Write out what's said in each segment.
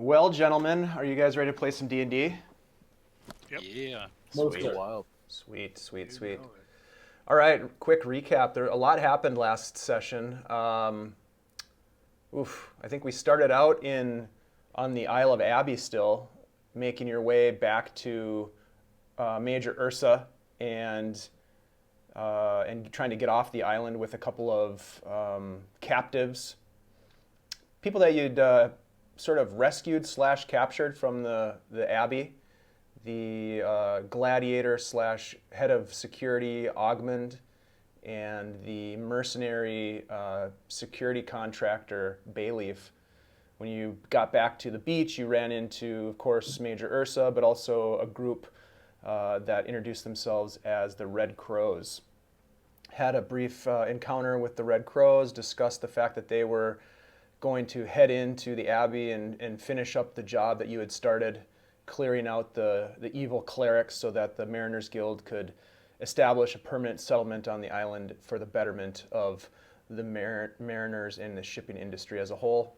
Well, gentlemen, are you guys ready to play some D&D? Yep. Yeah. Sweet. Wild. Sweet. You know it. All right, quick recap. A lot happened last session. I think we started out on the Isle of Abbey still, making your way back to Major Ursa and trying to get off the island with a couple of captives, people that you'd sort of rescued / captured from the Abbey. The gladiator / head of security, Ogmund, and the mercenary security contractor, Bayleaf. When you got back to the beach, you ran into, of course, Major Ursa, but also a group that introduced themselves as the Red Crows. Had a brief encounter with the Red Crows, discussed the fact that they were going to head into the Abbey and finish up the job that you had started, clearing out the evil clerics so that the Mariners Guild could establish a permanent settlement on the island for the betterment of the mariners and the shipping industry as a whole.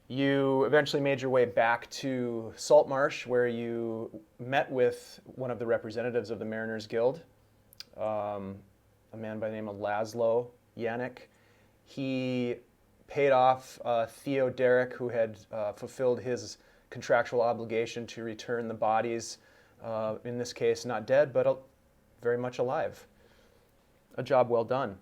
You eventually made your way back to Saltmarsh, where you met with one of the representatives of the Mariners Guild, a man by the name of Laszlo Yannick. He paid off Theoderic, who had fulfilled his contractual obligation to return the bodies, in this case not dead, but very much alive. A job well done.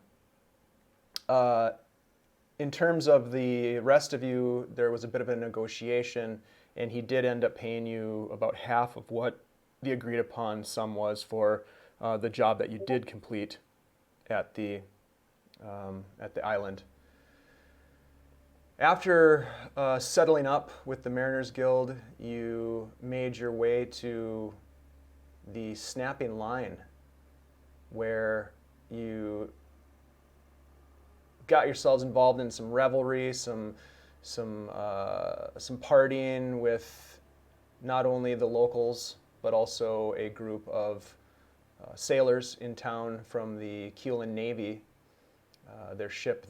In terms of the rest of you, there was a bit of a negotiation, and he did end up paying you about half of what the agreed upon sum was for the job that you did complete at the island. After settling up with the Mariners Guild, you made your way to the Snapping Line, where you got yourselves involved in some revelry, some partying with not only the locals, but also a group of sailors in town from the Keelan Navy. Their ship,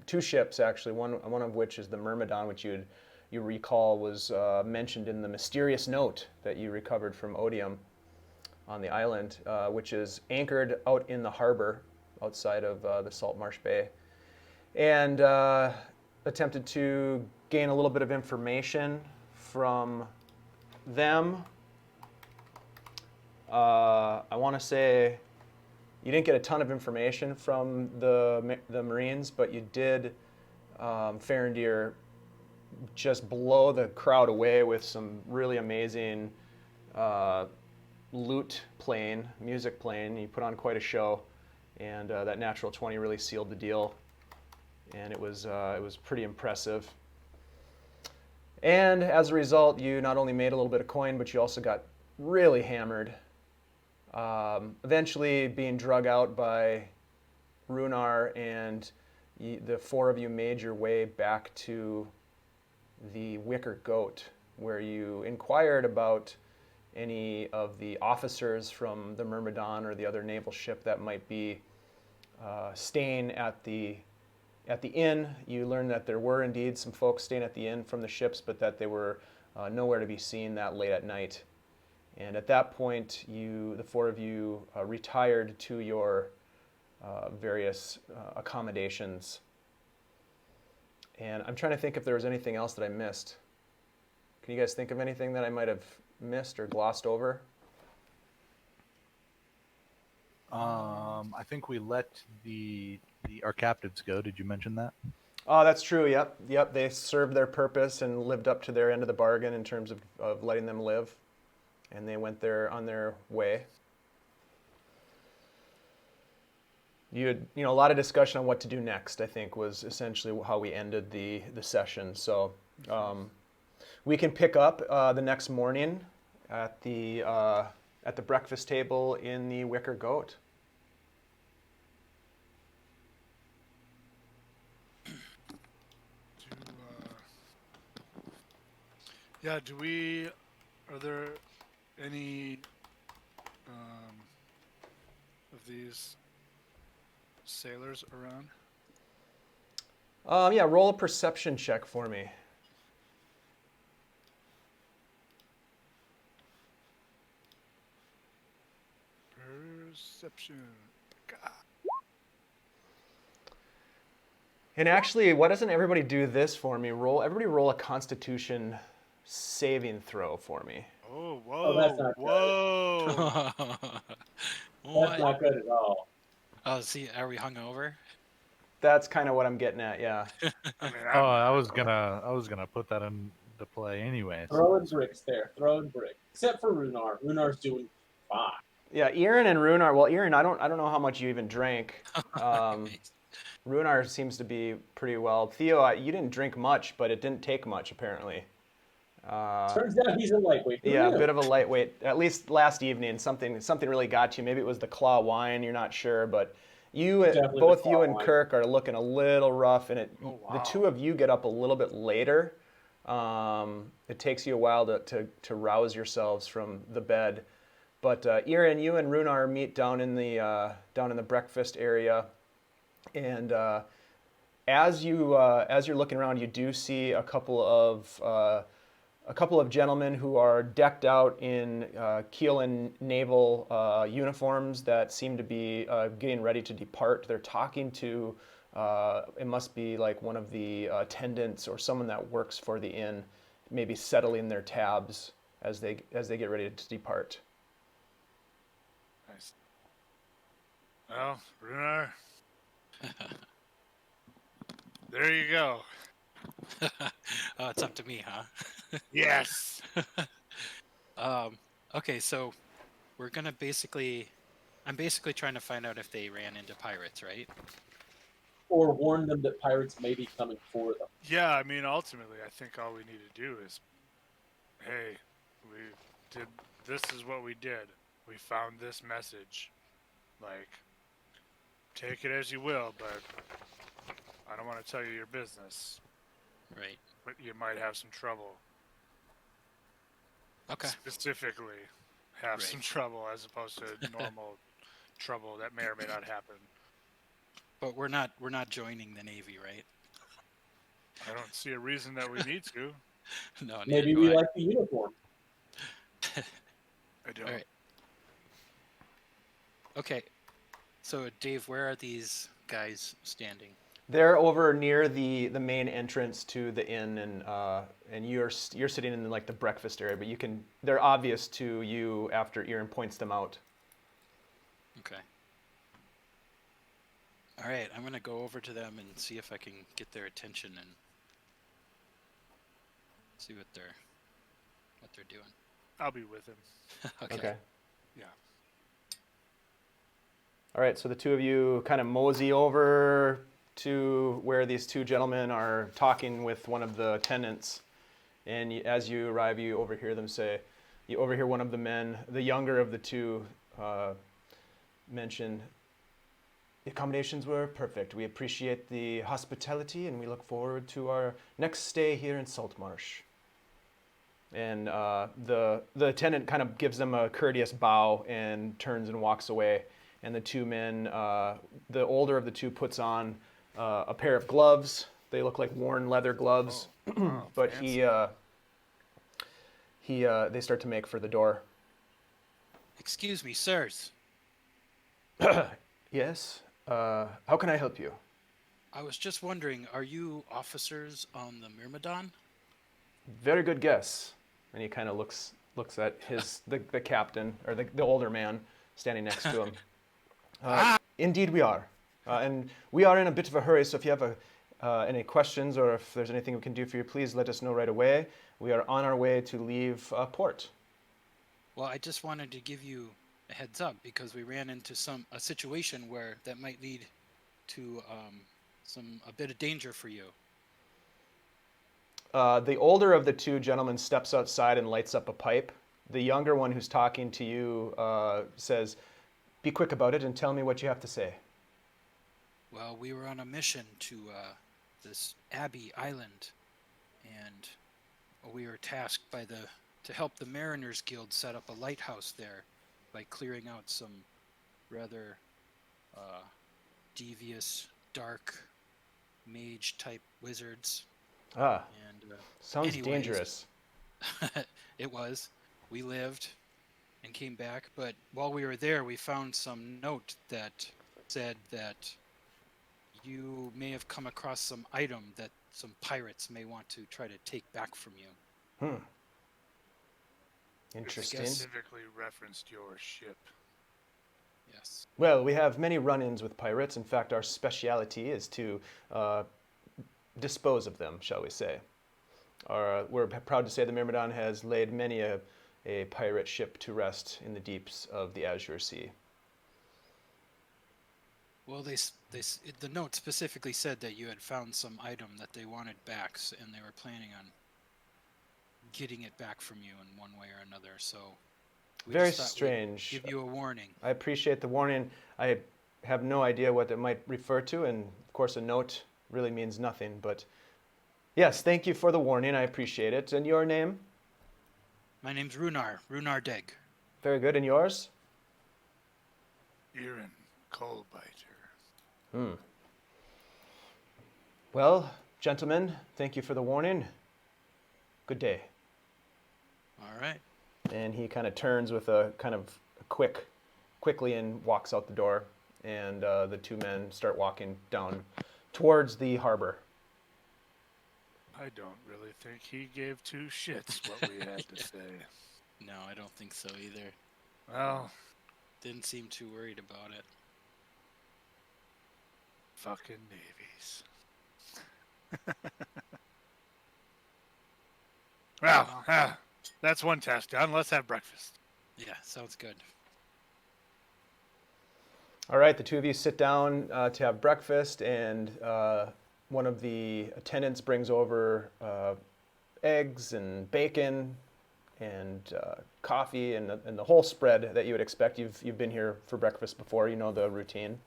two ships actually, one of which is the Myrmidon, which you recall was mentioned in the mysterious note that you recovered from Odium on the island, which is anchored out in the harbor outside of the Saltmarsh Bay, and attempted to gain a little bit of information from them. I want to say you didn't get a ton of information from the Marines, but you did, Farindyr, just blow the crowd away with some really amazing music playing. You put on quite a show, and that natural 20 really sealed the deal, and it was pretty impressive. And as a result, you not only made a little bit of coin, but you also got really hammered. Eventually being drug out by Rhunar, and the four of you made your way back to the Wicker Goat, where you inquired about any of the officers from the Myrmidon or the other naval ship that might be staying at the inn. You learned that there were indeed some folks staying at the inn from the ships, but that they were nowhere to be seen that late at night. And at that point, the four of you retired to your various accommodations. And I'm trying to think if there was anything else that I missed. Can you guys think of anything that I might have missed or glossed over? I think we let our captives go. Did you mention that? Oh, that's true. Yep. They served their purpose and lived up to their end of the bargain in terms of letting them live. And they went on their way. You had, a lot of discussion on what to do next, I think, was essentially how we ended the session. So we can pick up the next morning at the breakfast table in the Wicker Goat. Are there any of these sailors around? Yeah, roll a perception check for me. Perception. God. And actually, why doesn't everybody do this for me? Everybody roll a Constitution saving throw for me. Oh, Oh, that's whoa, not whoa. That's What? not good at all. Oh, see, are we hungover? That's kind of what I'm getting at, yeah. I mean, Oh, I was gonna put that into play anyways. Throwing bricks there. Throwing bricks. Except for Rhunar. Runar's doing fine. Yeah, Irin and Rhunar. Well, Irin, I don't know how much you even drank. Rhunar seems to be pretty well. Theo, you didn't drink much, but it didn't take much apparently. Turns out he's a lightweight. Who Yeah, a knew? bit of a lightweight. At least last evening, something really got you. Maybe it was the claw wine. You're not sure, but Definitely both the you claw and wine. Kirk are looking a little rough, and Oh, the wow. two of you get up a little bit later. It takes you a while to rouse yourselves from the bed, but Irin, you and Rhunar meet down in the breakfast area, and as you're looking around, you do see a couple of gentlemen who are decked out in Keelan naval uniforms that seem to be getting ready to depart. They're talking to, it must be like one of the attendants or someone that works for the inn, maybe settling their tabs as they get ready to depart. Nice. Well, Rhunar. There you go. Oh, it's up to me, huh? Yes. Okay, so we're gonna I'm basically trying to find out if they ran into pirates, right? Or warn them that pirates may be coming for them. Yeah, I mean, ultimately, I think all we need to do is, hey, we did. This is what we did. We found this message. Like, take it as you will, but I don't want to tell you your business. Right. But you might have some trouble. Okay. Specifically, have some Right. trouble as opposed to normal trouble that may or may not happen. But we're not joining the Navy, right? I don't see a reason that we need to. No, neither Maybe do we I. like the uniform. I don't. All right. Okay. So, Dave, where are these guys standing? They're over near the main entrance to the inn, and you're sitting in like the breakfast area, but they're obvious to you after Irin points them out. Okay. All right, I'm gonna go over to them and see if I can get their attention and see what they're doing. I'll be with him. Okay. Yeah. All right, so the two of you kind of mosey over to where these two gentlemen are talking with one of the attendants, and as you arrive, you overhear one of the men, the younger of the two, mention, "The accommodations were perfect. We appreciate the hospitality, and we look forward to our next stay here in Saltmarsh." And the attendant kind of gives them a courteous bow and turns and walks away. And the two men, the older of the two, puts on a pair of gloves. They look like worn leather gloves, Wow, but fancy. they start to make for the door. Excuse me, sirs. Yes. How can I help you? I was just wondering, are you officers on the Myrmidon? Very good guess. And he kind of looks at the captain or the older man standing next to him. Indeed, we are, and we are in a bit of a hurry. So if you have any questions or if there's anything we can do for you, please let us know right away. We are on our way to leave port. Well, I just wanted to give you a heads up because we ran into a situation where that might lead to a bit of danger for you. The older of the two gentlemen steps outside and lights up a pipe. The younger one who's talking to you says, "Be quick about it and tell me what you have to say." Well, we were on a mission to this Abbey Island, and we were tasked to help the Mariners Guild set up a lighthouse there by clearing out some rather devious, dark, mage-type wizards. Ah, And sounds anyways, dangerous. it was. We lived, and came back. But while we were there, we found some note that said that you may have come across some item that some pirates may want to try to take back from you. Hmm. It Interesting. specifically referenced your ship. Yes. Well, we have many run-ins with pirates. In fact, our speciality is to dispose of them, shall we say. We're proud to say the Myrmidon has laid many a pirate ship to rest in the deeps of the Azure Sea. Well, the note specifically said that you had found some item that they wanted back, and they were planning on getting it back from you in one way or another. So we Very just thought we'd strange. give you a warning. I appreciate the warning. I have no idea what it might refer to, and of course a note really means nothing, but yes, thank you for the warning. I appreciate it. And your name? My name's Rhunar Deg. Very good. And yours? Irin, Coalbiter. Well, gentlemen, thank you for the warning. Good day. All right. And he kind of turns with a kind of quickly and walks out the door. And the two men start walking down towards the harbor. I don't really think he gave two shits what we had to say. No, I don't think so either. Well, Didn't seem too worried about it. fucking navies. Well, that's one task done. Let's have breakfast. Yeah, sounds good. All right, the two of you sit down to have breakfast, and one of the attendants brings over eggs and bacon and coffee and the whole spread that you would expect. You've been here for breakfast before, you know the routine.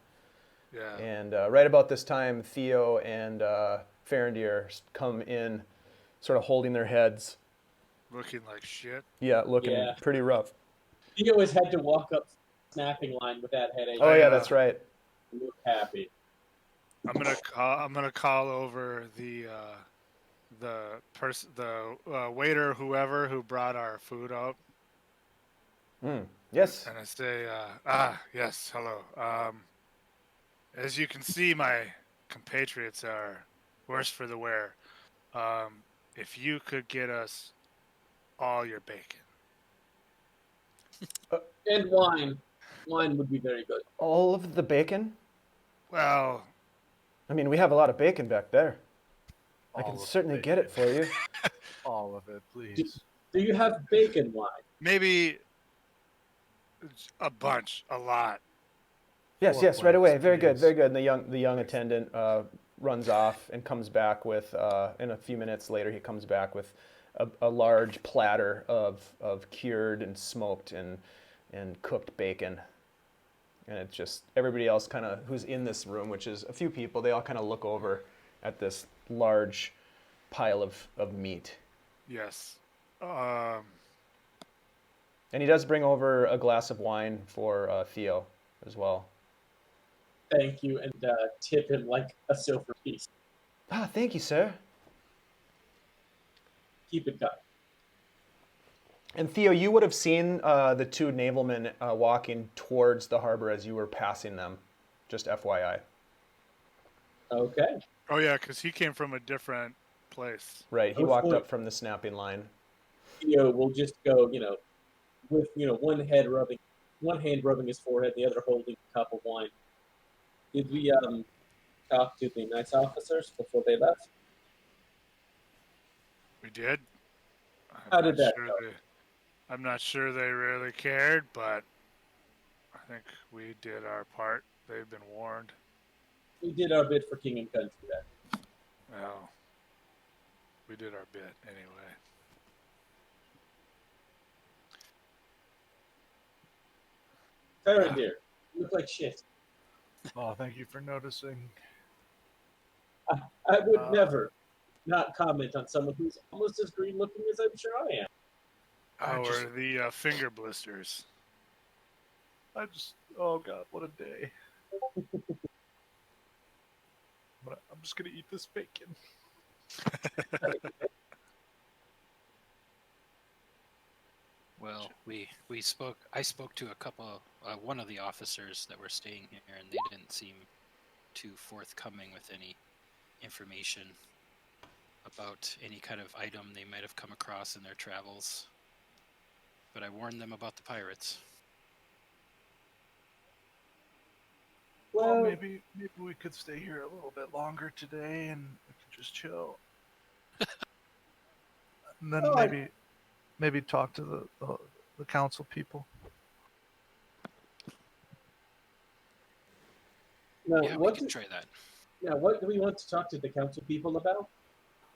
Yeah. And right about this time, Theo and Farindyr come in, sort of holding their heads. Looking like shit. Yeah, looking Yeah. pretty rough. He always had to walk up snapping line with that headache. Oh yeah, Yeah. that's right. Look happy. I'm gonna call over the waiter, whoever who brought our food out, Yes. and I say, yes, hello. As you can see, my compatriots are worse for the wear. If you could get us all your bacon. And wine. Wine would be very good. All of the bacon? Well, I mean, we have a lot of bacon back there. I All can of the certainly get it bacon. for you. All of it, please. Do you have bacon wine? maybe a lot. Yes, 4 yes, right away. plates, Very good, please. very good. And the young attendant runs off and comes back with, in a few minutes later, he comes back with a large platter of cured and smoked and cooked bacon. And it's just everybody else kind of who's in this room, which is a few people, they all kind of look over at this large pile of meat. Yes. And he does bring over a glass of wine for Theo as well. Thank you, and tip him like a silver piece. Ah, thank you, sir. Keep it coming. And Theo, you would have seen the two navalmen walking towards the harbor as you were passing them, just FYI. Okay. Oh yeah, because he came from a different place. Right, he Good walked point. up from the snapping line. Theo will just go, with one hand rubbing his forehead, the other holding a cup of wine. Did we talk to the nice officers before they left? We did. How did that go? I'm not sure they really cared, but I think we did our part. They've been warned. We did our bit for king and country then. Well, we did our bit anyway. Farindyr, you look like shit. Oh, thank you for noticing. I would never not comment on someone who's almost as green looking as I'm sure I am. How just- are the finger blisters? Oh god, what a day. I'm just gonna eat this bacon. Well, we spoke. I spoke to a couple, one of the officers that were staying here, and they didn't seem too forthcoming with any information about any kind of item they might have come across in their travels. But I warned them about the pirates. Well, Well, maybe we could stay here a little bit longer today, and we could just chill. And then Oh, maybe talk to the council people. now Yeah, we what? could try that. Now, what do we want to talk to the council people about?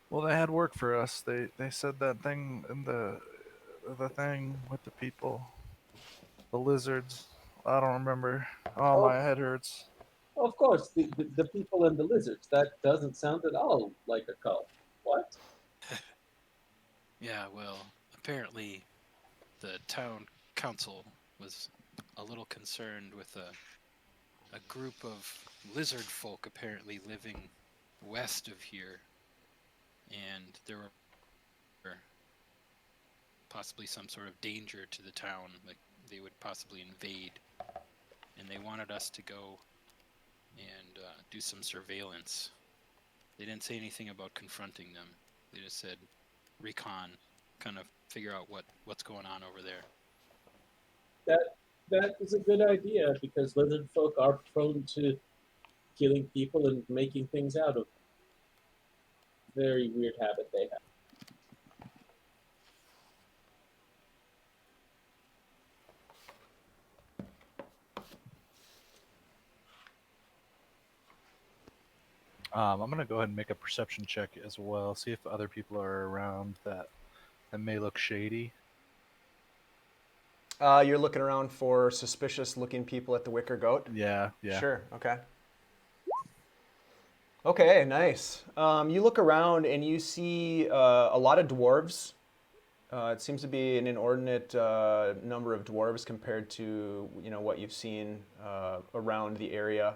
Well, they had work for us. They said that thing in the thing with the people, the lizards. I don't remember. Oh, Oh, my head hurts. of course, the people and the lizards. That doesn't sound at all like a cult. What? Yeah, well, apparently the town council was a little concerned with a group of lizard folk apparently living west of here, and there were possibly some sort of danger to the town, like they would possibly invade, and they wanted us to go and do some surveillance. They didn't say anything about confronting them. They just said recon, kind of figure out what's going on over there. That is a good idea because lizard folk are prone to killing people and making things out of. Very weird habit they have. I'm gonna go ahead and make a perception check as well. See if other people are around that may look shady. You're looking around for suspicious-looking people at the Wicker Goat. Yeah. Sure. Okay. Okay. Nice. You look around and you see a lot of dwarves. It seems to be an inordinate number of dwarves compared to what you've seen around the area.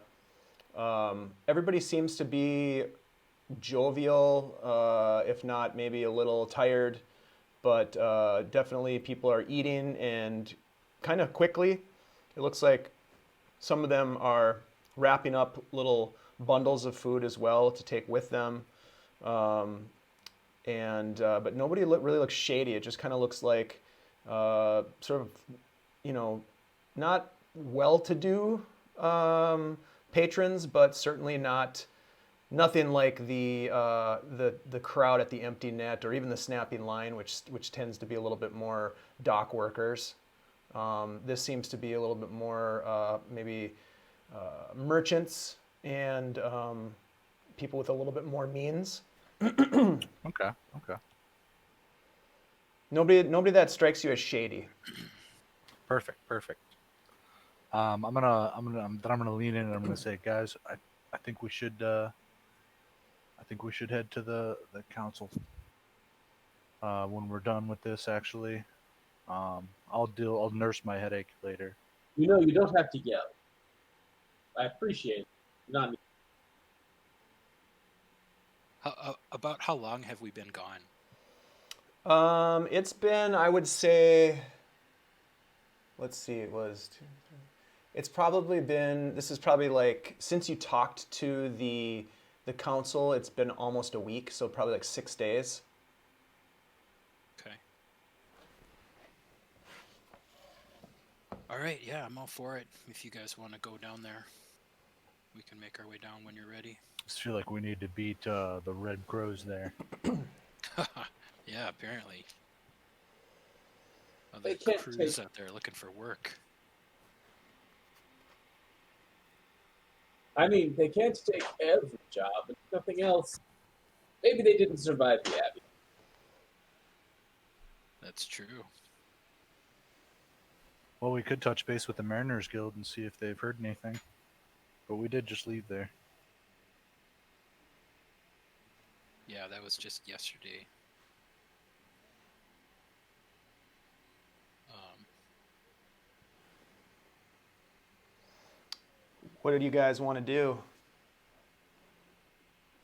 Everybody seems to be jovial, if not maybe a little tired, but definitely people are eating and kind of quickly. It looks like some of them are wrapping up little bundles of food as well to take with them. But nobody really looks shady. It just kind of looks like sort of, not well-to-do patrons, but certainly nothing like the crowd at the Empty Net or even the Snapping Line, which tends to be a little bit more dock workers. This seems to be a little bit more maybe merchants and people with a little bit more means. Okay. Nobody that strikes you as shady. Perfect. I'm gonna lean in and I'm gonna say, guys, I think we should head to the council when we're done with this. Actually, I'll nurse my headache later. You know, you don't have to yell. I appreciate it. Not me. About how long have we been gone? It's been, I would say, let's see, it's probably been, this is probably like, since you talked to the council, it's been almost a week, so probably like 6 days. Okay. All right, yeah, I'm all for it. If you guys want to go down there, we can make our way down when you're ready. I just feel like we need to beat the Red Crows there. Yeah, apparently. They Other can't crews out there looking for work. I mean, they can't take every job, but nothing else. Maybe they didn't survive the Abbey. That's true. Well, we could touch base with the Mariners Guild and see if they've heard anything. But we did just leave there. Yeah, that was just yesterday. What did you guys want to do?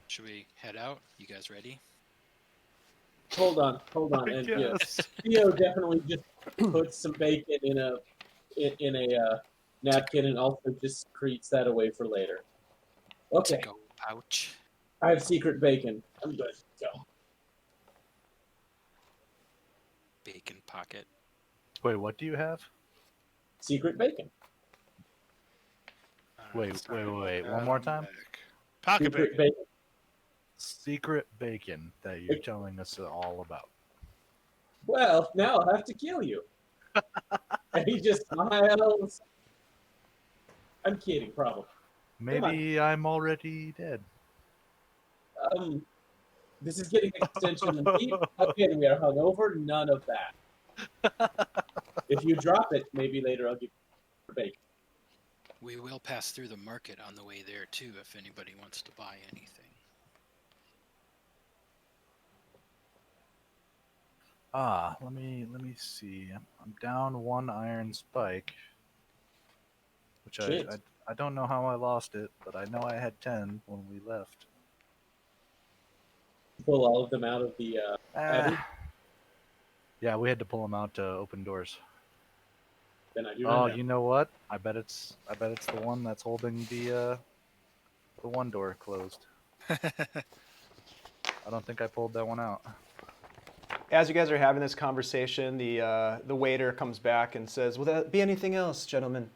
Should we head out? You guys ready? Hold on. And yeah, Yes. Theo definitely just puts some bacon in a napkin and also just secretes that away for later. Okay, To-go pouch. I have secret bacon. I'm good. Go. Bacon pocket. Wait, what do you have? Secret bacon. Alright, Wait, let's talk wait, about wait. One that more on time? back. Pocket Secret bacon. bacon. Secret bacon that you're telling us all about. Well, now I'll have to kill you. And he just smiles. I'm kidding, probably. Maybe I'm already dead. This is getting extension and deep. Again, we are hungover. None of that. If you drop it, maybe later I'll give you bacon. We will pass through the market on the way there too, if anybody wants to buy anything. Let me see. I'm down 1 iron spike, which Shit. I don't know how I lost it, but I know I had 10 when we left. Pull all of them out of the Abbey. Yeah, we had to pull them out to open doors. Then I do Oh, not know. you know what? I bet it's the one that's holding the one door closed. I don't think I pulled that one out. As you guys are having this conversation, the waiter comes back and says, "Will that be anything else, gentlemen?"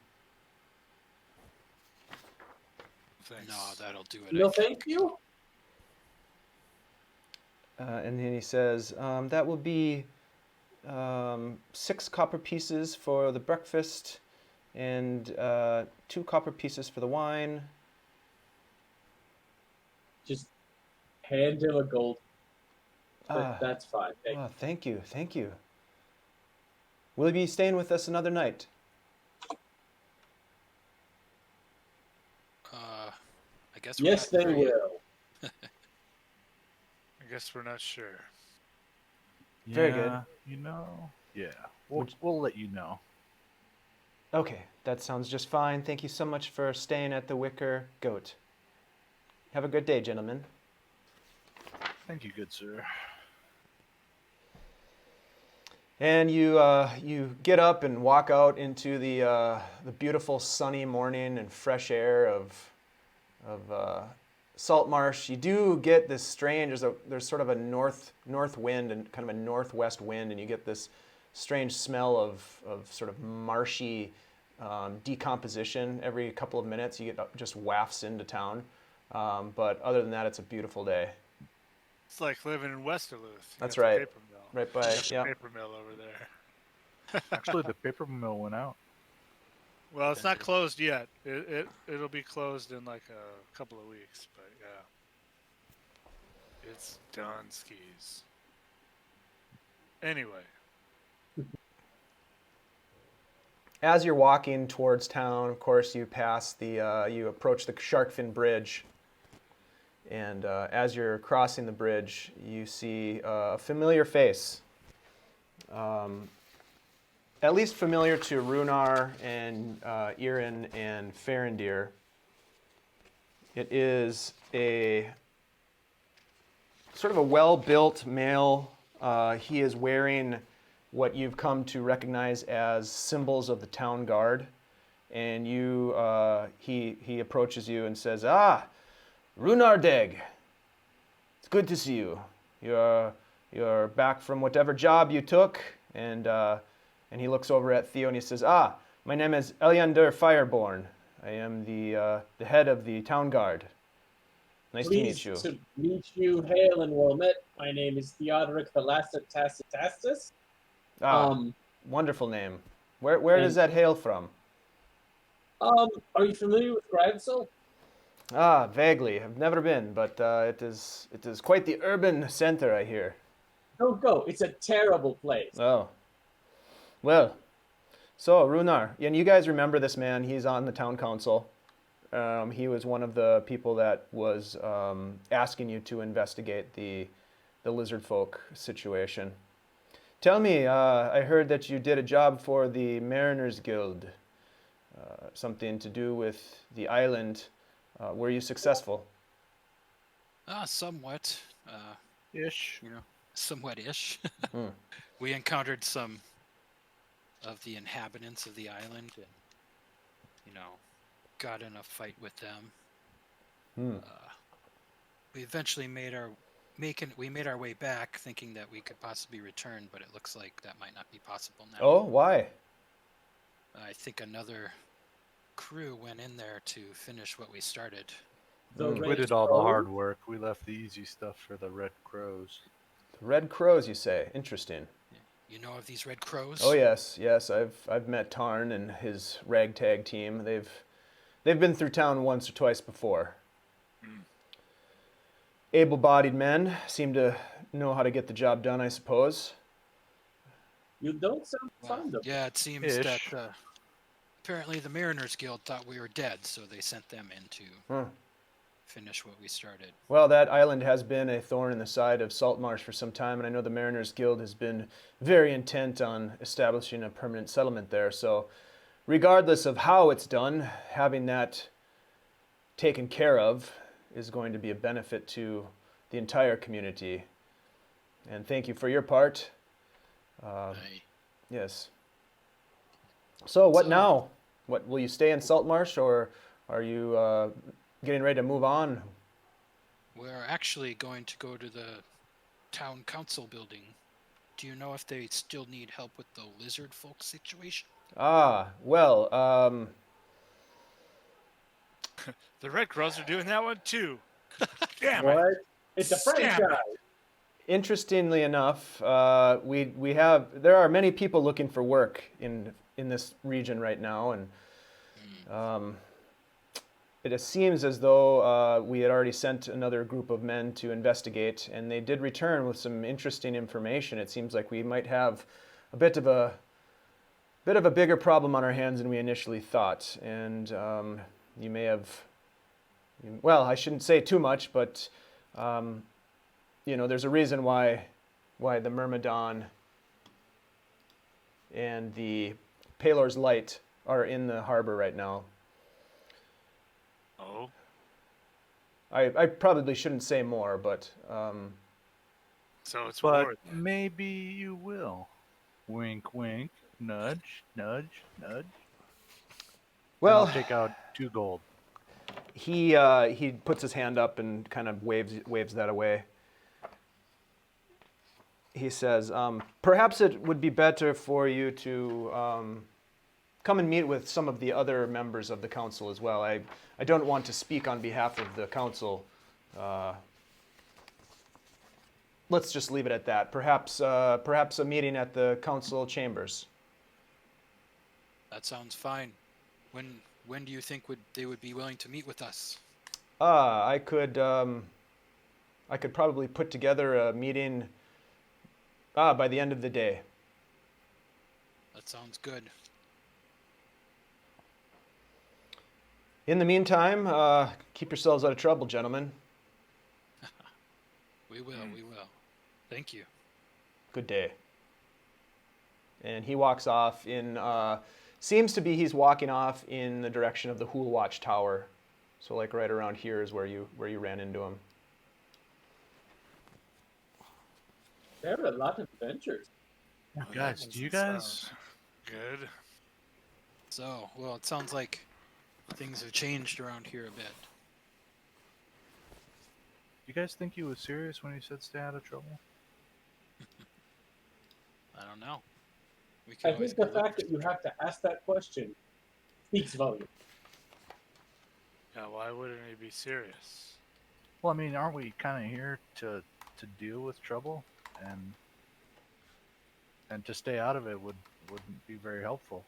Thanks. No, that'll do it. No, I think. thank you. And then he says, "That will be 6 copper pieces for the breakfast, and 2 copper pieces for the wine." Just hand him a gold. Ah, That's fine. Thank you. thank you, thank you. Will you be staying with us another night? I guess we're Yes, not they there yet. will. I guess we're not sure. Very good. Yeah, we'll let you know. Okay, that sounds just fine. Thank you so much for staying at the Wicker Goat. Have a good day, gentlemen. Thank you, good sir. And you get up and walk out into the beautiful sunny morning and fresh air of Saltmarsh. You do get this strange. There's sort of a north wind and kind of a northwest wind, and you get this strange smell of sort of marshy decomposition every couple of minutes. You get just wafts into town, but other than that, it's a beautiful day. It's like living in West Duluth. You That's got the right. Paper mill. Right by You got the yeah. paper mill over there. Actually, the paper mill went out. Well, it's not closed yet. It'll be closed in like a couple of weeks, but yeah, it's done skis. Anyway, As you're walking towards town, of course, you approach the Sharkfin Bridge, and as you're crossing the bridge, you see a familiar face. At least familiar to Rhunar and Irin and Farindyr. It is a sort of a well-built male. He is wearing what you've come to recognize as symbols of the town guard, and he approaches you and says, "Ah, Rhunar Deg, it's good to see you. You're back from whatever job you took," and he looks over at Theo and he says, "Ah, my name is Elyander Fireborn. I am the head of the town guard. Nice to meet you." Pleased to meet you. Hail and well met. My name is Theoderic Thalassatis. Wonderful name. Where does that hail from? Are you familiar with Gravesell? Vaguely. I've never been, but it is quite the urban center, I hear. Don't go. It's a terrible place. Oh. Well, so Rhunar, and you guys remember this man? He's on the town council. He was one of the people that was asking you to investigate the lizard folk situation. Tell me, I heard that you did a job for the Mariners Guild. Something to do with the island. Were you successful? Somewhat. Ish. You know, somewhat ish. Hmm. We encountered some of the inhabitants of the island and, got in a fight with them. Hmm. We eventually made our way back thinking that we could possibly return, but it looks like that might not be possible now. Oh, why? I think another crew went in there to finish what we started. The Hmm. We Red did all the Crow? hard work. We left the easy stuff for the Red Crows. Red Crows, you say? Interesting. You know of these red crows? Oh yes, yes. I've met Tarn and his ragtag team. They've been through town once or twice before. Able-bodied men seem to know how to get the job done, I suppose. You don't sound Well, fond of yeah, it seems Ish. that apparently the Mariners Guild thought we were dead, so they sent them in to Huh. finish what we started. Well, that island has been a thorn in the side of Saltmarsh for some time, and I know the Mariners Guild has been very intent on establishing a permanent settlement there. So, regardless of how it's done, having that taken care of is going to be a benefit to the entire community. And thank you for your part. Aye. Yes. So, what So- now? What will you stay in Saltmarsh, or are you getting ready to move on? We're actually going to go to the town council building. Do you know if they still need help with the lizard folk situation? Ah, well, The Red Crows are doing that one too. Damn it. what? It's a Damn it. franchise. interestingly enough, there are many people looking for work in this region right now, and it seems as though we had already sent another group of men to investigate, and they did return with some interesting information. It seems like we might have a bit of a bigger problem on our hands than we initially thought, and you may have. Well, I shouldn't say too much, but there's a reason why the Myrmidon and the Palor's Light are in the harbor right now. Oh, I probably shouldn't say more, but so it's But worth. maybe you will. Wink, wink. Nudge, nudge, nudge. well, And I'll take out 2 gold. he puts his hand up and kind of waves that away. He says, perhaps it would be better for you to come and meet with some of the other members of the council as well. I don't want to speak on behalf of the council. Let's just leave it at that. Perhaps a meeting at the council chambers. That sounds fine. When do you think they would be willing to meet with us? I could probably put together a meeting by the end of the day. That sounds good. In the meantime, keep yourselves out of trouble, gentlemen. We will, we will. Thank you. Good day. And he walks off seems to be he's walking off in the direction of the Hool Watch Tower. So like right around here is where you ran into him. There are a lot of adventures. Guys, do you guys... Good. So, well, it sounds like things have changed around here a bit. You guys think he was serious when he said stay out of trouble? I don't know. We I could always think the go look fact that you have to ask that question speaks volumes. Yeah, why wouldn't he be serious? Well, I mean, aren't we kind of here to deal with trouble? And to stay out of it wouldn't be very helpful.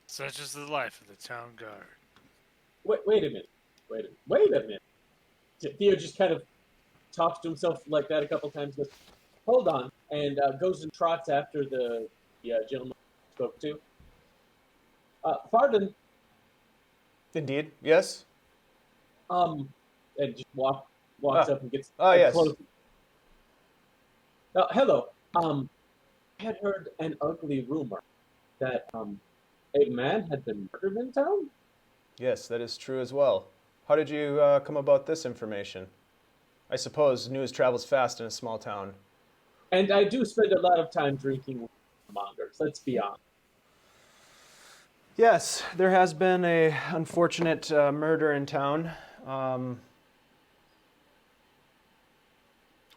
Such is the life of the town guard. Wait a minute. Theo just kind of talks to himself like that a couple times, goes, hold on, and goes and trots after the gentleman I spoke to. Pardon, Indeed, yes. and just walks up and gets yes. close. Hello. I had heard an ugly rumor that a man had been murdered in town. Yes, that is true as well. How did you come about this information? I suppose news travels fast in a small town. And I do spend a lot of time drinking with mongers, let's be honest. Yes, there has been a unfortunate murder in town.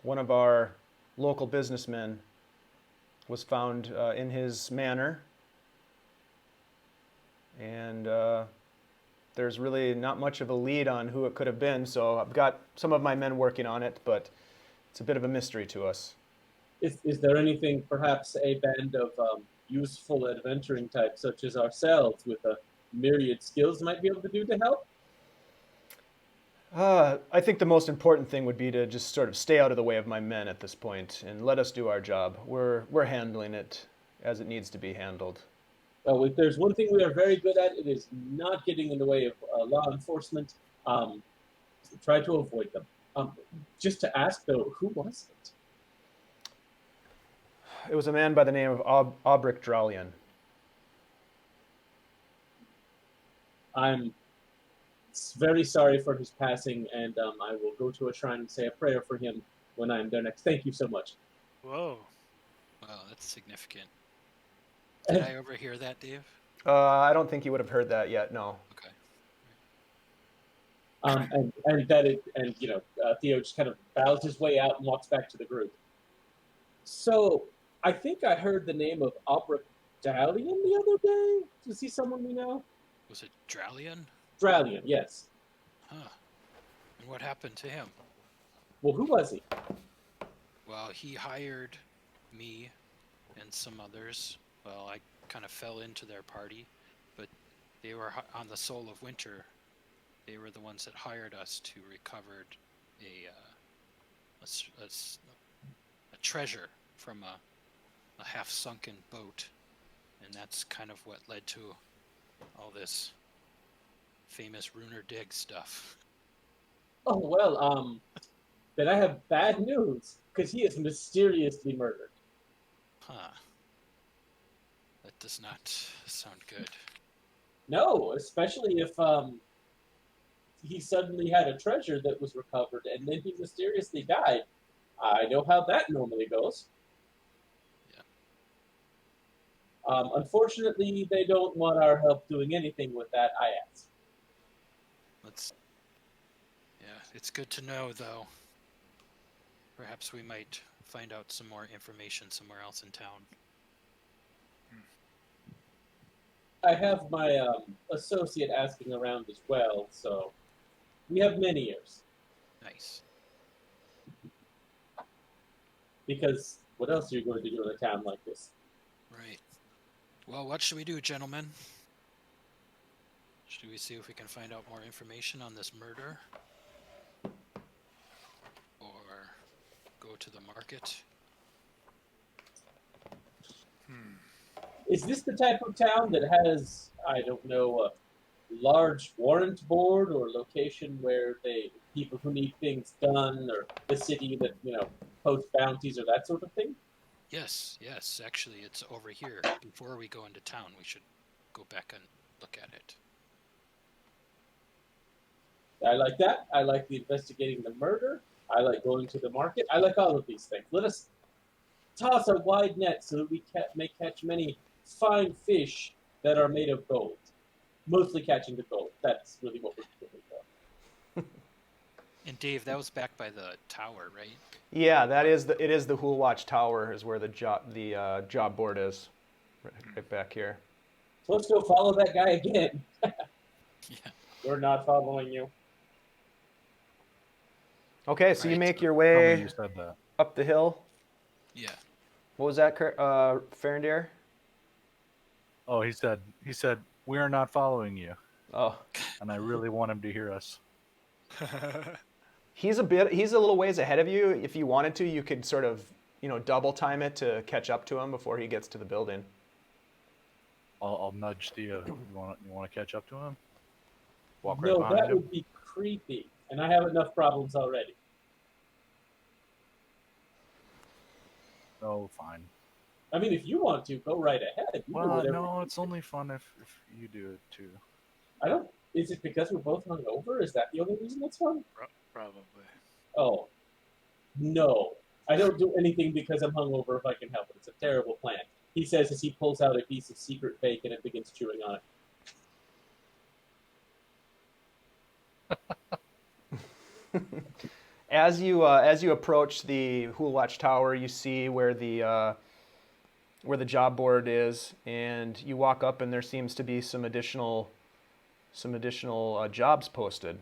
One of our local businessmen was found in his manor, and there's really not much of a lead on who it could have been, so I've got some of my men working on it, but it's a bit of a mystery to us. Is there anything, perhaps a band of useful adventuring types such as ourselves with a myriad skills might be able to do to help? I think the most important thing would be to just sort of stay out of the way of my men at this point and let us do our job. We're handling it as it needs to be handled. Oh, if there's one thing we are very good at, it is not getting in the way of law enforcement. Try to avoid them. Just to ask, though, who was it? It was a man by the name of Aubric Dralian. I'm very sorry for his passing, and I will go to a shrine and say a prayer for him when I'm there next. Thank you so much. Whoa. Wow, that's significant. Did I overhear that, Dave? I don't think you would have heard that yet, no. Okay. Theo just kind of bows his way out and walks back to the group. So, I think I heard the name of Aubric Dralian the other day. Is he someone we know? Was it Dralian? Dralian, yes. Huh. And what happened to him? Well, who was he? Well, he hired me and some others. Well, I kind of fell into their party, but they were on the Soul of Winter. They were the ones that hired us to recover a treasure from a half-sunken boat, and that's kind of what led to all this famous Rhunar dig stuff. Oh, well, then I have bad news, because he is mysteriously murdered. Huh. That does not sound good. No, especially if he suddenly had a treasure that was recovered, and then he mysteriously died. I know how that normally goes. Yeah. Unfortunately, they don't want our help doing anything with that, I asked. It's good to know, though. Perhaps we might find out some more information somewhere else in town. I have my associate asking around as well, so we have many ears. Nice. Because what else are you going to do in a town like this? Right. Well, what should we do, gentlemen? Should we see if we can find out more information on this murder? Or go to the market? Is this the type of town that has, I don't know, a large warrant board or location where people who need things done, or the city that, posts bounties or that sort of thing? Yes. Actually, it's over here. Before we go into town, we should go back and look at it. I like that. I like the investigating the murder. I like going to the market. I like all of these things. Let us toss a wide net so that we may catch many fine fish that are made of gold. Mostly catching the gold. That's really what we're doing. And Dave, that was back by the tower, right? Yeah, it is the Hool Watch Tower is where the job board is, right back here. So let's go follow that guy again. Yeah. We're not following you. Okay, so you Right. make your Tell me way you said that. up the hill. Yeah. What was that, Farindyr? Oh, he said, we are not following you. Oh, And I really want him to hear us. he's a little ways ahead of you. If you wanted to, you could sort of, double time it to catch up to him before he gets to the building. I'll nudge Theo. You want to catch up to him? Walk right No, behind that him. would be creepy. And I have enough problems already. Oh, fine. I mean, if you want to, go right ahead. You do Well, whatever. no, it's only fun if you do it too. I don't. Is it because we're both hungover? Is that the only reason it's fun? Probably. Oh, No, I don't do anything because I'm hungover if I can help it. It's a terrible plan. He says as he pulls out a piece of secret bacon and begins chewing on it. As you approach the Hool Watch Tower, you see where the job board is, and you walk up, and there seems to be some additional jobs posted.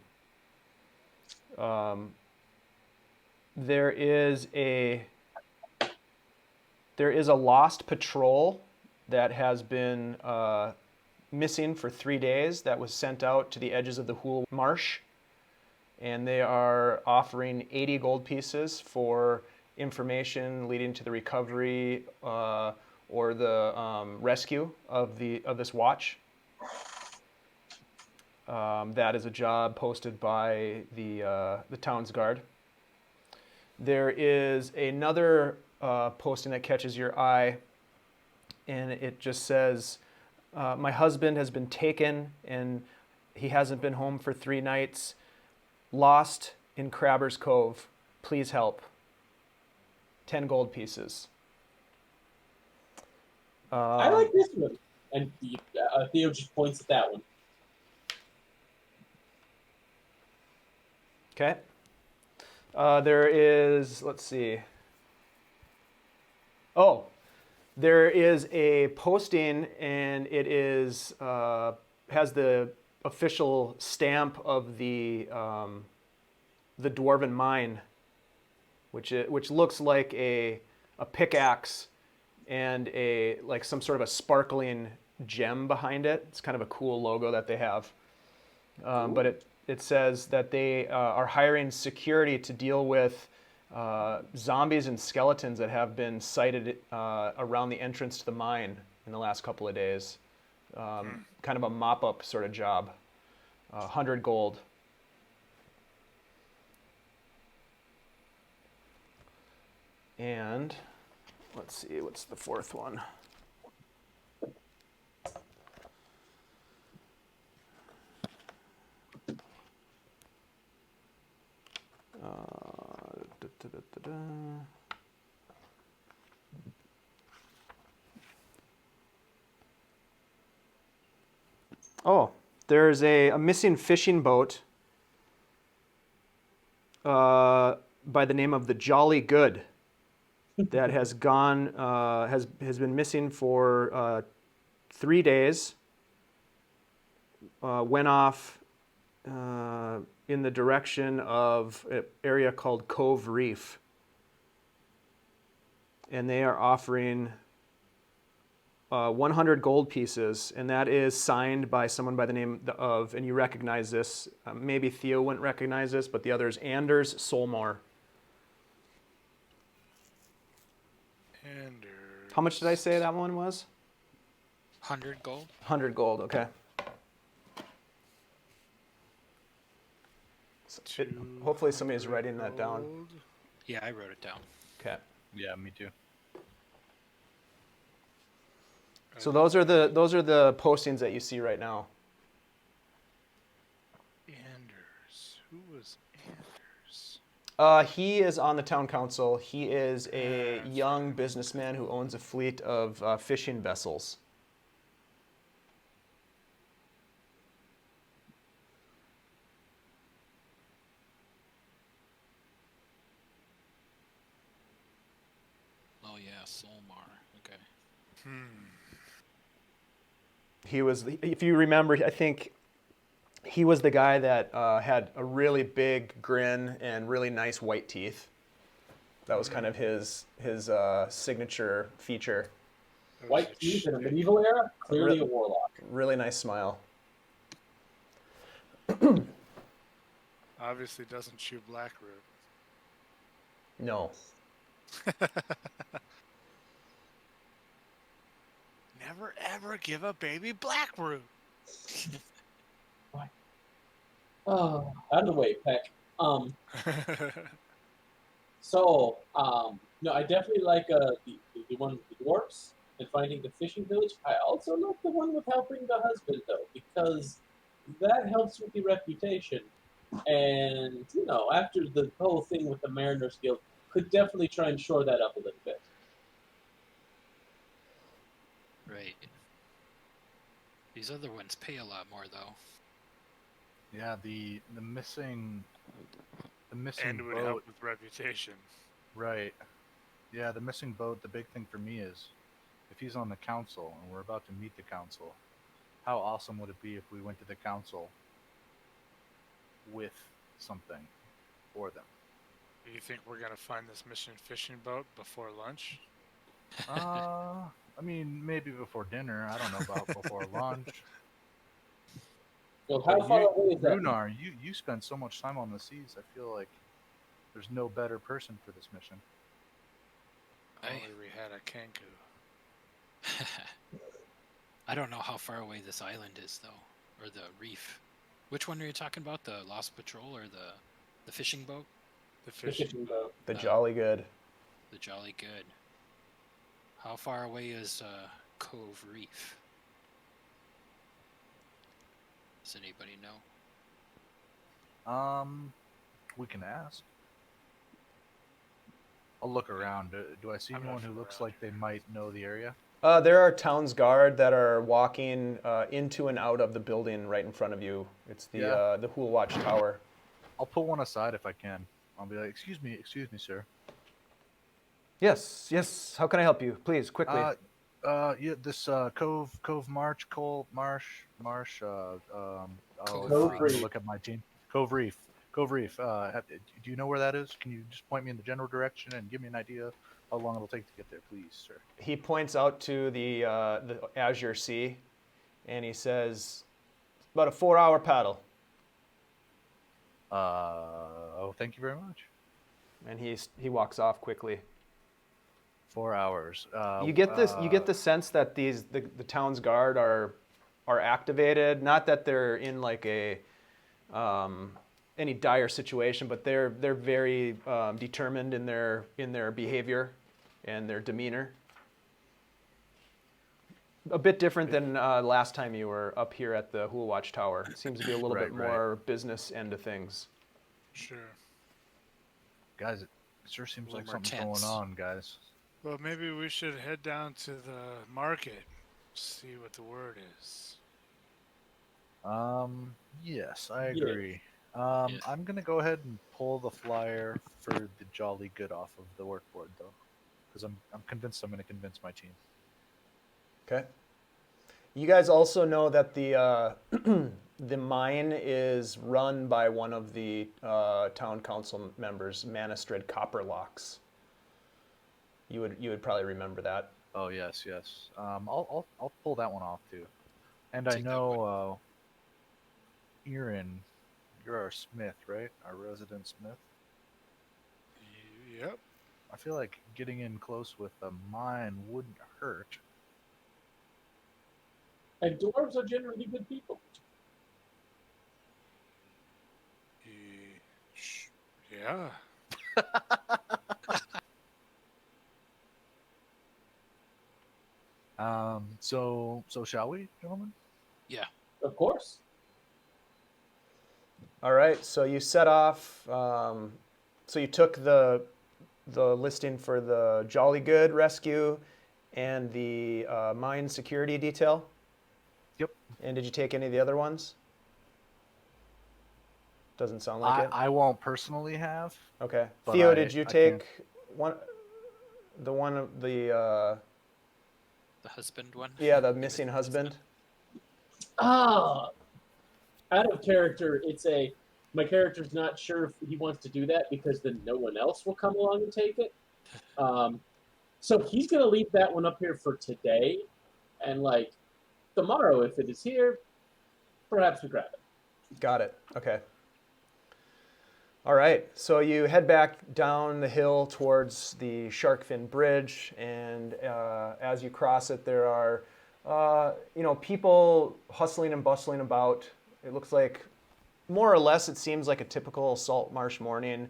There is a lost patrol that has been missing for 3 days that was sent out to the edges of the Hool Marsh, and they are offering 80 gold pieces for information leading to the recovery or the rescue of this watch. That is a job posted by the town's guard. There is another posting that catches your eye, and it just says, "My husband has been taken, and he hasn't been home for 3 nights. Lost in Crabber's Cove. Please help." 10 gold pieces. I like this one. And Theo just points at that one. Okay. There is, let's see. Oh, there is a posting, and it is has the official stamp of the Dwarven mine, which looks like a pickaxe and like some sort of a sparkling gem behind it. It's kind of a cool logo that they have, but it says that they are hiring security to deal with zombies and skeletons that have been sighted around the entrance to the mine in the last couple of days. Kind of a mop-up sort of job. 100 gold. And let's see, what's the fourth one? Oh, there's a missing fishing boat by the name of the Jolly Good that has gone has been missing for 3 days. Went off in the direction of an area called Cove Reef, and they are offering 100 gold pieces, and that is signed by someone by the name of, and you recognize this, maybe Theo wouldn't recognize this, but the other is Anders Solmar. Anders. How much did I say that one was? 100 gold. 100 gold, okay. Hopefully somebody's writing that down. Gold. Yeah, I wrote it down. Okay. Yeah, me too. So those are the postings that you see right now. Anders. Who was Anders? He is on the town council. He is a Yeah, that's young businessman who owns a fleet of fishing vessels. Oh yeah, Solmar. Okay. He was, if you remember, I think he was the guy that had a really big grin and really nice white teeth. That was kind of his signature feature. White teeth in a medieval era? Clearly a warlock. Really nice smile. Obviously doesn't chew blackroot. No. Never ever give a baby blackroot. Oh, out of the way, Peck. So, no, I definitely like the one with the dwarfs and finding the fishing village. I also like the one with helping the husband, though, because that helps with the reputation. And, after the whole thing with the Mariners Guild, could definitely try and shore that up a little bit. Right. These other ones pay a lot more, though. Yeah, the missing And it would help boat. with reputation. Right. Yeah, the missing boat. The big thing for me is, if he's on the council and we're about to meet the council, how awesome would it be if we went to the council with something for them? Do you think we're gonna find this mission fishing boat before lunch? I mean, maybe before dinner. I don't know about before lunch. Well, how But far you, away is that? Rhunar, you spend so much time on the seas. I feel like there's no better person for this mission. Only we had a Kanku. I don't know how far away this island is, though, or the reef. Which one are you talking about? The Lost Patrol or the fishing boat? The The fishing boat. The Jolly Good. The Jolly Good. How far away is Cove Reef? Does anybody know? We can ask. I'll look around. Do I see I'm not anyone who from looks around like they might know the area? There are towns guard that are walking into and out of the building right in front of you. It's the Hool Watch Tower. I'll pull one aside if I can. I'll be like, excuse me, sir. Yes. How can I help you? Please, quickly. Yeah, this Cove March, Marsh. Cove I'm gonna Reef. look at my team. Cove Reef. Do you know where that is? Can you just point me in the general direction and give me an idea how long it'll take to get there, please, sir? He points out to the Azure Sea, and he says, "About a 4-hour paddle." Oh, thank you very much. And he walks off quickly. 4 hours. You get the sense that the town's guard are activated. Not that they're in like a any dire situation, but they're very determined in their behavior and their demeanor. A bit different than last time you were up here at the Hool Watch Tower. It seems to be a little bit Right. more business end of things. Sure. Guys, it sure seems little like more something's tense. going on, guys. Well, maybe we should head down to the market, see what the word is. Yes, I Yeah. agree. Yeah. I'm gonna go ahead and pull the flyer for the Jolly Good off of the workboard, though, because I'm convinced I'm gonna convince my team. Okay. You guys also know that the the mine is run by one of the town council members, Manistred Copperlocks. You would probably remember that. Oh yes. I'll pull that one off too. And I Take that know, Irin, you're our smith, right? Our resident smith. Yep. I feel like getting in close with a mine wouldn't hurt. And dwarves are generally good people. Yeah. So shall we, gentlemen? Yeah. Of course. All right. So you set off. So you took the listing for the Jolly Good rescue and the mine security detail. Yep. And did you take any of the other ones? Doesn't sound like it. I won't personally have. Okay. But Theo, I did you can- take one? The husband one? the missing husband. Ah, out of character, my character's not sure if he wants to do that because then no one else will come along and take it. So he's going to leave that one up here for today, and like tomorrow, if it is here, perhaps we grab it. Got it. Okay. All right. So you head back down the hill towards the Sharkfin Bridge, and as you cross it, there are people hustling and bustling about. It looks like, more or less, it seems like a typical Saltmarsh morning.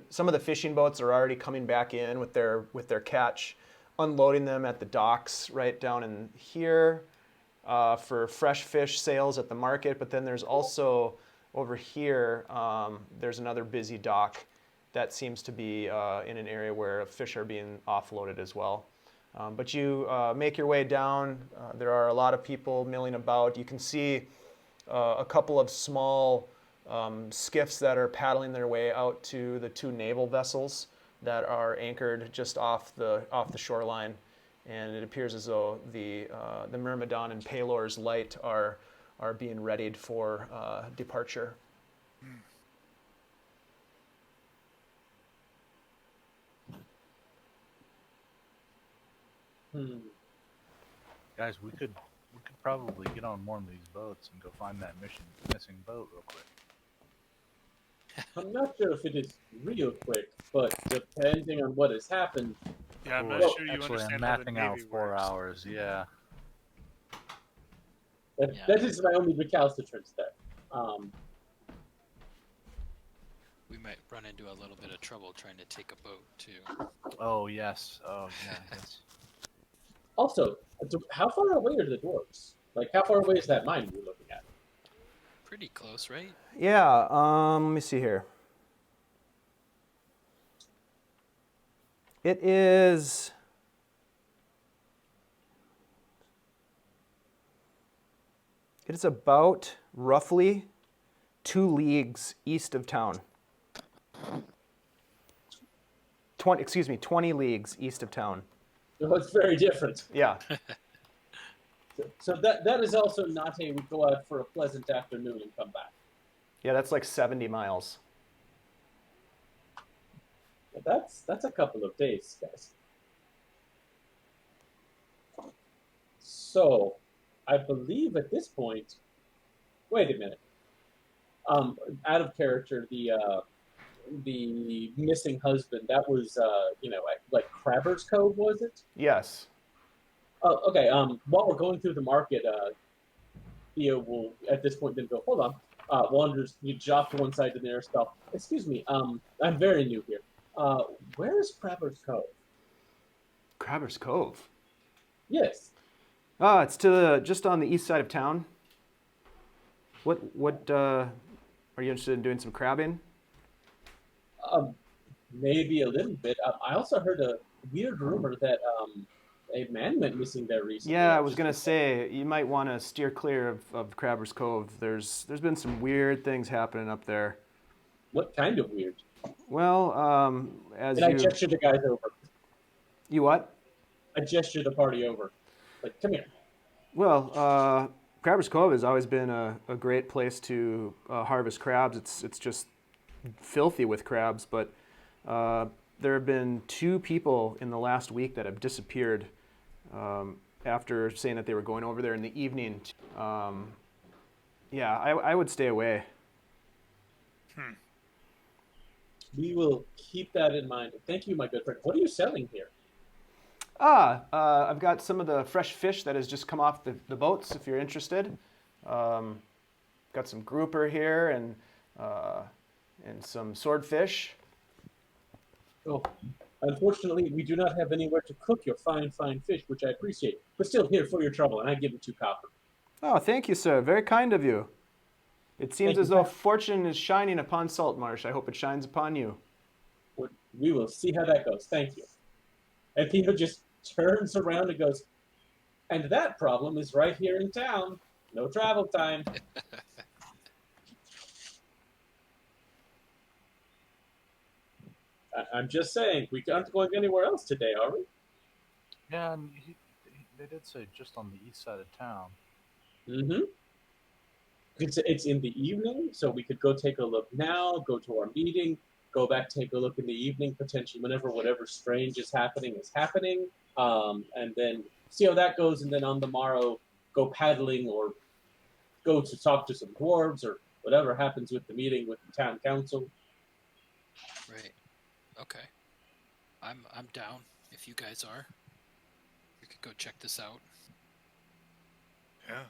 Some of the fishing boats are already coming back in with their catch, unloading them at the docks right down in here for fresh fish sales at the market. But then there's also over here, there's another busy dock that seems to be in an area where fish are being offloaded as well. But you make your way down. There are a lot of people milling about. You can see a couple of small skiffs that are paddling their way out to the 2 naval vessels that are anchored just off the shoreline. And it appears as though the Myrmidon and Palor's Light are being readied for departure. Guys, we could probably get on one of these boats and go find that missing boat real quick. I'm not sure if it is real quick, but depending on what has happened, Yeah, I'm not Well, sure you actually, I'm understand how the mapping out Navy 4 works. hours. Yeah. that is my only recalcitrance there. We might run into a little bit of trouble trying to take a boat too. Oh yes. Oh yeah. Yes. Also, how far away are the dwarves? Like, how far away is that mine you're looking at? Pretty close, right? Yeah, let me see here. It is... It is about roughly 2 leagues east of town. 20 leagues east of town. No, it's very different. Yeah. So that is also not a we go out for a pleasant afternoon and come back. Yeah, that's like 70 miles. But that's a couple of days, guys. So, I believe at this point. Wait a minute. Out of character, the missing husband. That was like Crabber's Cove, was it? Yes. Oh, okay. While we're going through the market, Theo will at this point then go. Hold on. Wanders. You drop to one side to the nearest spell. Excuse me. I'm very new here. Where is Crabber's Cove? Crabber's Cove. Yes. It's just on the east side of town. What are you interested in doing some crabbing? Maybe a little bit. I also heard a weird rumor that a man went missing there recently. Yeah, I was gonna say you might want to steer clear of Crabber's Cove. There's been some weird things happening up there. What kind of weird? Well, as And I you gesture the guys over. you what? I gesture the party over. Like, come here. Well, Crabber's Cove has always been a great place to harvest crabs. It's just filthy with crabs, but there have been 2 people in the last week that have disappeared after saying that they were going over there in the evening. Yeah, I would stay away. We will keep that in mind. Thank you, my good friend. What are you selling here? I've got some of the fresh fish that has just come off the boats, if you're interested. Got some grouper here and some swordfish. Oh, unfortunately, we do not have anywhere to cook your fine, fine fish, which I appreciate. But still, here for your trouble, and I give you 2 copper. Oh, thank you, sir. Very kind of you. It seems Thank as you, though sir. fortune is shining upon Saltmarsh. I hope it shines upon you. We will see how that goes. Thank you. And Theo just turns around and goes, and that problem is right here in town. No travel time. I'm just saying, we aren't going anywhere else today, are we? Yeah, and they did say just on the east side of town. Mm-hmm. It's in the evening, so we could go take a look now, go to our meeting, go back, take a look in the evening, potentially whenever whatever strange is happening, and then see how that goes, and then on the morrow, go paddling or go to talk to some dwarves or whatever happens with the meeting with the town council. Right. Okay. I'm down if you guys are. We could go check this out. Yeah.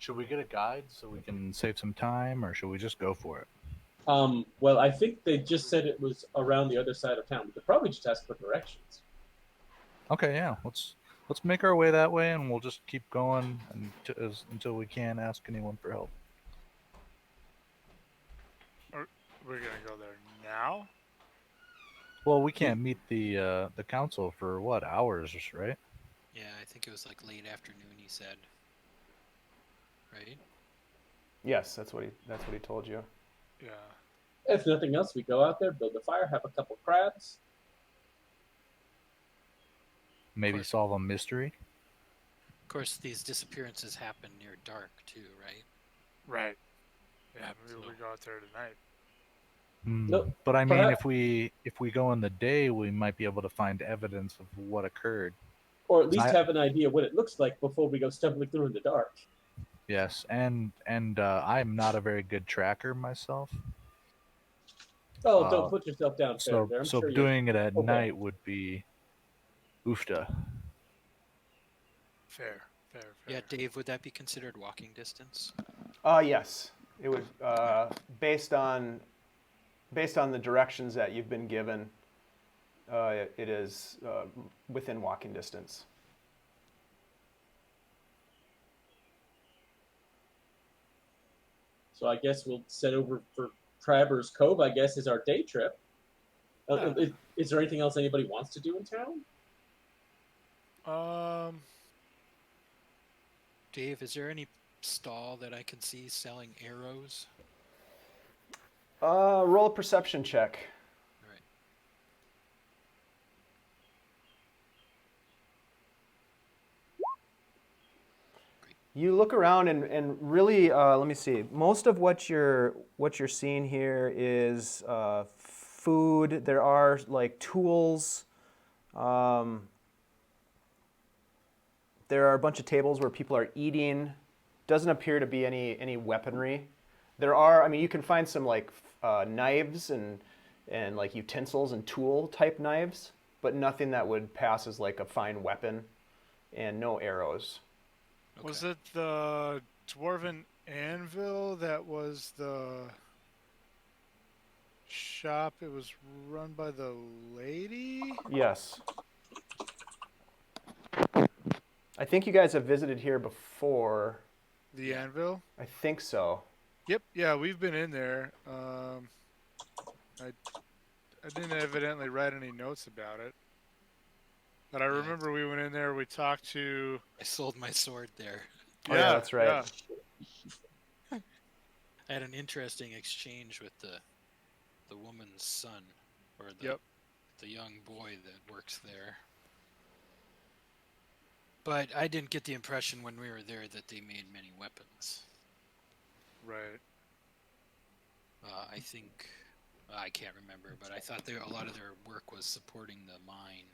Should we get a guide so we can save some time, or should we just go for it? Well, I think they just said it was around the other side of town. We could probably just ask for directions. Okay, yeah. Let's make our way that way, and we'll just keep going until we can ask anyone for help. We're gonna go there now. Well, we can't meet the council for what, hours, right? Yeah, I think it was like late afternoon. He said, right? Yes, that's what he told you. Yeah. If nothing else, we go out there, build a fire, have a couple crabs. Maybe course. solve a mystery. Of course, these disappearances happen near dark too, right? Right. Yeah, maybe So- we go out there tonight. Nope. But I mean, Perhaps, if we go in the day, we might be able to find evidence of what occurred. or at least I- have an idea what it looks like before we go stumbling through in the dark. Yes, and I'm not a very good tracker myself. Oh, don't put yourself down, So Farindyr. I'm so sure you're doing it at okay. night would be oofta. Fair. Yeah, Dave, would that be considered walking distance? Yes, it would. Based on the directions that you've been given, it is within walking distance. So I guess we'll set over for Travers Cove, I guess, is our day trip. Yeah. Is there anything else anybody wants to do in town? Dave, is there any stall that I can see selling arrows? Roll a perception check. All right. You look around and really, let me see. Most of what you're seeing here is food. There are like tools. There are a bunch of tables where people are eating. Doesn't appear to be any weaponry. There are, I mean, you can find some like knives and like utensils and tool type knives, but nothing that would pass as like a fine weapon, and no arrows. Okay. Was it the Dwarven Anvil that was the shop? It was run by the lady? Yes. I think you guys have visited here before. The Anvil? I think so. Yep, yeah, we've been in there. I didn't evidently write any notes about it. But I remember we went in there, we talked to... I sold my sword there. Oh, yeah, that's right. Yeah. I had an interesting exchange with the woman's son, or the young boy that works there. But I didn't get the impression when we were there that they made many weapons. Right. I think I can't remember, but I thought a lot of their work was supporting the mine,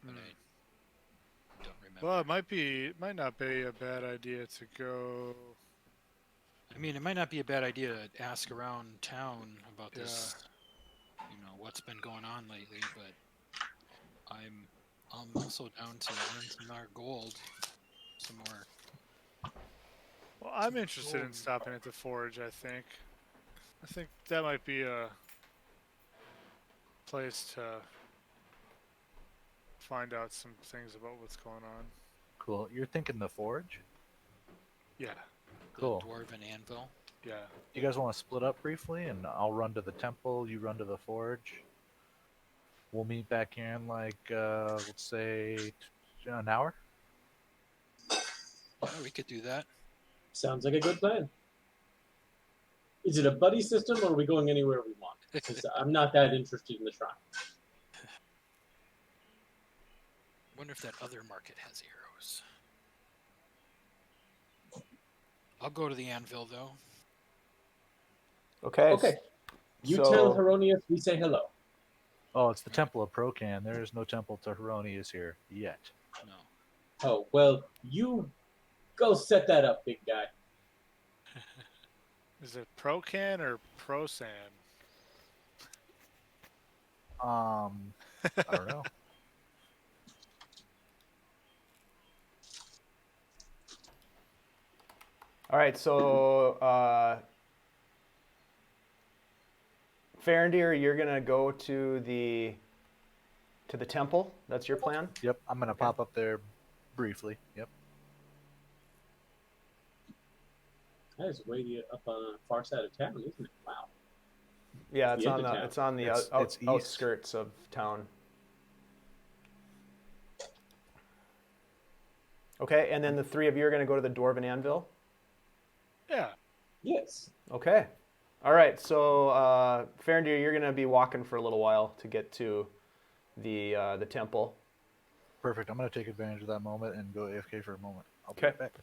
but I don't remember. Well, it might not be a bad idea to go... I mean, it might not be a bad idea to ask around town about this, what's been going on lately, but I'm also down to earn some more gold, some more. Well, I'm interested in stopping at the forge, I think. I think that might be a place to find out some things about what's going on. Cool. You're thinking the forge? Yeah. Cool. The dwarven anvil. Yeah. You guys want to split up briefly, and I'll run to the temple, you run to the forge. We'll meet back here in like, let's say, an hour? Yeah, we could do that. Sounds like a good plan. Is it a buddy system, or are we going anywhere we want? Because I'm not that interested in the shrine. Wonder if that other market has arrows. I'll go to the anvil, though. Okay. Okay. You So- tell Heronius we say hello. Oh, it's the Temple of Procan. There is no temple to Heronius here yet. No. Oh, well, you go set that up, big guy. Is it Procan or Prosan? I don't know. All right, so Farindyr, you're gonna go to the temple. That's your plan. Yep, I'm gonna pop up there briefly. Yep. That is way up on the far side of town, isn't it? Wow. Yeah, The end of town. it's on the It's east. outskirts of town. Okay, and then the three of you are going to go to the Dwarven Anvil. Yeah. Yes. Okay. All right. So, Farindyr, you're going to be walking for a little while to get to the temple. Perfect. I'm going to take advantage of that moment and go AFK for a moment. I'll be Okay. right back.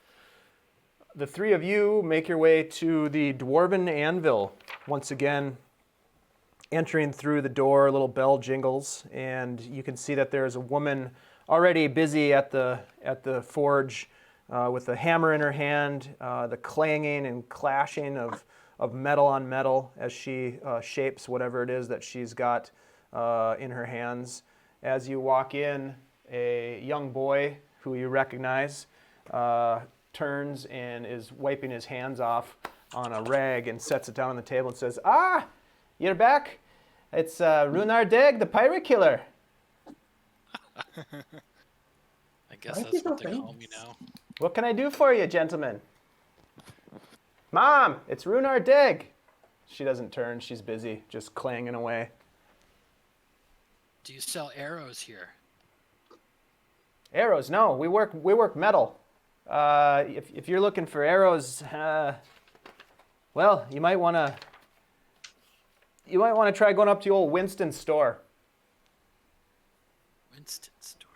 The three of you make your way to the Dwarven Anvil. Once again, entering through the door, a little bell jingles, and you can see that there is a woman already busy at the forge with a hammer in her hand, the clanging and clashing of metal on metal as she shapes whatever it is that she's got in her hands. As you walk in, a young boy who you recognize turns and is wiping his hands off on a rag and sets it down on the table and says, "Ah, you're back. It's Rhunar Deg, the pirate killer." I guess Why that's people what they call me think- now. What can I do for you, gentlemen? Mom, it's Rhunar Deg. She doesn't turn. She's busy, just clanging away. Do you sell arrows here? Arrows? No, we work metal. If you're looking for arrows, well, you might want to try going up to the old Winston store. Winston store.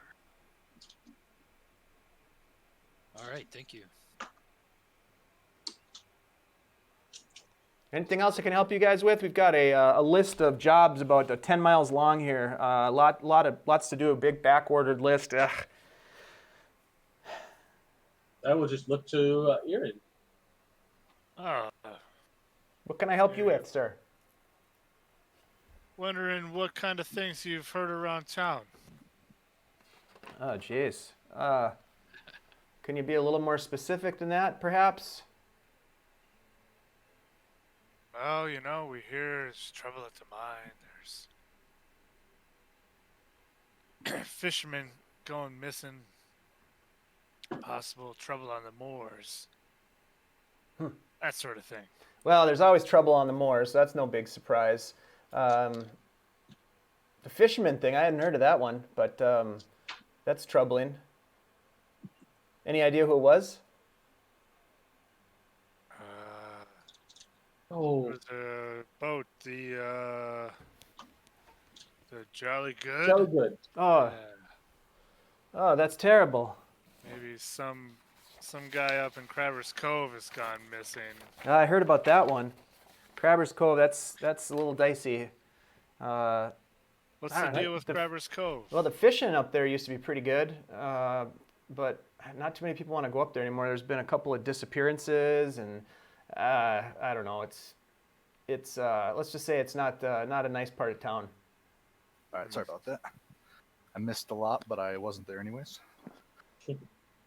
All right, thank you. Anything else I can help you guys with? We've got a list of jobs about 10 miles long here. Lots to do. A big back-ordered list. Ugh. I will just look to Irin. Oh, What can I help you with, sir? wondering what kind of things you've heard around town. Oh, jeez. Can you be a little more specific than that, perhaps? Well, you know, we hear there's trouble at the mine. There's fishermen going missing. Possible trouble on the moors. That sort of thing. Well, there's always trouble on the moors, so that's no big surprise. The fisherman thing, I hadn't heard of that one, but that's troubling. Any idea who it was? Oh, There's a boat, the Jolly Good. so good. Oh, Yeah. oh, that's terrible. Maybe some guy up in Crabber's Cove has gone missing. I heard about that one. Crabber's Cove, that's a little dicey. What's I the don't know, deal with the- Crabber's Cove? Well, the fishing up there used to be pretty good, but not too many people want to go up there anymore. There's been a couple of disappearances, and I don't know. It's let's just say it's not a nice part of town. All right, sorry about that. I missed a lot, but I wasn't there anyways.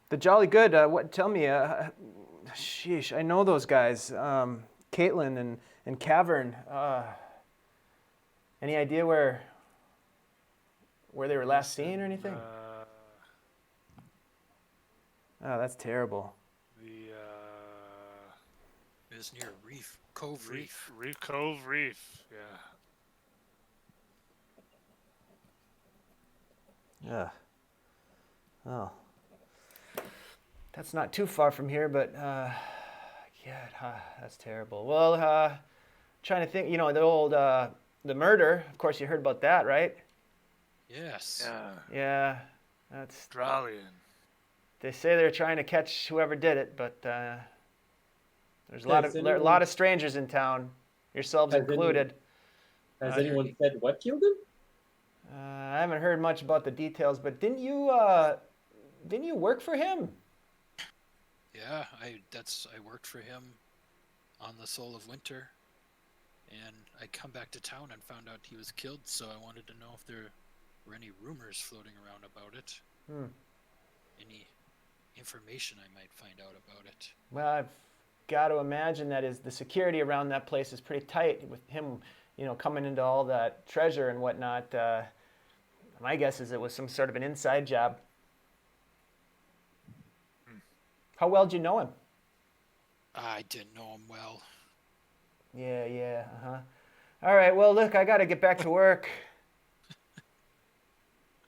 The Jolly Good. What? Tell me. Sheesh, I know those guys. Caitlin and Cavern. Any idea where they were last seen or anything? Oh, that's terrible. The It was near Cove Reef. Cove Reef. Yeah. Yeah. Oh. That's not too far from here, but yeah, that's terrible. Well, trying to think. You know, the old the murder. Of course, you heard about that, right? Yes. Yeah. Yeah. That's. Dralian. They say they're trying to catch whoever did it, but there's a Has anyone- lot of strangers in town, yourselves Has included. Has I heard anyone said what killed him? I haven't heard much about the details, but didn't you work for him? Yeah, I worked for him on the Soul of Winter, and I come back to town and found out he was killed. So I wanted to know if there were any rumors floating around about it. Any information I might find out about it. Well, I've got to imagine that the security around that place is pretty tight with him, coming into all that treasure and whatnot. My guess is it was some sort of an inside job. How well did you know him? I didn't know him well. Yeah, uh-huh. All right. Well, look, I got to get back to work.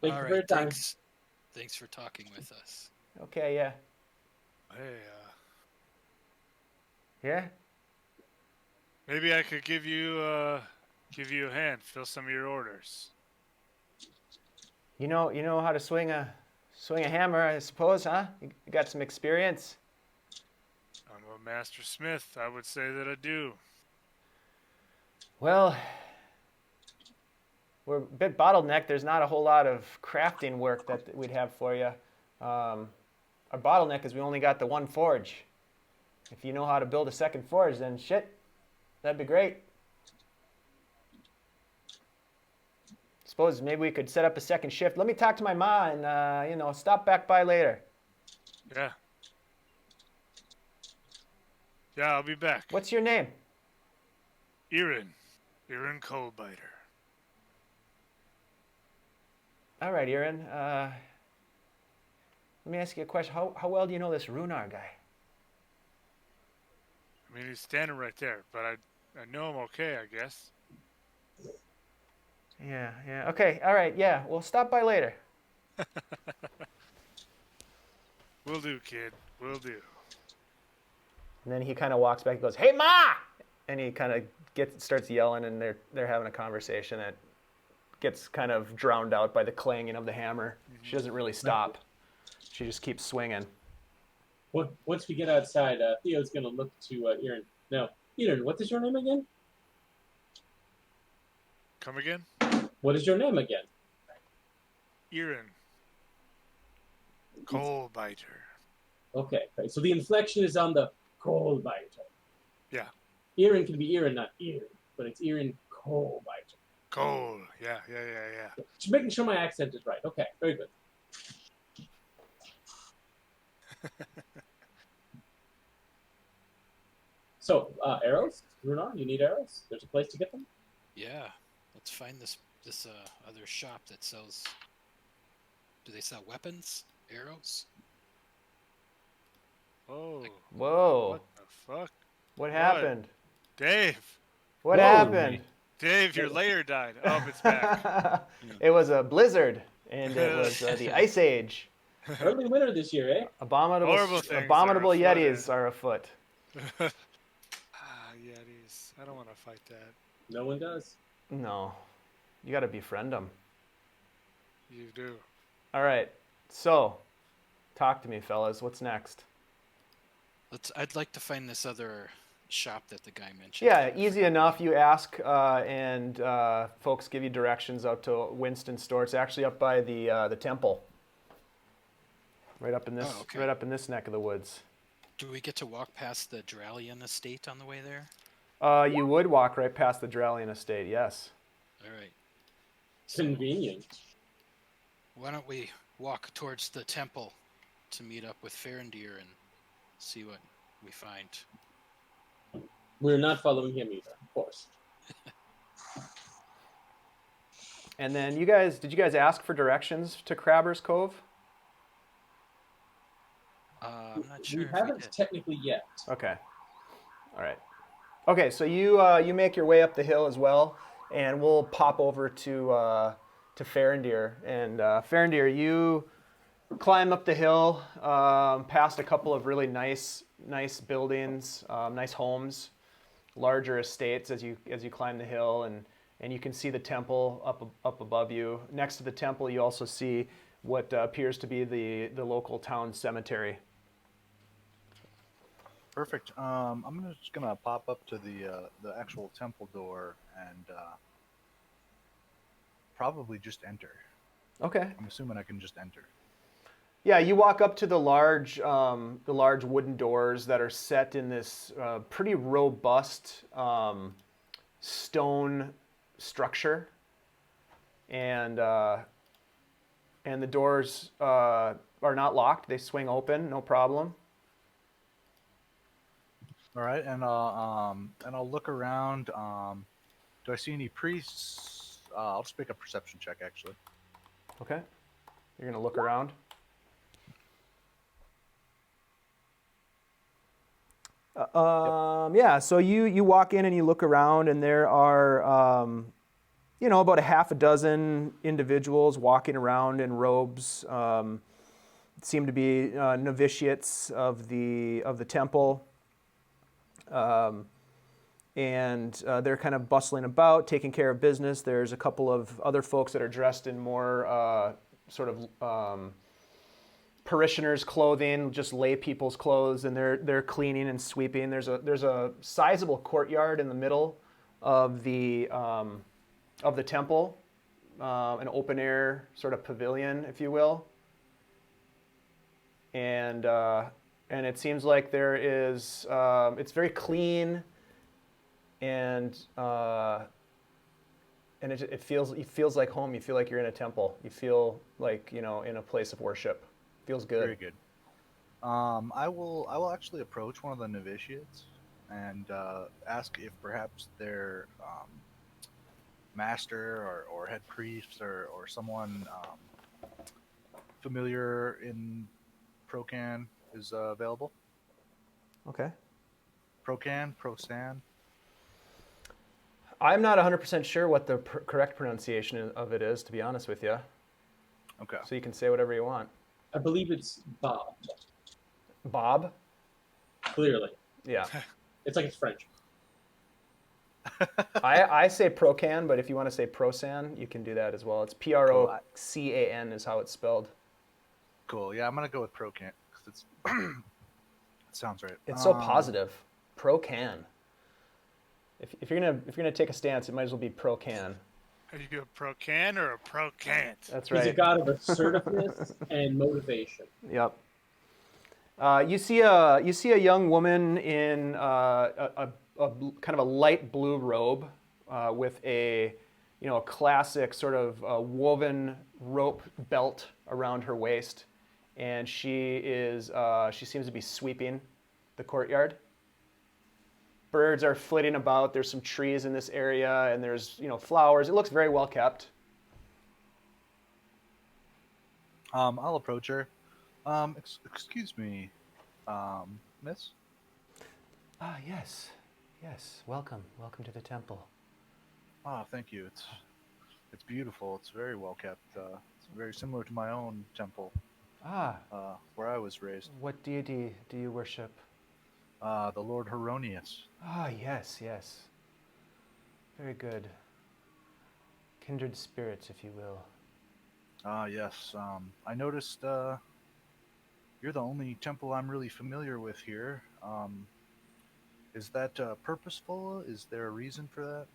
Thank All you right, for your time. Thanks for talking with us. Okay. Yeah. Hey, Yeah. maybe I could give you a hand, fill some of your orders. You know how to swing a hammer, I suppose, huh? You got some experience. I'm a master smith. I would say that I do. Well, we're a bit bottlenecked. There's not a whole lot of crafting work that we'd have for you. Our bottleneck is we only got the one forge. If you know how to build a second forge, then shit, that'd be great. Suppose maybe we could set up a second shift. Let me talk to my ma and, stop back by later. Yeah. Yeah, I'll be back. What's your name? Irin Coalbiter. All right, Irin. Let me ask you a question. How well do you know this Rhunar guy? I mean, he's standing right there, but I know him okay, I guess. Yeah. Okay, all right, yeah. We'll stop by later. Will do, kid. Will do. And then he kind of walks back and goes, "Hey, Ma!" And he kind of starts yelling, and they're having a conversation that gets kind of drowned out by the clanging of the hammer. She doesn't really stop. She just keeps swinging. Once we get outside, Theo's going to look to Irin. No, Irin, what is your name again? Come again? What is your name again? Irin. Coalbiter. Okay, so the inflection is on the Coalbiter. Yeah. Irin can be Irin, not Irin, but it's Irin Coalbiter. Coal. Yeah. Just making sure my accent is right. Okay, very good. So, arrows? Rhunar, you need arrows? There's a place to get them? Yeah, let's find this other shop that sells. Do they sell weapons, arrows? Oh. Whoa. What the fuck? What happened? Dave. What Whoa. happened? Dave, your layer died. Oh, it's back. It was a blizzard, and it was the Ice Age. Early winter this year, eh? Horrible things Abominable are afoot, yetis are afoot. Yetis. I don't want to fight that. No one does. No, you got to befriend them. You do. All right, so talk to me, fellas. What's next? I'd like to find this other shop that the guy mentioned. Yeah, easy enough. You ask, and folks give you directions out to Winston's store. It's actually up by the temple, right up in this, Oh, okay. right up in this neck of the woods. Do we get to walk past the Dralian estate on the way there? You would walk right past the Dralian estate. Yes. All right. So Convenient. why don't we walk towards the temple to meet up with Farindyr and see what we find? We're not following him either, of course. And then did you guys ask for directions to Crabber's Cove? I'm not sure. We if haven't did. technically yet. Okay. All right. Okay, so you make your way up the hill as well, and we'll pop over to Farindyr. And Farindyr, you climb up the hill, past a couple of really nice buildings, nice homes, larger estates as you climb the hill, and you can see the temple up above you. Next to the temple, you also see what appears to be the local town cemetery. Perfect. I'm just gonna pop up to the actual temple door and probably just enter. Okay. I'm assuming I can just enter. Yeah, you walk up to the large wooden doors that are set in this pretty robust stone structure, and the doors are not locked. They swing open, no problem. All right, and I'll look around. Do I see any priests? I'll just make a perception check, actually. Okay, you're gonna look around. Yeah, so you walk in and you look around, and there are, about a half a dozen individuals walking around in robes. Seem to be novitiates of the temple. And they're kind of bustling about, taking care of business. There's a couple of other folks that are dressed in more sort of parishioners' clothing, just lay people's clothes, and they're cleaning and sweeping. There's a sizable courtyard in the middle of the temple, an open air sort of pavilion, if you will, and it seems like there is it's very clean. And it feels like home. You feel like you're in a temple. You feel like in a place of worship. Feels good. Very good. I will actually approach one of the novitiates and ask if perhaps their master or head priest or someone familiar in Procan is available. Okay. Procan. I'm not 100% sure what the correct pronunciation of it is, to be honest with you. Okay. So you can say whatever you want. I believe it's Bob. Bob? Clearly. Yeah. It's like it's French. I say Procan, but if you want to say Prosan, you can do that as well. It's Procan is how it's spelled. Cool. Yeah, I'm gonna go with Procan because it's it sounds right. It's so positive. Procan. If you're gonna take a stance, it might as well be Procan. Are you a pro can or a pro can't? That's He's right. a god of assertiveness and motivation. Yep. You see a young woman in a kind of a light blue robe with a classic sort of woven rope belt around her waist, and she seems to be sweeping the courtyard. Birds are flitting about. There's some trees in this area, and there's flowers. It looks very well kept. I'll approach her. Excuse me, miss? Ah, yes. Welcome to the temple. Thank you. It's beautiful. It's very well kept. It's very similar to my own temple. Where I was raised. What deity do you worship? The Lord Heronius. Yes. Very good. Kindred spirits, if you will. Yes. I noticed you're the only temple I'm really familiar with here. Is that purposeful? Is there a reason for that?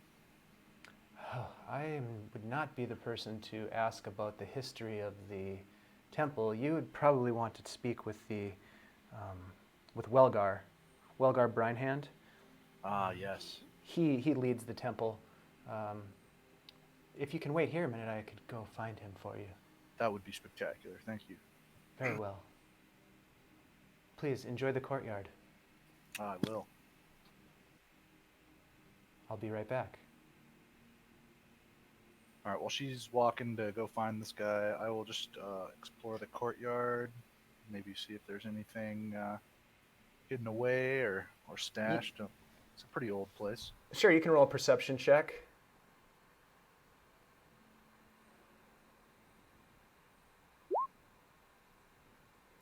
I would not be the person to ask about the history of the temple. You would probably want to speak with with Welgar Brinehand. Yes. He leads the temple. If you can wait here a minute, I could go find him for you. That would be spectacular. Thank you. Very well. Please enjoy the courtyard. I will. I'll be right back. All right. While she's walking to go find this guy, I will just explore the courtyard. Maybe see if there's anything hidden away or stashed. It's a pretty old place. Sure, you can roll a perception check.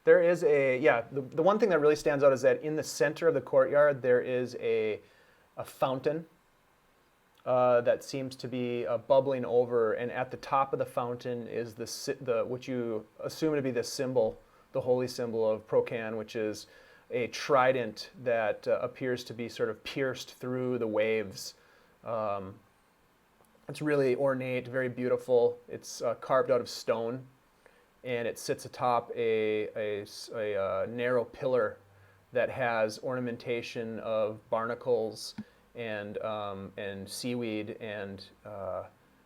There is the one thing that really stands out is that in the center of the courtyard there is a fountain that seems to be bubbling over, and at the top of the fountain is the what you assume to be the symbol, the holy symbol of Procan, which is a trident that appears to be sort of pierced through the waves. It's really ornate, very beautiful. It's carved out of stone, and it sits atop a narrow pillar that has ornamentation of barnacles and seaweed, and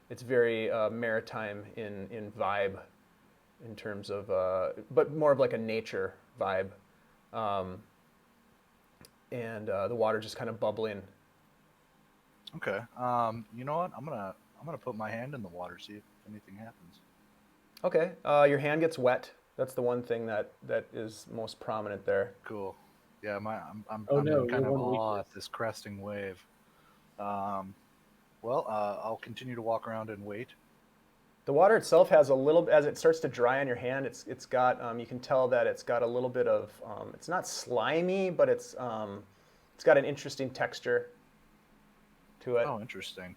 it's very maritime in vibe, in terms of, but more of like a nature vibe. And the water just kind of bubbling. Okay. You know what? I'm gonna put my hand in the water, see if anything happens. Okay. Your hand gets wet. That's the one thing that is most prominent there. Cool. Yeah, I'm Oh, in no, kind you're of one awe weakness. at this cresting wave. Well, I'll continue to walk around and wait. The water itself has a little, as it starts to dry on your hand, it's got, you can tell that it's got a little bit of, it's not slimy, but it's got an interesting texture to it. Oh, interesting.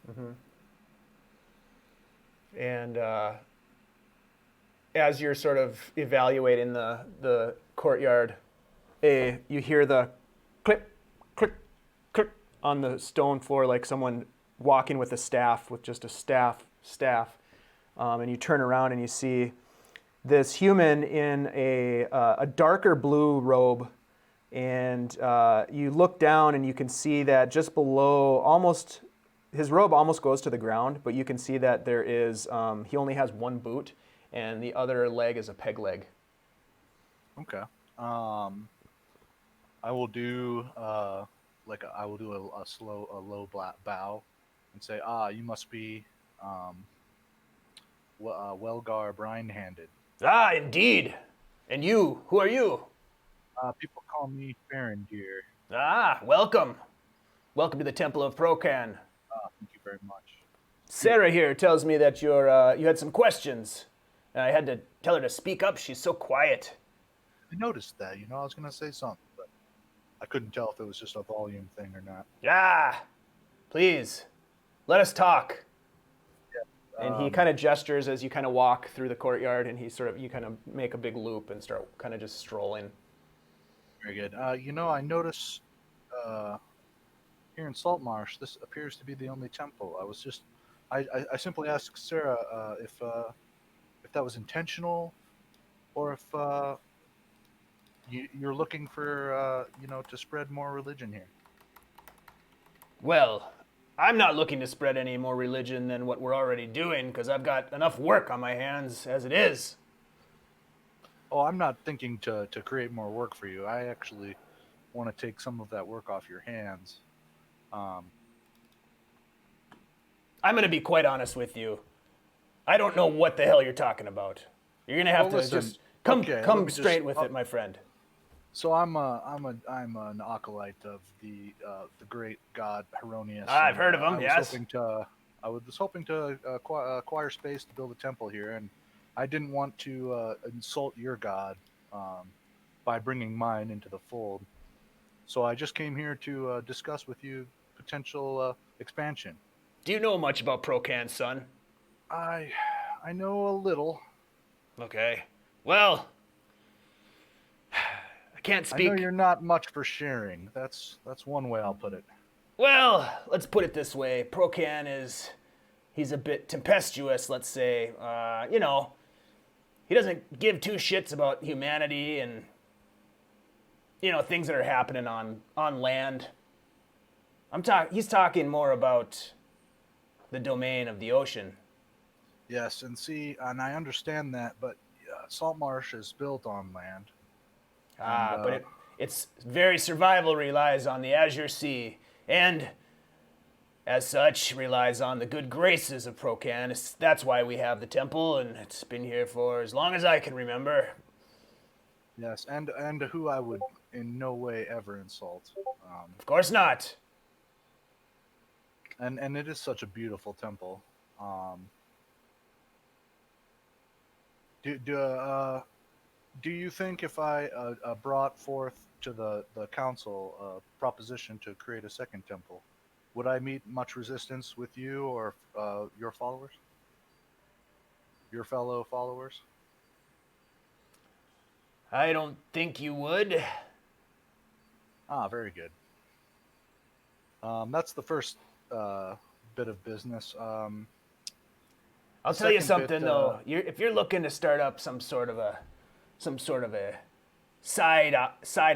And as you're sort of evaluating the courtyard, you hear the click, click, click on the stone floor, like someone walking with a staff, with just a staff. And you turn around and you see this human in a darker blue robe. And you look down and you can see that just below, almost, his robe almost goes to the ground, but you can see that there is, he only has one boot, and the other leg is a peg leg. Okay. I will do a low bow, and say, you must be Welgar Brine-handed. Ah, indeed. And you, who are you? People call me Farindyr. Ah, welcome. Welcome to the Temple of Procan. Thank you very much. Sarah here tells me that you had some questions. And I had to tell her to speak up. She's so quiet. I noticed that. I was going to say something, but I couldn't tell if it was just a volume thing or not. Ah, please, let us talk. And he kind of gestures as you kind of walk through the courtyard, and you kind of make a big loop and start kind of just strolling. Very good. I notice here in Saltmarsh, this appears to be the only temple. I simply asked Sarah if that was intentional, or if you're looking for to spread more religion here. Well, I'm not looking to spread any more religion than what we're already doing, because I've got enough work on my hands as it is. Oh, I'm not thinking to create more work for you. I actually want to take some of that work off your hands. I'm going to be quite honest with you. I don't know what the hell you're talking about. You're going to have to listen, just come straight with just- it, my friend. So I'm an acolyte of the great god Heronius. I've heard of him. I was hoping to acquire space to build a temple here, and I didn't want to insult your god by bringing mine into the fold. So I just came here to discuss with you potential expansion. Do you know much about Procan, son? I know a little. Okay. Well, I can't speak. I know you're not much for sharing. That's one way I'll put it. Well, let's put it this way. Procan he's a bit tempestuous, let's say. He doesn't give two shits about humanity and, things that are happening on land. He's talking more about the domain of the ocean. Yes, and I understand that, but Saltmarsh is built on land. But its very survival relies on the azure sea, and as such relies on the good graces of Procan. That's why we have the temple, and it's been here for as long as I can remember. Yes, and who I would in no way ever insult. Of course not. And it is such a beautiful temple. Do you think if I brought forth to the council a proposition to create a second temple, would I meet much resistance with you or your followers? Your fellow followers? I don't think you would. Very good. That's the first bit of business. I'll tell you second bit, something though. If you're looking to start up some sort of a side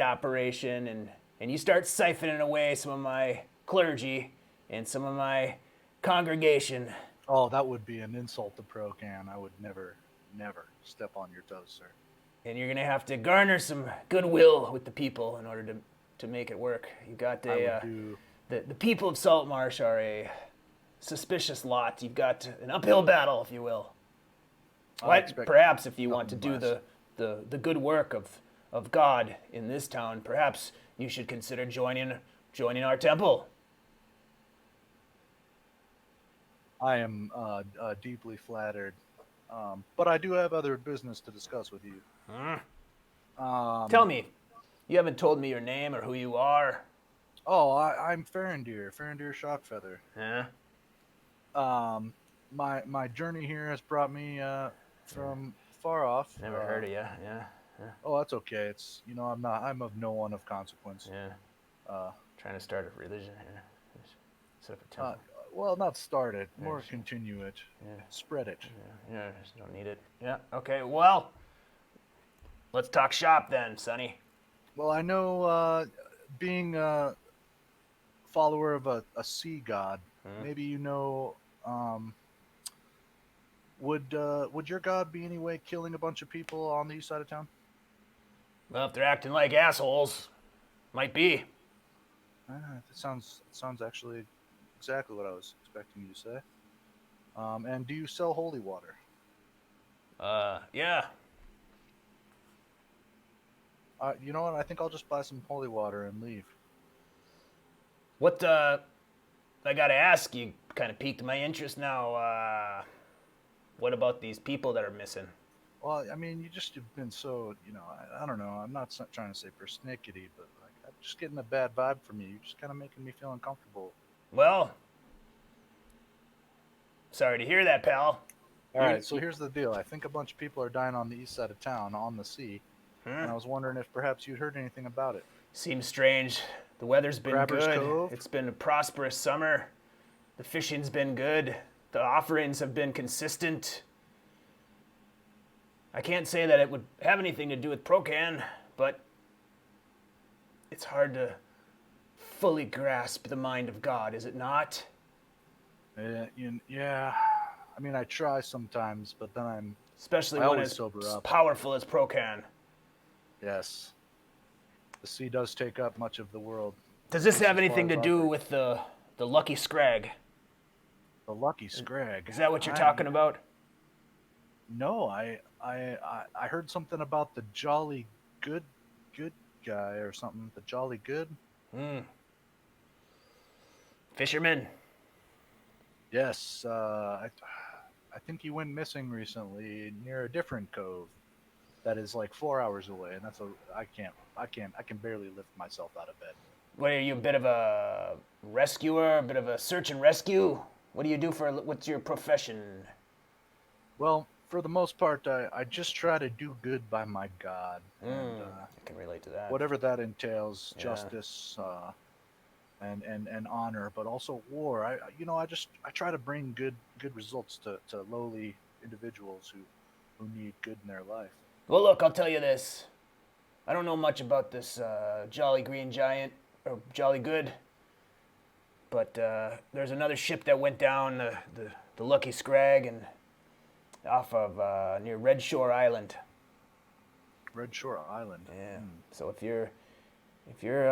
operation, and you start siphoning away some of my clergy and some of my congregation. Oh, that would be an insult to Procan. I would never step on your toes, sir. And you're gonna have to garner some goodwill with the people in order to make it work. You got the people of Saltmarsh are a suspicious lot. You've got an uphill battle, if you will. Perhaps if you want to do the good work of God in this town, perhaps you should consider joining our temple. I am deeply flattered, but I do have other business to discuss with you. Tell me, you haven't told me your name or who you are. Oh, I'm Farindyr, Farindyr Shockfeather. Huh? My journey here has brought me from far off. Never heard of you. Yeah. Oh, that's okay. It's I'm of no one of consequence. Yeah. Trying to start a religion here. Set up a temple. Well, not start it, more continue it. Yeah. Spread it. Yeah, just don't need it. Yeah. Okay. Well, let's talk shop then, Sonny. Well, I know, being a follower of a sea god, maybe you know. Would your god be any way killing a bunch of people on the east side of town? Well, if they're acting like assholes, might be. That sounds actually exactly what I was expecting you to say. And do you sell holy water? Yeah. You know what? I think I'll just buy some holy water and leave. What, I gotta ask, you kind of piqued my interest now. What about these people that are missing? Well, I mean, you've been so, I don't know. I'm not trying to say persnickety, but like, I'm just getting a bad vibe from you. You're just kind of making me feel uncomfortable. Well, sorry to hear that, pal. All right, so here's the deal. I think a bunch of people are dying on the east side of town, on the sea, and I was wondering if perhaps you'd heard anything about it. Seems strange. The weather's been Grabber's good. Cove? It's been a prosperous summer. The fishing's been good. The offerings have been consistent. I can't say that it would have anything to do with Procan, but it's hard to fully grasp the mind of God, is it not? Yeah. I mean, I try sometimes, but then Especially I when always it's sober up. powerful as Procan. Yes. The sea does take up much of the world. Does this As have far anything as to I've do heard. with the Lucky Scrag? The Lucky Scrag. Is that what you're talking about? No, I heard something about the Jolly Good guy or something. The Jolly Good? Fisherman. Yes, I think he went missing recently near a different cove that is like 4 hours away, and I can barely lift myself out of bed. What are you, a bit of a rescuer, a bit of a search and rescue? What do you do what's your profession? Well, for the most part, I just try to do good by my god. And, I can relate to that. whatever that entails, Yeah. justice, and honor, but also war. I try to bring good results to lowly individuals who need good in their life. Well, look, I'll tell you this. I don't know much about this Jolly Green Giant, or Jolly Good, but there's another ship that went down, the Lucky Scrag, and off of near Red Shore Island. Red Shore Island. Yeah. So if you're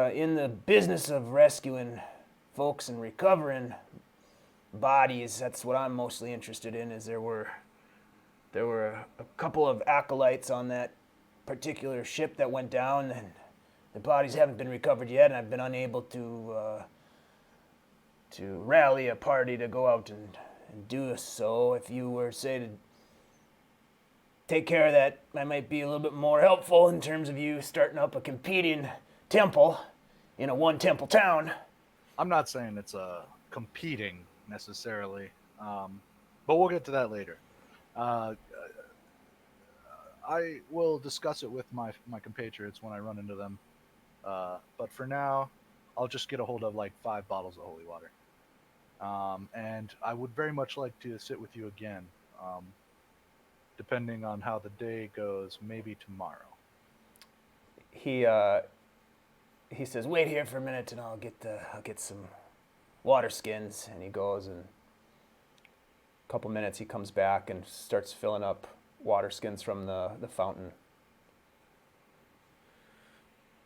in the business of rescuing folks and recovering bodies, that's what I'm mostly interested in. Is there were a couple of acolytes on that particular ship that went down, and the bodies haven't been recovered yet, and I've been unable to rally a party to go out and do so. If you were, say, to take care of that, I might be a little bit more helpful in terms of you starting up a competing temple in a one-temple town. I'm not saying it's competing necessarily, but we'll get to that later. I will discuss it with my compatriots when I run into them. But for now, I'll just get a hold of like 5 bottles of holy water. And I would very much like to sit with you again, depending on how the day goes, maybe tomorrow. He says, "Wait here for a minute, and I'll get some water skins." And he goes, and a couple minutes he comes back and starts filling up water skins from the fountain.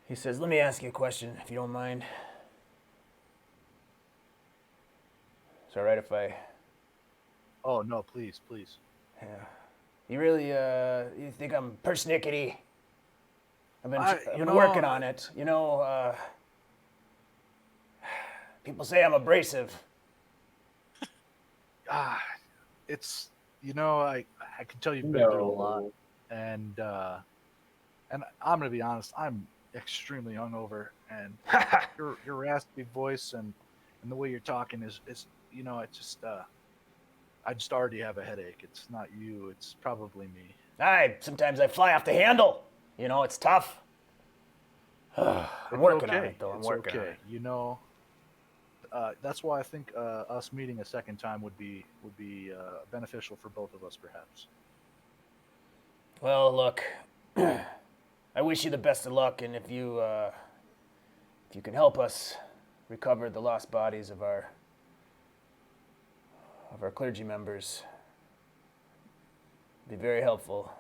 He says, "Let me ask you a question, if you don't mind. Is it all right if I?" Oh no, please. Yeah. You really you think I'm persnickety? I've been working on it. You know, people say I'm abrasive. It's I can tell you've been through a lot, No. and I'm gonna be honest, I'm extremely hungover, and your raspy voice and the way you're talking is it just I just already have a headache. It's not you, it's probably me. Sometimes I fly off the handle. You know, it's tough. I'm working on it, though. I'm It's working on okay. it. You know, that's why I think us meeting a second time would be beneficial for both of us, perhaps. Well, look, I wish you the best of luck, and if you can help us recover the lost bodies of our clergy members, it'd be very helpful.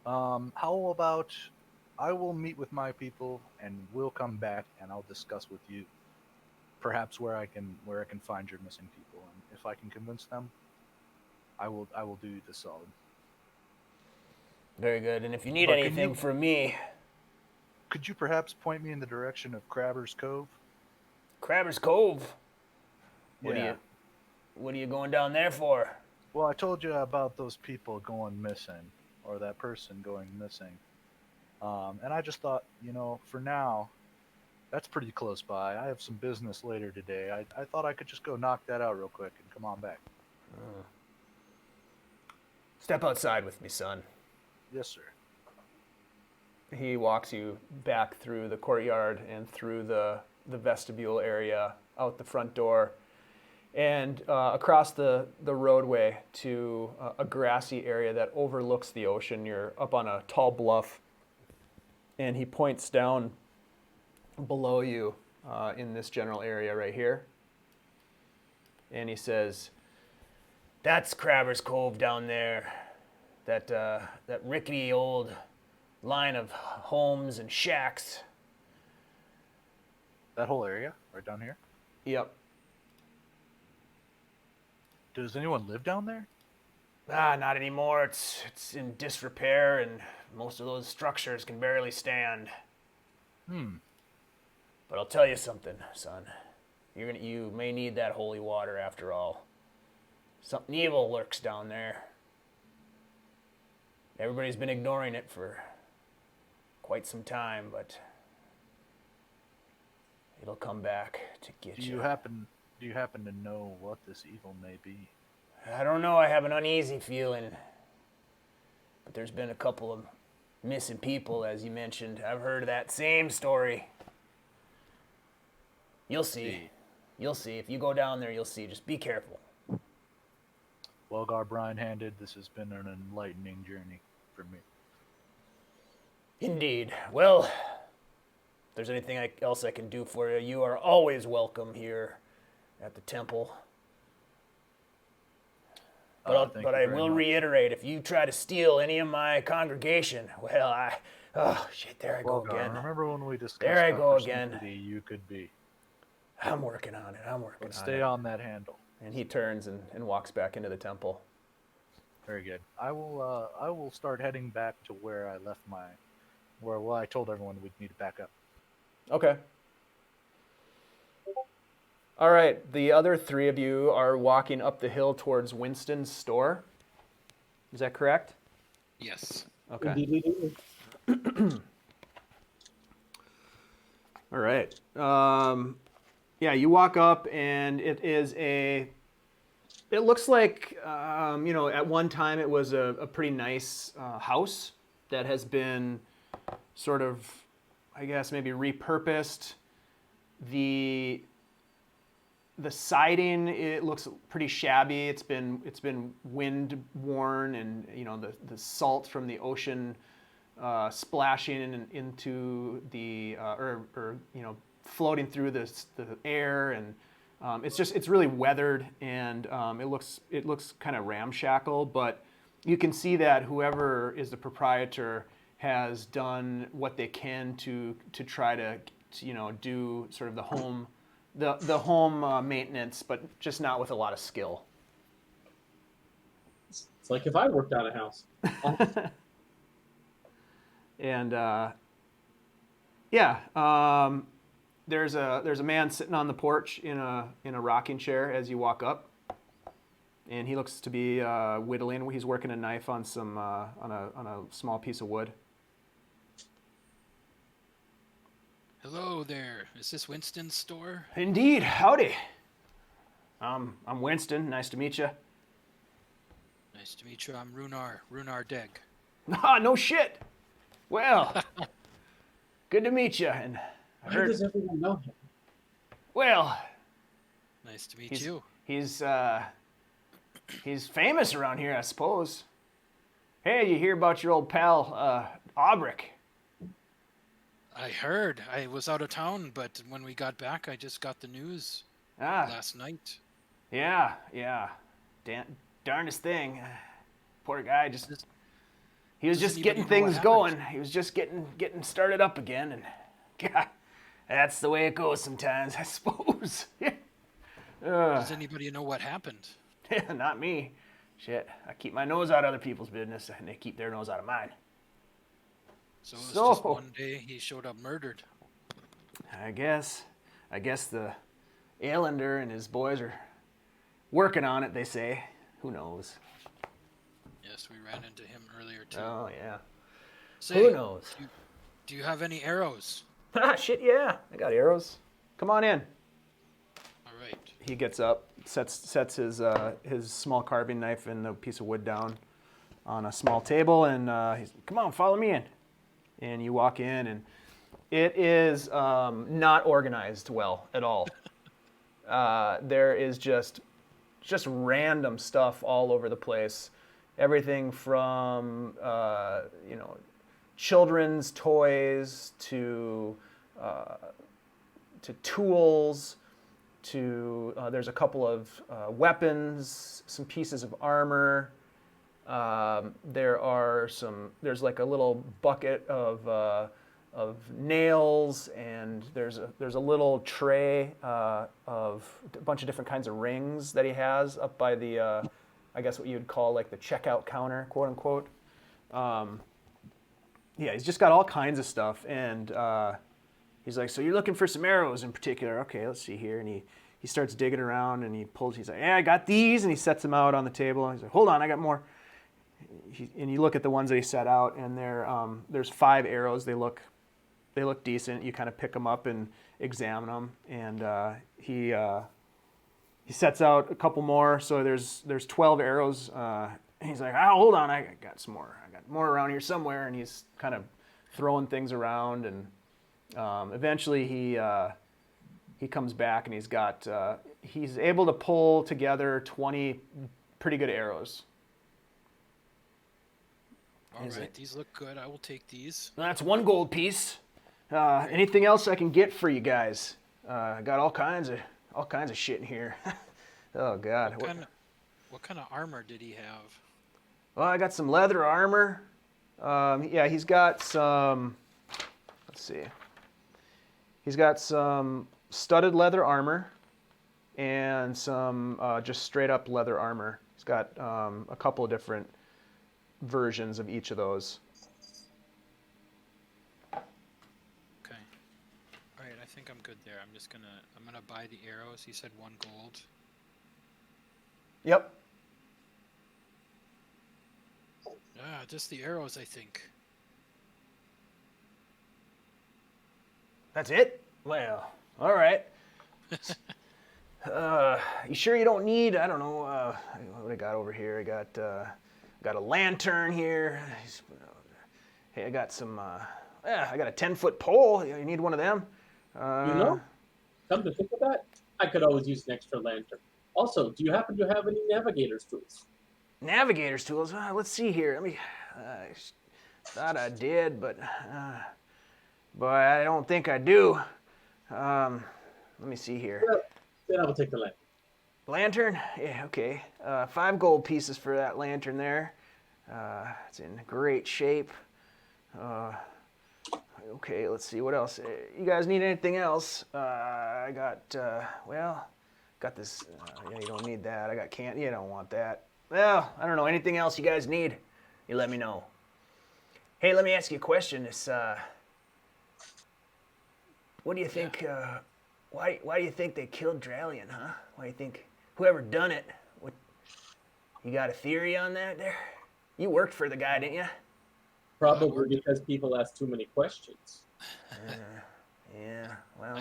How about I will meet with my people and we'll come back and I'll discuss with you perhaps where I can find your missing people, and if I can convince them, I will do you the solid. Very good. And if you need But can anything you- from me, Could you perhaps point me in the direction of Crabber's Cove? Crabber's Cove. Yeah. What are you going down there for? Well, I told you about those people going missing, or that person going missing. And I just thought, for now, that's pretty close by. I have some business later today. I thought I could just go knock that out real quick and come on back. Step outside with me, son. Yes, sir. He walks you back through the courtyard and through the vestibule area, out the front door, and across the roadway to a grassy area that overlooks the ocean. You're up on a tall bluff, and he points down below you in this general area right here. And he says, "That's Crabber's Cove down there. That rickety old line of homes and shacks." That whole area right down here. Yep. Does anyone live down there? Not anymore. It's in disrepair, and most of those structures can barely stand. But I'll tell you something, son. You may need that holy water after all. Something evil lurks down there. Everybody's been ignoring it for quite some time, but it'll come back to get Do you. you happen to know what this evil may be? I don't know. I have an uneasy feeling. But there's been a couple of missing people, as you mentioned. I've heard that same story. You'll see. You'll see. If you go down there, you'll see. Just be careful. Well, Garbrine-handed, this has been an enlightening journey for me. Indeed. Well, if there's anything else I can do for you, you are always welcome here at the temple. But Thank you I very will much. reiterate, if you try to steal any of my congregation, well, oh shit, there I Well, go again. remember when we discussed There I how go again. persnickety you could be? I'm working on it. I'm working But on stay it. on that handle. And he turns and walks back into the temple. Very good. I will start heading back to where I left where I told everyone we'd meet back up. Okay. All right. The other three of you are walking up the hill towards Winston's store. Is that correct? Yes. Okay. Indeed. All right. Yeah, you walk up and it looks like, at one time it was a pretty nice house that has been sort of, I guess, maybe repurposed. The siding, it looks pretty shabby. It's been wind worn, and the salt from the ocean splashing into the floating through the air, and it's really weathered, and it looks kind of ramshackle. But you can see that whoever is the proprietor has done what they can to try to do sort of the home maintenance, but just not with a lot of skill. It's like if I worked on a house. And Yeah. There's a man sitting on the porch in a rocking chair as you walk up, and he looks to be whittling. He's working a knife on some on a small piece of wood. Hello there. Is this Winston's store? Indeed. Howdy. I'm Winston. Nice to meet you. Nice to meet you. I'm Rhunar Deg. Ah, no shit. Well, good to meet you. And I Why heard. does everyone know him? Well, Nice to meet you. he's famous around here, I suppose. Hey, you hear about your old pal Aubric? I heard. I was out of town, but when we got back, I just got the news Ah, last night. yeah. Darndest thing. Poor guy he was Does just anybody getting know things what going. happened? He was just getting started up again, and God, that's the way it goes sometimes, I suppose. Does anybody know what happened? Not me. Shit, I keep my nose out of other people's business, and they keep their nose out of mine. So it was So- just one day he showed up murdered. I guess the Ailander and his boys are working on it, they say. Who knows? Yes, we ran into him earlier too. Oh, yeah. Say, Who knows? Do you have any arrows? Ah, shit, yeah. I got arrows. Come on in. All right. He gets up, sets his small carving knife and a piece of wood down on a small table, and he's, come on, follow me in. And you walk in, and it is not organized well at all. There is just random stuff all over the place. Everything from children's toys to tools to there's a couple of weapons, some pieces of armor. There's like a little bucket of nails, and there's a little tray of a bunch of different kinds of rings that he has up by the I guess what you'd call like the checkout counter, quote unquote. Yeah, he's just got all kinds of stuff, and he's like, so you're looking for some arrows in particular? Okay, let's see here, and he starts digging around, and he's like, yeah, I got these, and he sets them out on the table, and he's like, hold on, I got more. And you look at the ones that he set out, and there's 5 arrows. They look decent. You kind of pick them up and examine them, and he sets out a couple more. So there's 12 arrows. He's like, oh, hold on, I got some more. I got more around here somewhere, and he's kind of throwing things around, and eventually he comes back, and he's able to pull together 20 pretty good arrows. All Is right, it- these look good. I will take these. That's 1 gold piece. Anything else I can get for you guys? I got all kinds of shit in here. Oh God. What kind of armor did he have? Well, I got some leather armor. Yeah, he's got some. Let's see. He's got some studded leather armor and some just straight up leather armor. He's got a couple of different versions of each of those. Okay. All right, I think I'm good there. I'm gonna buy the arrows. He said 1 gold. Yep. Just the arrows, I think. That's it? Well, all right. You sure you don't need, I don't know, what do I got over here? I got a lantern here. Hey, I got some, I got a 10-foot pole. You need one of them? Come to think of that, I could always use an extra lantern. Also, do you happen to have any navigator's tools? Navigator's tools? Let's see here. I thought I did, but I don't think I do. Let me see here. Well, then I will take the lantern. Lantern? Yeah, okay. 5 gold pieces for that lantern there. It's in great shape. Okay, let's see, what else? You guys need anything else? I got this. Yeah, you don't need that. I got you don't want that. Well, I don't know. Anything else you guys need? You let me know. Hey, let me ask you a question. What do you think? Why do you think they killed Dralian, huh? Why do you think whoever done it? What? You got a theory on that? There, you worked for the guy, didn't you? Probably because people ask too many questions. Yeah. Well,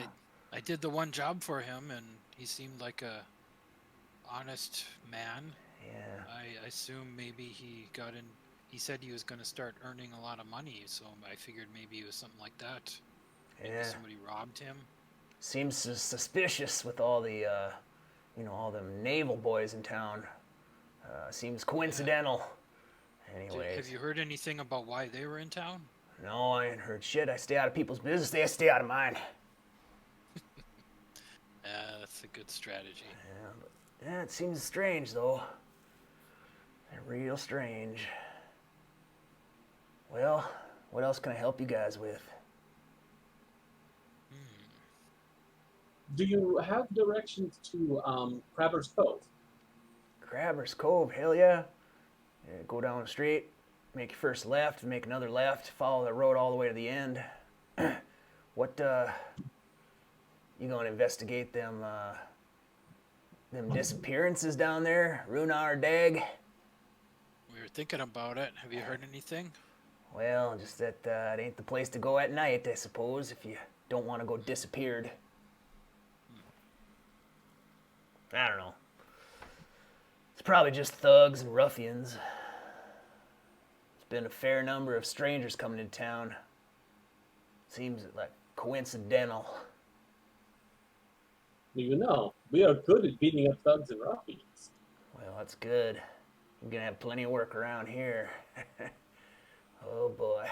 I did the one job for him, and he seemed like a honest man. yeah. I assume maybe he got in. He said he was going to start earning a lot of money, so I figured maybe it was something like that. Maybe Yeah. somebody robbed him. Seems suspicious with all the, all them naval boys in town. Seems coincidental. Anyways. Have you heard anything about why they were in town? No, I ain't heard shit. I stay out of people's business. They stay out of mine. That's a good strategy. Yeah, it seems strange though. Real strange. Well, what else can I help you guys with? Do you have directions to Crabber's Cove? Crabber's Cove, hell yeah. Go down the street, make your first left, make another left, follow the road all the way to the end. What, you gonna investigate them disappearances down there? Rhunar, Deg? We were thinking about it. Have you heard anything? Well, just that it ain't the place to go at night, I suppose, if you don't want to go disappeared. I don't know. It's probably just thugs and ruffians. There's been a fair number of strangers coming into town. Seems like coincidental. You know, we are good at beating up thugs and ruffians. Well, that's good. We're gonna have plenty of work around here. Oh boy.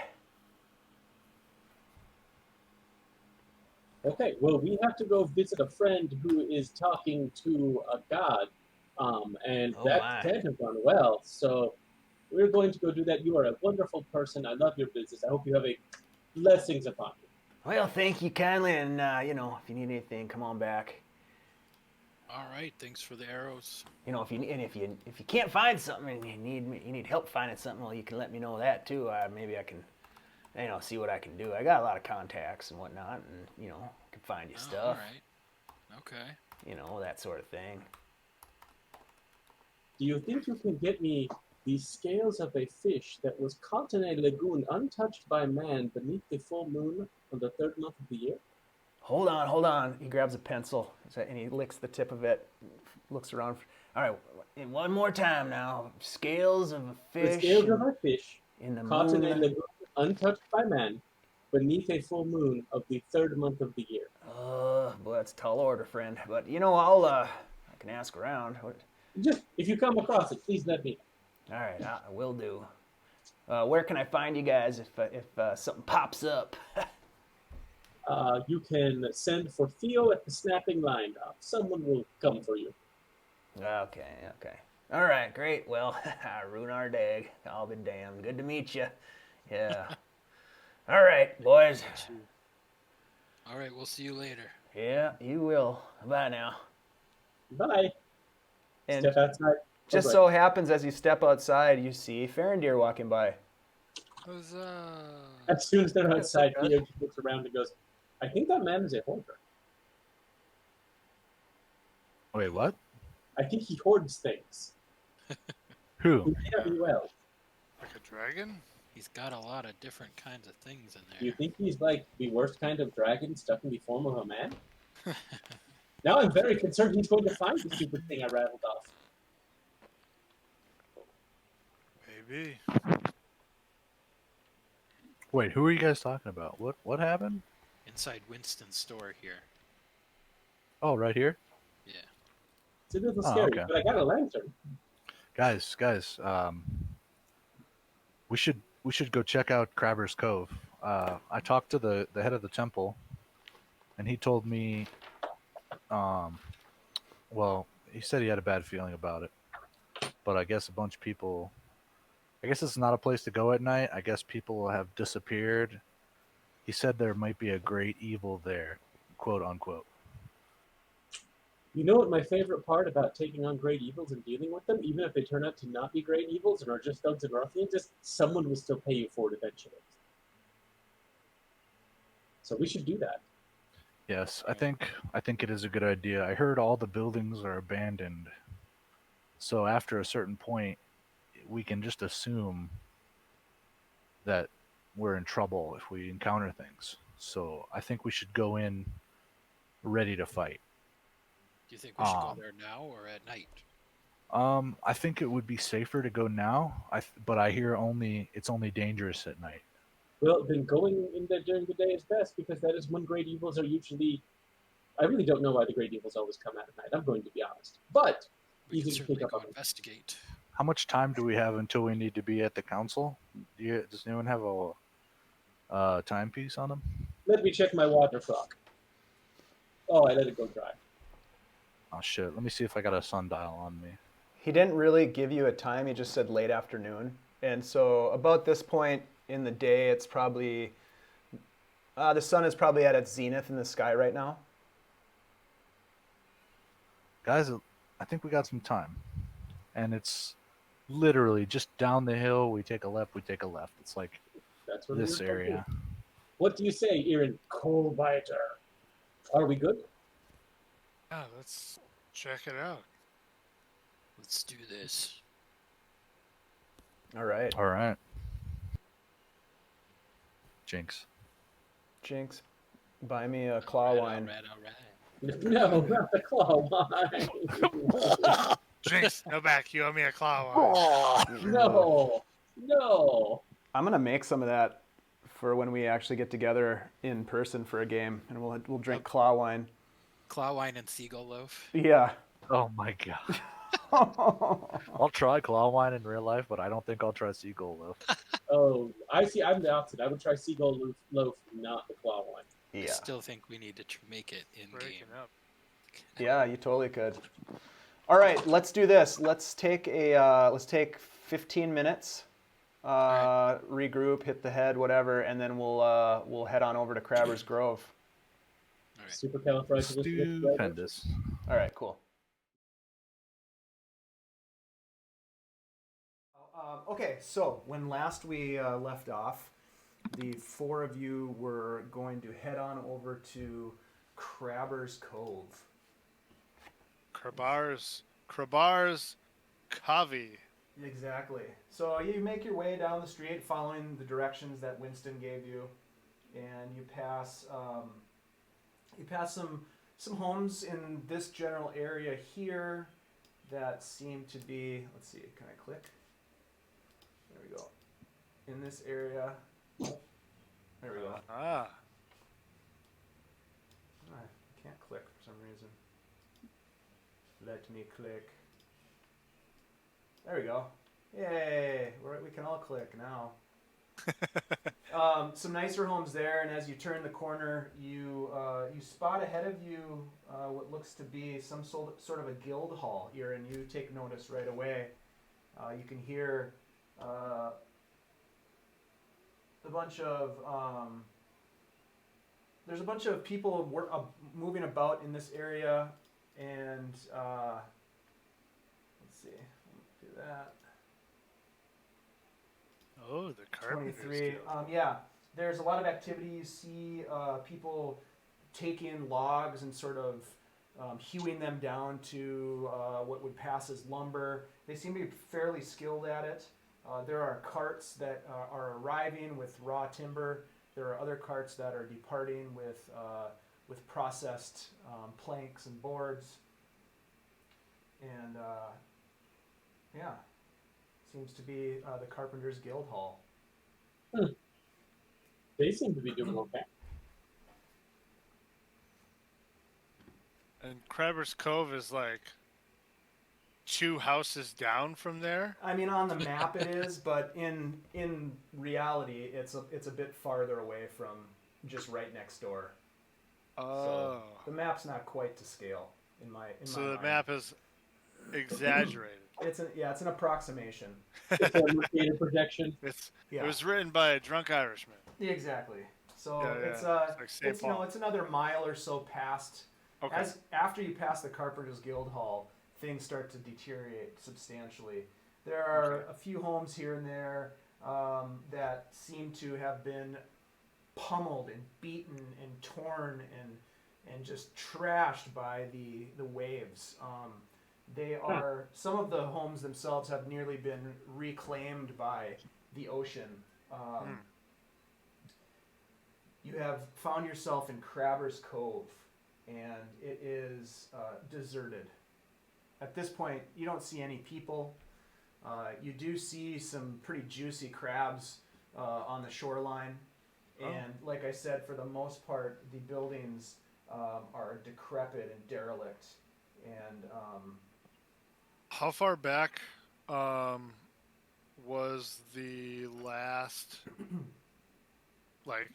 Okay, well, we have to go visit a friend who is talking to a god, and Oh that my. can't have gone well. So we're going to go do that. You are a wonderful person. I love your business. I hope you have a blessings upon you. Well, thank you kindly, and if you need anything, come on back. All right. Thanks for the arrows. If you can't find something and you need help finding something, well, you can let me know that too. Maybe I can, see what I can do. I got a lot of contacts and whatnot, and can find you stuff. All right. Okay. That sort of thing. Do you think you can get me the scales of a fish that was caught in a lagoon untouched by man beneath the full moon on the 3rd month of the year? Hold on. He grabs a pencil and he licks the tip of it, looks around. All right, one more time now. Scales of a fish. The scales of a fish in the caught in a moon. lagoon untouched by man beneath a full moon of the 3rd month of the year. Boy, that's a tall order, friend. But I can ask around. Just, if you come across it, please let me know. All right, I will do. Where can I find you guys if something pops up? You can send for Theo at the snapping line. Someone will come for you. Okay. All right, great. Well, Rhunar Deg, I'll be damned. Good to meet you. Yeah. All right, boys. All right. We'll see you later. Yeah, you will. Bye now. Bye. And Step outside. just so happens as you step outside, you see Farindyr walking by. Huzzah! As soon as they're outside, Okay. Theo just looks around and goes, I think that man is a hoarder. Wait, what? I think he hoards things. Who? He may not be well. Like a dragon? He's got a lot of different kinds of things in Do you there. think he's like the worst kind of dragon stuck in the form of a man? Now I'm very concerned he's going to find the stupid thing I rattled off. Maybe. Wait, who are you guys talking about? What happened? Inside Winston's store here. Oh, right here. Yeah. It's a little Oh, scary, okay. but I got a lantern. Guys, we should go check out Crabber's Cove. I talked to the head of the temple, and he told me, well, he said he had a bad feeling about it, but I guess a bunch of people, I guess it's not a place to go at night. I guess people have disappeared. He said there might be a great evil there, quote unquote. You know what my favorite part about taking on great evils and dealing with them, even if they turn out to not be great evils and are just thugs and ruffians, is someone will still pay you for it eventually. So we should do that. Yes, I think it is a good idea. I heard all the buildings are abandoned. So after a certain point, we can just assume that we're in trouble if we encounter things. So I think we should go in ready to fight. Do you think we should go Um, there now or at night? I think it would be safer to go now. But I hear it's only dangerous at night. Well, then going in there during the day is best because that is when great evils are usually. I really don't know why the great evils always come out at night. I'm going to be honest, but We can easy to certainly pick up go on. investigate. How much time do we have until we need to be at the council? Does anyone have a timepiece on them? Let me check my water clock. Oh, I let it go dry. Oh shit! Let me see if I got a sundial on me. He didn't really give you a time. He just said late afternoon. And so about this point in the day, it's probably the sun is probably at its zenith in the sky right now. Guys, I think we got some time, and it's literally just down the hill. We take a left. We take a left. It's like That's what this we were told to do. area. What do you say, Irin? Coalbiter. Are we good? Yeah, let's check it out. Let's do this. All right. All right. Jinx. Jinx, buy me a claw wine. All right. No, not the claw wine. Jinx, no back. You owe me a claw wine. No. I'm gonna make some of that for when we actually get together in person for a game, and we'll drink claw wine. Claw wine and seagull loaf. Yeah. Oh my god. I'll try claw wine in real life, but I don't think I'll try seagull loaf. Oh, I see. I'm the opposite. I would try seagull loaf, not the claw wine. I Yeah. still think we need to make it in Breaking game. up. Yeah, you totally could. All right, let's do this. Let's take 15 minutes, regroup, hit the head, whatever, and then we'll head on over to Crabber's Grove. All right. Supercalifragilisticexpialidocious. Stupendous. All right, cool. Okay, so when last we left off, the four of you were going to head on over to Crabber's Cove. Krabar's Kavi. Exactly. So you make your way down the street following the directions that Winston gave you, and you pass some homes in this general area here that seem to be, let's see, can I click? There we go. In this area. There we go. Ah. I can't click for some reason. Let me click. There we go. Yay! We can all click now. Some nicer homes there, and as you turn the corner, you spot ahead of you what looks to be some sort of a guild hall here, and you take notice right away. You can hear a bunch of there's a bunch of people moving about in this area, and let's see, do that. Oh, the carpenters. 23. Yeah, there's a lot of activity. You see people take in logs and sort of hewing them down to what would pass as lumber. They seem to be fairly skilled at it. There are carts that are arriving with raw timber. There are other carts that are departing with processed planks and boards. And yeah. Seems to be the Carpenters Guild Hall. They seem to be doing okay. And Crabber's Cove is like 2 houses down from there. I mean, on the map it is, but in reality, it's a bit farther away from just right next door. Oh. So the map's not quite to scale in my So mind. the map is exaggerated. It's an approximation. It's a located projection. Yeah. It was written by a drunk Irishman. Exactly. So Yeah, it's like St. it's Paul. it's another mile or so past. Okay. After you pass the Carpenters Guild Hall, things start to deteriorate substantially. There are a few homes here and there that seem to have been pummeled and beaten and torn and just trashed by the waves. They are some of the homes themselves have nearly been reclaimed by the ocean. You have found yourself in Crabber's Cove, and it is deserted. At this point, you don't see any people. You do see some pretty juicy crabs on the shoreline. And like I said, for the most part, the buildings are decrepit and derelict. And How far back was the last, like,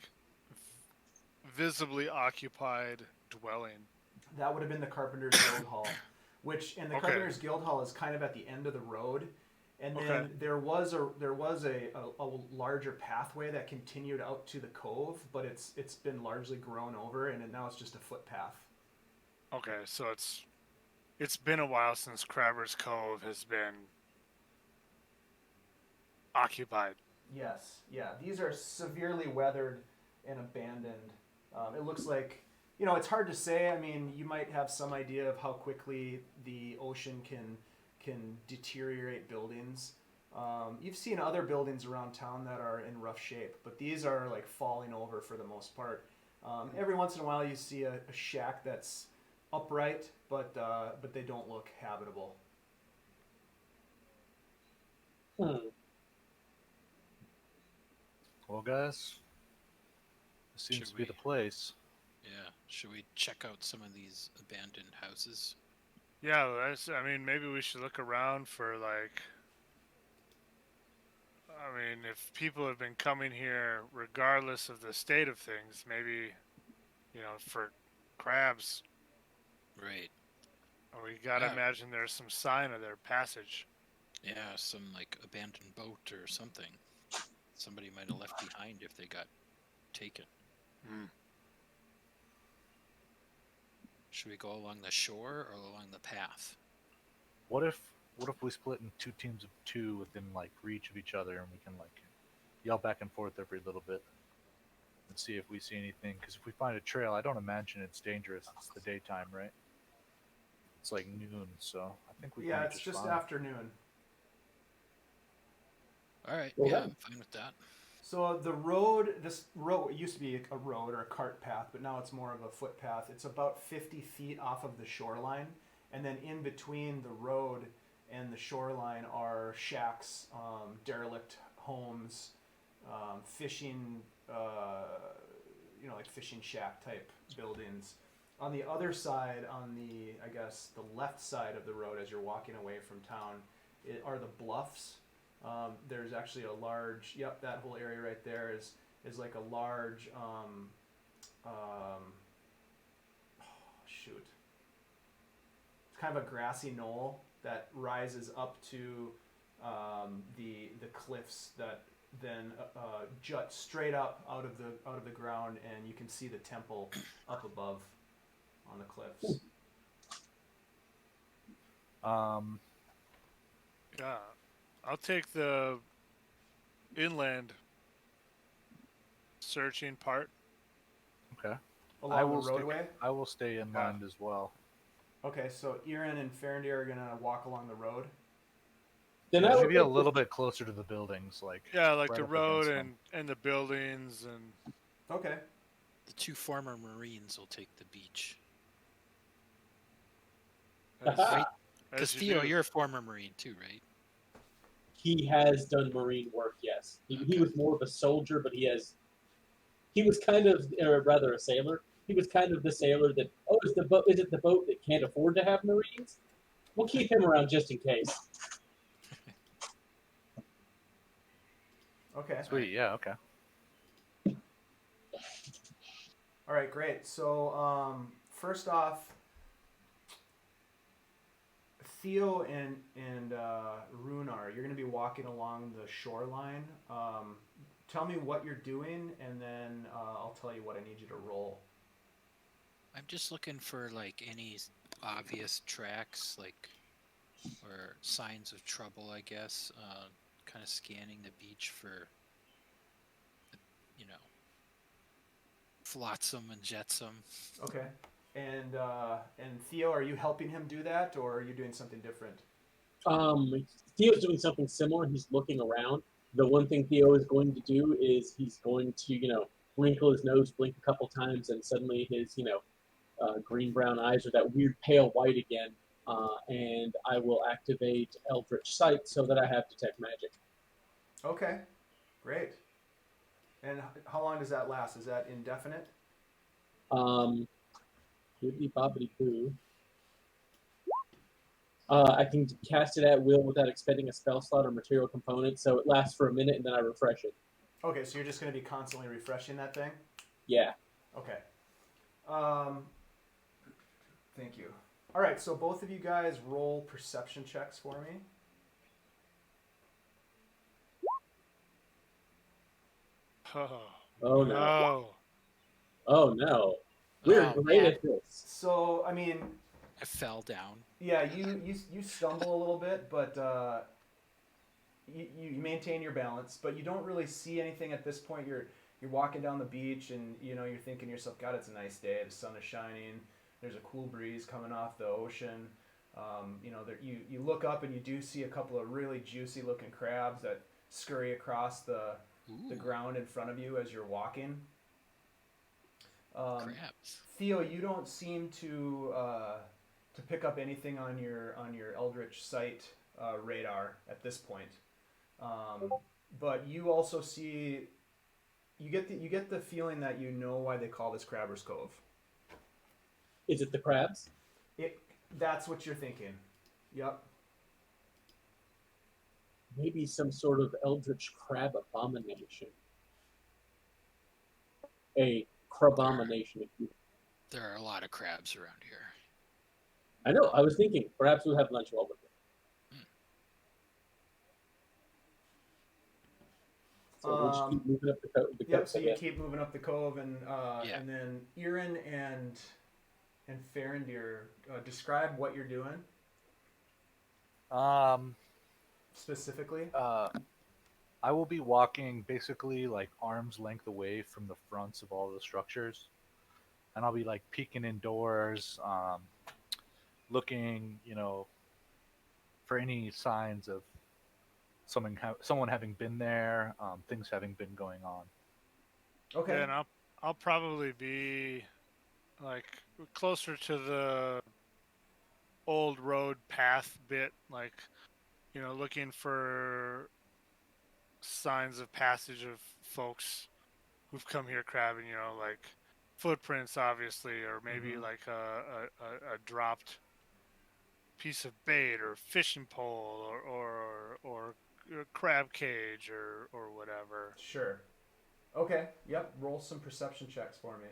visibly occupied dwelling? that would have been the Carpenter's Guild Hall, and the Carpenter's Guild Hall is kind of at the end of the road. And then there was a larger pathway that continued out to the cove, but it's been largely grown over, and now it's just a footpath. Okay, so it's been a while since Crabber's Cove has been occupied. Yes, yeah. These are severely weathered and abandoned. It looks like, it's hard to say. I mean, you might have some idea of how quickly the ocean can deteriorate buildings. You've seen other buildings around town that are in rough shape, but these are like falling over for the most part. Every once in a while you see a shack that's upright, but they don't look habitable. Well, guys, this seems to be the place. Yeah. Should we check out some of these abandoned houses? Yeah, I mean, maybe we should look around for, like, I mean, if people have been coming here regardless of the state of things, maybe, for crabs, Right. we gotta Yeah. imagine there's some sign of their passage. Yeah, some like abandoned boat or something. Somebody might have left behind if they got taken. Should we go along the shore or along the path? What if we split in 2 teams of 2 within like reach of each other, and we can like yell back and forth every little bit and see if we see anything? Because if we find a trail, I don't imagine it's dangerous. It's the daytime, right? It's like noon, so I think we. Yeah, it's just fine. afternoon. All right. Well, yeah, then. I'm fine with that. So this road used to be a road or a cart path, but now it's more of a footpath. It's about 50 feet off of the shoreline, and then in between the road and the shoreline are shacks, derelict homes, fishing, like fishing shack type buildings. On the other side, on the left side of the road as you're walking away from town, are the bluffs. There's actually a large, that whole area right there is like a large, shoot. It's kind of a grassy knoll that rises up to the cliffs that then jut straight up out of the ground, and you can see the temple up above on the cliffs. Yeah, I'll take the inland searching part. Okay. Along the roadway? I will stay inland as well. Okay, so Irin and Farindyr are gonna walk along the road. Then Yeah, maybe a little bit closer to the buildings, like like right the up road against and the buildings and. Okay. The 2 former Marines will take the beach. As Because you Theo, do. you're a former Marine too, right? He has done Marine work, yes. He was more of a soldier, but he was kind of, or rather a sailor. He was kind of the sailor that, is it the boat that can't afford to have Marines? We'll keep him around just in case. Okay. Sweet, yeah, okay. All right, great. So first off, Theo and Rhunar, you're going to be walking along the shoreline. Tell me what you're doing, and then I'll tell you what I need you to roll. I'm just looking for like any obvious tracks, like or signs of trouble, I guess. Kind of scanning the beach for, flotsam and jetsam. Okay. And Theo, are you helping him do that, or are you doing something different? Theo's doing something similar. He's looking around. The one thing Theo is going to do is he's going to, wrinkle his nose, blink a couple times, and suddenly his, green-brown eyes are that weird pale white again. And I will activate Eldritch Sight so that I have Detect Magic. Okay, great. And how long does that last? Is that indefinite? Wibbly bobbity boo. I can cast it at will without expending a spell slot or material component, so it lasts for a minute and then I refresh it. Okay, so you're just going to be constantly refreshing that thing? Yeah. Okay. Thank you. All right, so both of you guys roll perception checks for me. Oh no. No. Oh no. We're Oh, great man. at this. So, I mean, I fell down. yeah, you stumble a little bit, but you maintain your balance, but you don't really see anything at this point. You're walking down the beach, and you're thinking to yourself, God, it's a nice day. The sun is shining. There's a cool breeze coming off the ocean. You look up and you do see a couple of really juicy looking crabs that scurry across the Ooh, ground in front of you as you're walking. crabs. Theo, you don't seem to pick up anything on your Eldritch Sight radar at this point. But you also see, you get the feeling that you know why they call this Crabber's Cove. Is it the crabs? That's what you're thinking. Yep. Maybe some sort of eldritch crab abomination. A crabomination, if you. There are a lot of crabs around here. I know. I was thinking perhaps we'll have lunch while we're here. So we'll just keep moving up the cove. Yep. So you keep moving up the cove, and Yeah. and then Irin and Farindyr, describe what you're doing specifically. I will be walking basically like arm's length away from the fronts of all the structures, and I'll be like peeking indoors, looking, for any signs of someone having been there, things having been going on. Okay. And I'll probably be like closer to the old road path bit, like looking for signs of passage of folks who've come here crabbing, like footprints obviously, or maybe like a dropped piece of bait or fishing pole or a crab cage or whatever. Sure. Okay. Yep. Roll some perception checks for me.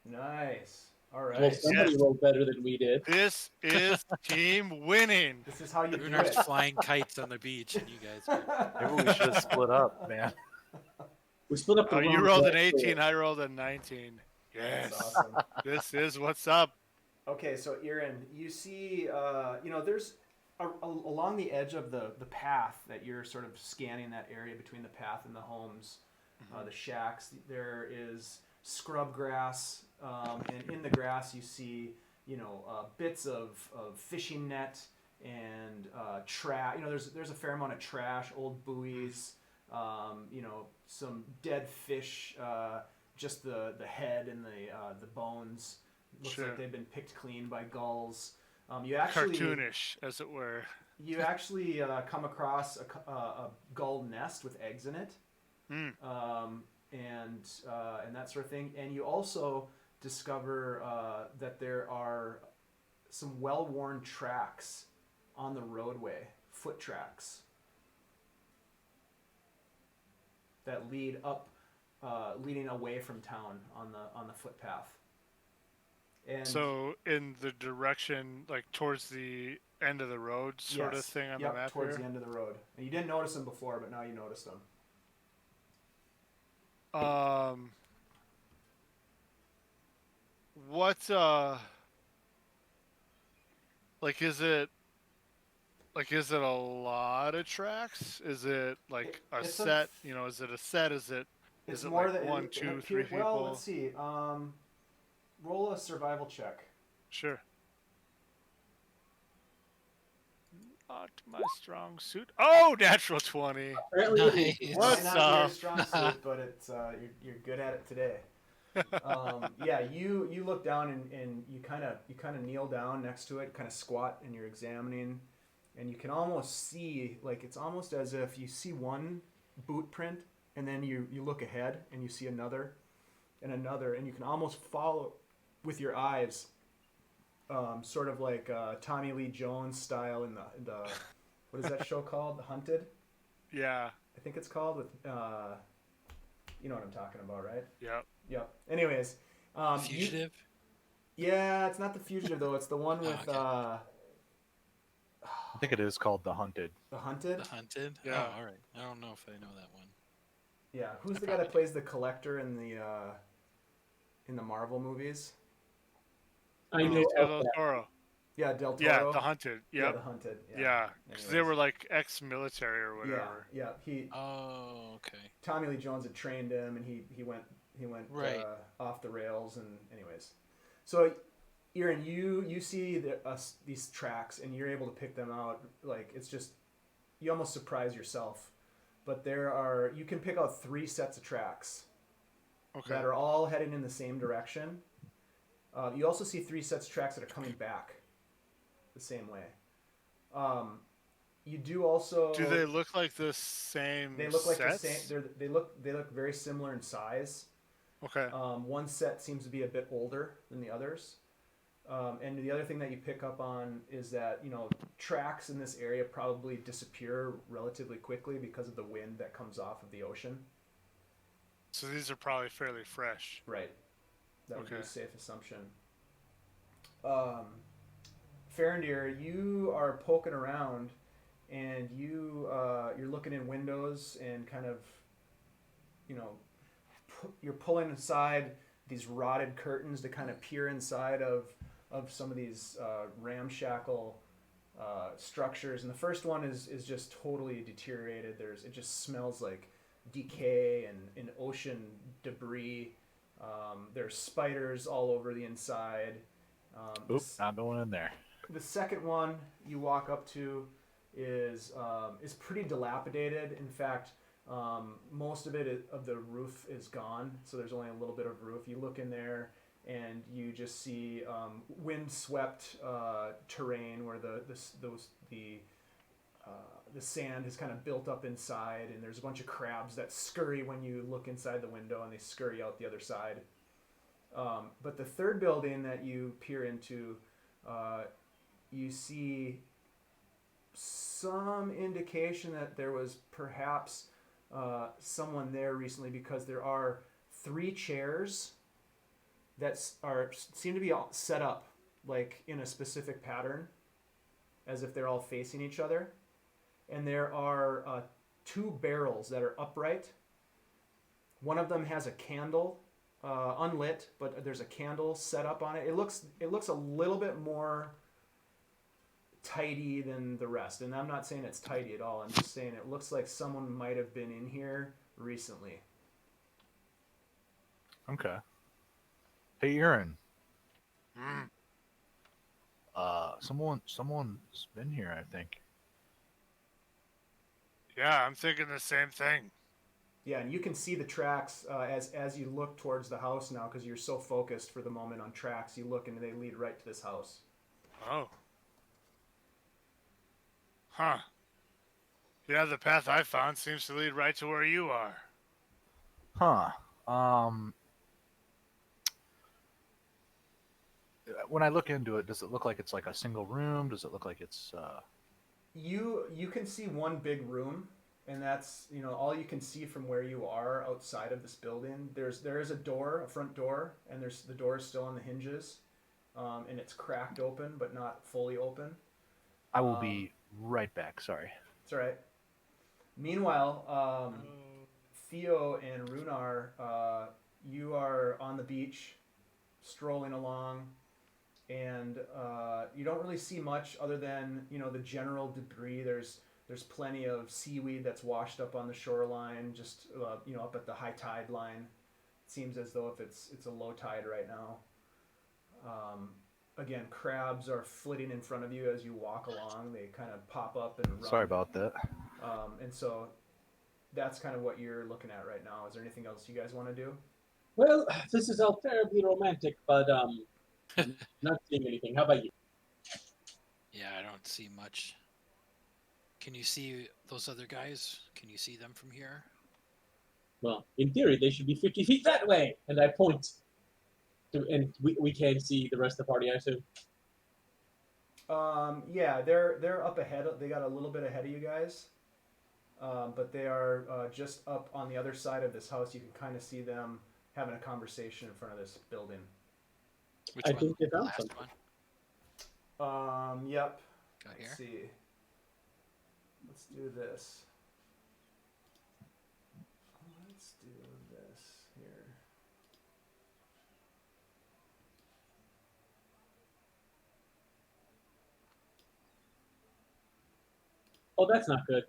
Nice. All right. Well, somebody rolled better than we did. This is team winning. This is how you do Runar's it. flying kites on the beach, and you guys are... Maybe we should have split up, man. We split up the Oh, you wrong rolled an way. 18. I rolled a 19. Yes. That's awesome. This is what's up. Okay, so Irin, you see, there's along the edge of the path that you're sort of scanning, that area between the path and the homes, the shacks. There is scrub grass, and in the grass you see, bits of fishing net and trash. There's a fair amount of trash, old buoys, some dead fish, just the head and the bones. Looks Sure. like they've been picked clean by gulls. You actually Cartoonish, as it were. You actually come across a gull nest with eggs in it, Mm. and that sort of thing. And you also discover that there are some well-worn tracks on the roadway, foot tracks that lead up, leading away from town on the footpath. And So in the direction, like towards the end of the road, sort of thing on the map towards here. the end of the road. And you didn't notice them before, but now you noticed them. What like is it a lot of tracks? Is it like a It's set? Is it a set? Is it It's Is it more like than one, it two, appear- three Well, people? let's see. Roll a survival check. Sure. Not my strong suit. Oh, natural 20. Apparently, it is. It What's might not be your up? strong suit, but it's you're good at it today. Yeah, you look down and you kind of kneel down next to it, kind of squat, and you're examining, and you can almost see, like, it's almost as if you see one boot print, and then you look ahead and you see another and another, and you can almost follow with your eyes, sort of like Tommy Lee Jones style in the what is that show called? The Hunted, Yeah. I think it's called, with you know what I'm talking about, right? Yep. Yep. Anyways, Fugitive. yeah, it's not the Fugitive though. It's the one with okay. I think it is called The Hunted. The Hunted. The Hunted. Yeah. Oh, all right. I don't know if I know that one. Yeah, who's I the guy that probably plays the Collector in the Marvel movies? I know Benicio of del that. Toro. Yeah, Del Toro. Yeah, the Hunted. Yeah, Yep. the Hunted. Yeah, because they Anyways. were like ex-military or Yeah, whatever. yeah. Oh, okay. Tommy Lee Jones had trained him, and he went Right. off the rails. And anyways, so Irin, you see these tracks, and you're able to pick them out. Like, it's just, you almost surprise yourself. But you can pick out 3 sets of tracks Okay. that are all heading in the same direction. You also see 3 sets of tracks that are coming back the same way. You do also. Do they look like the same? They look like sets? the same. They look very similar in size. Okay. One set seems to be a bit older than the others. And the other thing that you pick up on is that, tracks in this area probably disappear relatively quickly because of the wind that comes off of the ocean. So these are probably fairly fresh. Right. That would be a Okay. safe assumption. Farindyr, you are poking around, and you're looking in windows and kind of, you're pulling aside these rotted curtains to kind of peer inside of some of these ramshackle structures. And the first one is just totally deteriorated. It just smells like decay and ocean debris. There's spiders all over the inside. Oops, not going in there. The second one you walk up to is pretty dilapidated. In fact, most of the roof is gone, so there's only a little bit of roof. You look in there, and you just see wind-swept terrain where the sand is kind of built up inside, and there's a bunch of crabs that scurry when you look inside the window, and they scurry out the other side. But the third building that you peer into, you see some indication that there was perhaps someone there recently, because there are 3 chairs that seem to be all set up like in a specific pattern, as if they're all facing each other, and there are 2 barrels that are upright. One of them has a candle, unlit, but there's a candle set up on it. It looks a little bit more tidy than the rest, and I'm not saying it's tidy at all. I'm just saying it looks like someone might have been in here recently. Okay. Hey, Irin. Mm. Someone's been here, I think. Yeah, I'm thinking the same thing. Yeah, and you can see the tracks as you look towards the house now, because you're so focused for the moment on tracks. You look, and they lead right to this house. Oh. Huh. Yeah, the path I found seems to lead right to where you are. Huh. When I look into it, does it look like it's like a single room? Does it look like it's You can see one big room, and that's all you can see from where you are outside of this building. There is a front door, and the door is still on the hinges, and it's cracked open but not fully open. I will be right back, sorry. It's all right. Meanwhile, Theo and Rhunar, you are on the beach, strolling along, and you don't really see much other than the general debris. There's There's plenty of seaweed that's washed up on the shoreline, just up at the high tide line. It seems as though if it's a low tide right now. Again, crabs are flitting in front of you as you walk along. They kind of pop up and run. Sorry about that. And so that's kind of what you're looking at right now. Is there anything else you guys want to do? Well, this is all terribly romantic, but not seeing anything. How about you? Yeah, I don't see much. Can you see those other guys? Can you see them from here? Well, in theory, they should be 50 feet that way. And I point. And we can see the rest of the party, I assume. Yeah, they're up ahead. They got a little bit ahead of you guys, but they are just up on the other side of this house. You can kind of see them having a conversation in front of this building. Which I one? think they The found last something. one? Yep. Got Let's here? see. Let's do this. Let's do this here. Oh, that's not good.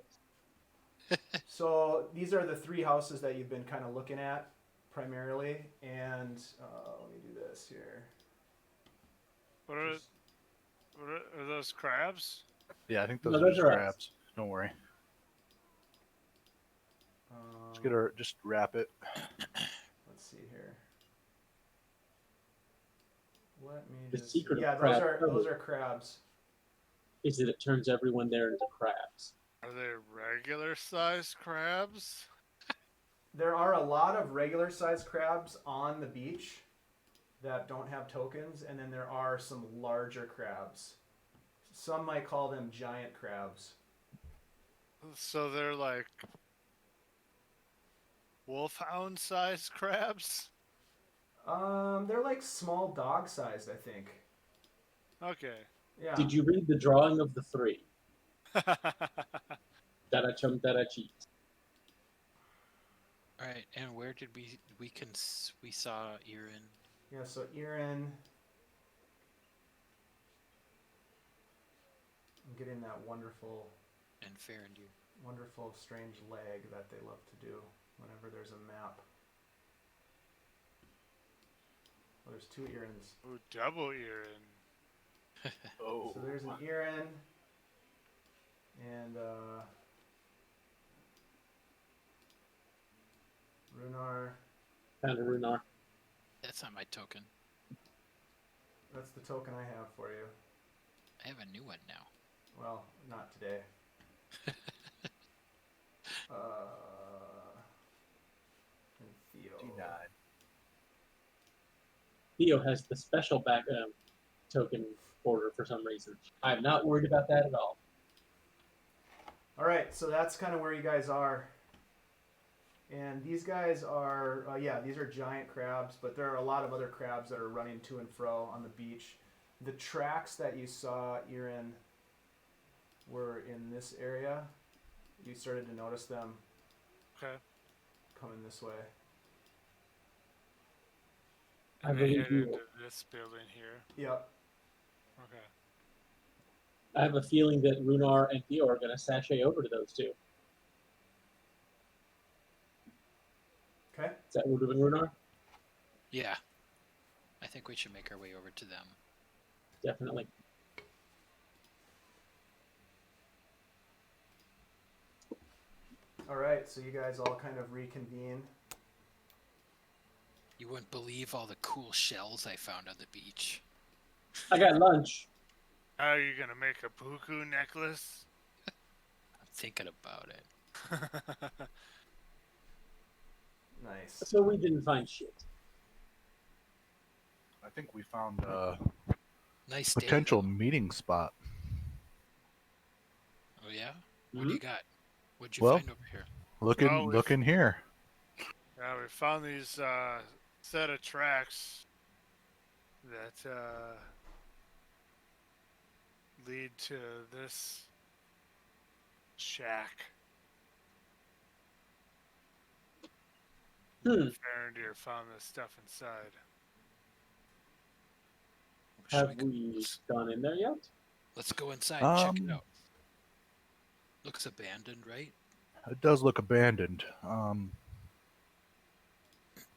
So these are the three houses that you've been kind of looking at primarily, and let me do this here. What are those crabs? Yeah, I think No, those are those just are us. crabs. Don't worry. Just wrap it. Let's see here. Let me The just. secret of Yeah, crab those are crabs. Is that it turns everyone there into crabs. Are they regular sized crabs? There are a lot of regular sized crabs on the beach that don't have tokens, and then there are some larger crabs. Some might call them giant crabs. So they're like wolfhound sized crabs? They're like small dog sized, I think. Okay. Yeah. Did you read the drawing of the three? Dada chum, dada cheese. All right, and where did we saw Irin? Yeah, so Irin. I'm getting that wonderful, And Farindyr. wonderful, strange lag that they love to do whenever there's a map. Oh, there's two Irins. Ooh, double Irin. Oh. So there's an Irin, and Rhunar. Found a Rhunar. That's not my token. That's the token I have for you. I have a new one now. Well, not today. And Theo. Denied. Theo has the special back token order for some reason. I'm not worried about that at all. All right, so that's kind of where you guys are. And these guys are, these are giant crabs, but there are a lot of other crabs that are running to and fro on the beach. The tracks that you saw, Irin, were in this area. You started to notice them Okay. coming this way. I And they believe head you. into this building here. Yep. Okay. I have a feeling that Rhunar and Theo are going to sashay over to those two. Okay. Is that what we're doing, Rhunar? Yeah. I think we should make our way over to them. Definitely. All right, so you guys all kind of reconvene. You wouldn't believe all the cool shells I found on the beach. I got lunch. How are you gonna make a puku necklace? I'm thinking about it. Nice. So we didn't find shit. I think we found a Nice day, potential though. meeting spot. Oh yeah? What do you got? What'd you Well- find over here? Look Well, look in here. Yeah, we found these set of tracks that lead to this shack. Farindyr found this stuff inside. Should Have we gone in there yet? Let's go inside and check it out. Looks abandoned, right? It does look abandoned.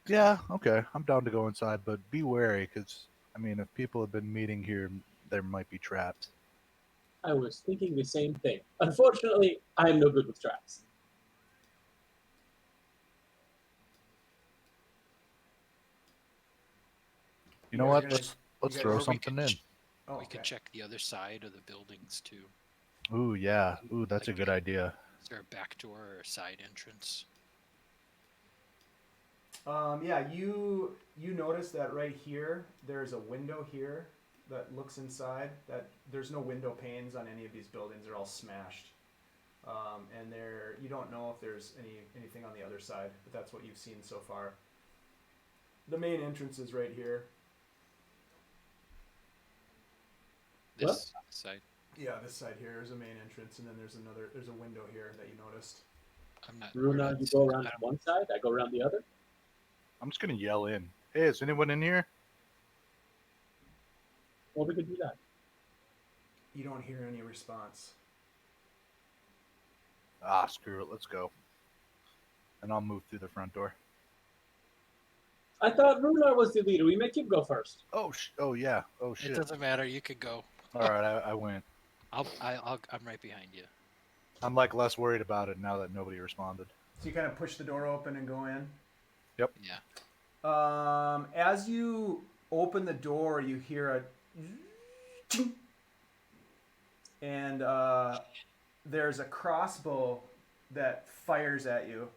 Yeah, okay. I'm down to go inside, but be wary, because, I mean, if people have been meeting here, there might be traps. I was thinking the same thing. Unfortunately, I am no good with traps. You know guys are what? gonna- Let's you guys- throw Or we something could in. Oh, we could okay. check the other side of the buildings too. Ooh, yeah. Ooh, that's a Like- good idea. Is there a back door or a side entrance? Yeah, you notice that right here, there's a window here that looks inside. That there's no window panes on any of these buildings; they're all smashed. And you don't know if there's anything on the other side, but that's what you've seen so far. The main entrance is right here. This What? side. Yeah, this side here is a main entrance, and then there's a window here that you noticed. I'm not. Rhunar, you go around one side, I go around the other. I'm just going to yell in. Hey, is anyone in here? Well, we could do that. You don't hear any response. Ah, screw it. Let's go. And I'll move through the front door. I thought Rhunar was the leader. We make him go first. Oh, yeah. Oh, It shit. doesn't matter. You could go. All right, I went. I'm right behind you. I'm, like, less worried about it now that nobody responded. So you kind of push the door open and go in. Yep. Yeah. As you open the door, you hear a and there's a crossbow that fires at you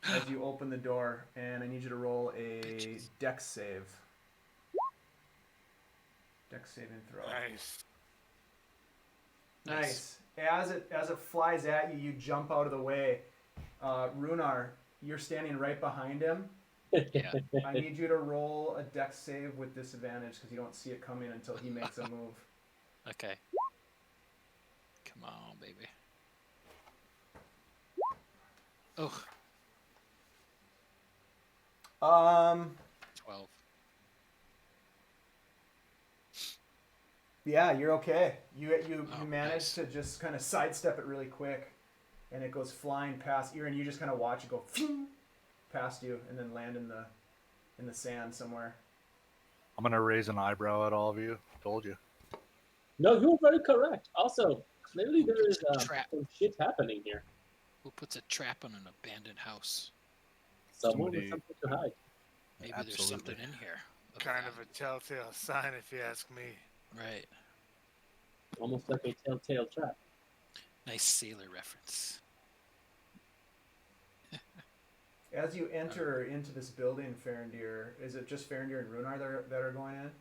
as you open the door, and I need you to roll a dex save. Dex saving throw. Nice. As it flies at you, you jump out of the way. Rhunar, you're standing right behind him. Yeah. I need you to roll a dex save with disadvantage because you don't see it coming until he makes a move. Okay. Come on, baby. Oh, 12. Yeah, you're okay. You Oh, manage nice. to just kind of sidestep it really quick, and it goes flying past Irin. You just kind of watch it go past you and then land in the sand somewhere. I'm going to raise an eyebrow at all of you. Told you. No, you're very correct. Also, clearly there is Trap. some shit happening here. Who puts a trap on an abandoned house? Someone Somebody- with something to hide. Maybe there's Absolutely. something in here. Kind of a telltale sign, if you ask me. Right. Almost like a telltale trap. Nice sailor reference. As you enter into this building, Farindyr, is it just Farindyr and Rhunar that are going in?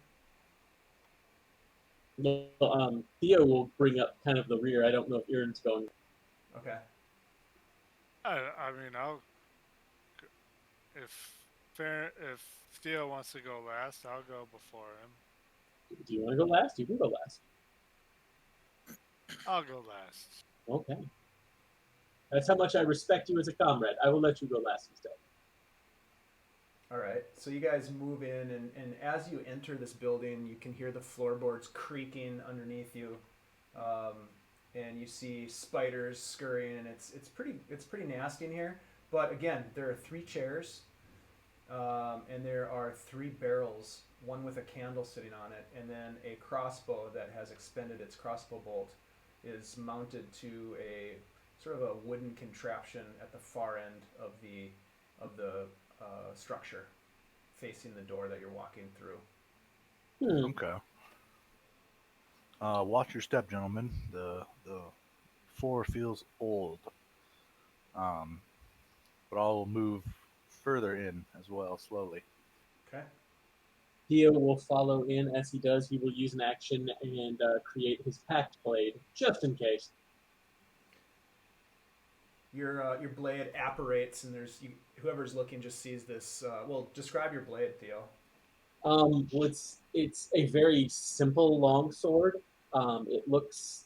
No, Theo will bring up kind of the rear. I don't know if Irin's going. Okay. I mean, if Theo wants to go last, I'll go before him. Do you want to go last? You can go last. I'll go last. Okay. That's how much I respect you as a comrade. I will let you go last instead. All right. So you guys move in, and as you enter this building, you can hear the floorboards creaking underneath you, and you see spiders scurrying, and it's pretty nasty in here. But again, there are 3 chairs, and there are 3 barrels, one with a candle sitting on it, and then a crossbow that has expended its crossbow bolt is mounted to a sort of a wooden contraption at the far end of the structure, facing the door that you're walking through. Okay. Watch your step, gentlemen. The floor feels old. But I'll move further in as well, slowly. Okay. Theo will follow in. As he does, he will use an action and create his pact blade, just in case. Your blade apparates, and whoever's looking just sees this. Well, describe your blade, Theo. Well, it's a very simple longsword. It looks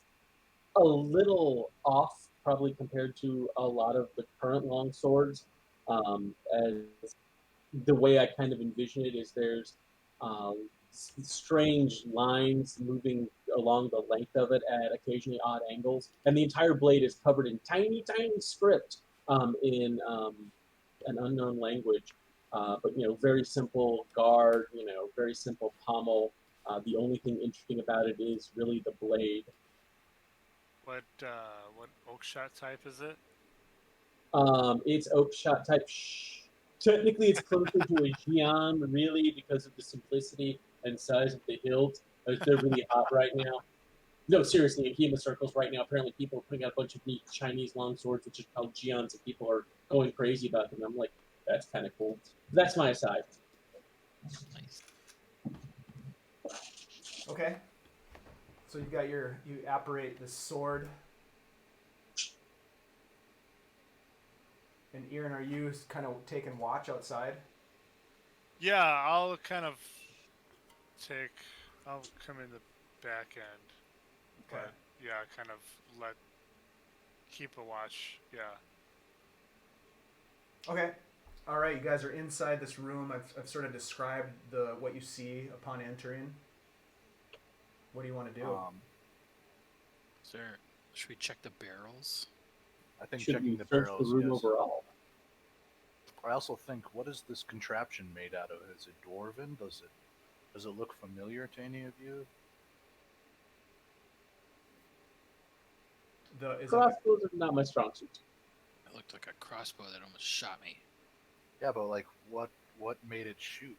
a little off, probably compared to a lot of the current longswords. As the way I kind of envision it is, there's strange lines moving along the length of it at occasionally odd angles, and the entire blade is covered in tiny, tiny script in an unknown language. But very simple guard. Very simple pommel. The only thing interesting about it is really the blade. What oak shot type is it? It's oak shot type. Technically, it's closer to a Xi'an, really, because of the simplicity and size of the hilt. They're really hot right now. No, seriously, in HEMA circles right now, apparently people are putting out a bunch of neat Chinese longswords, which are called Xi'ans, and people are going crazy about them. I'm like, that's kind of cool. That's my aside. Nice. Okay. So you apparate the sword. And Irin, are you kind of taking watch outside? Yeah, I'll kind of I'll come in the back end. Okay. But yeah, kind of keep a watch. Yeah. Okay. All right, you guys are inside this room. I've sort of described what you see upon entering. What do you want to do? Should we check the barrels? I think Should checking we the search barrels. the room Yes. overall? I also think, what is this contraption made out of? Is it dwarven? Does it look familiar to any of you? Crossbows are not my strong suit. It looked like a crossbow that almost shot me. Yeah, but like, what made it shoot?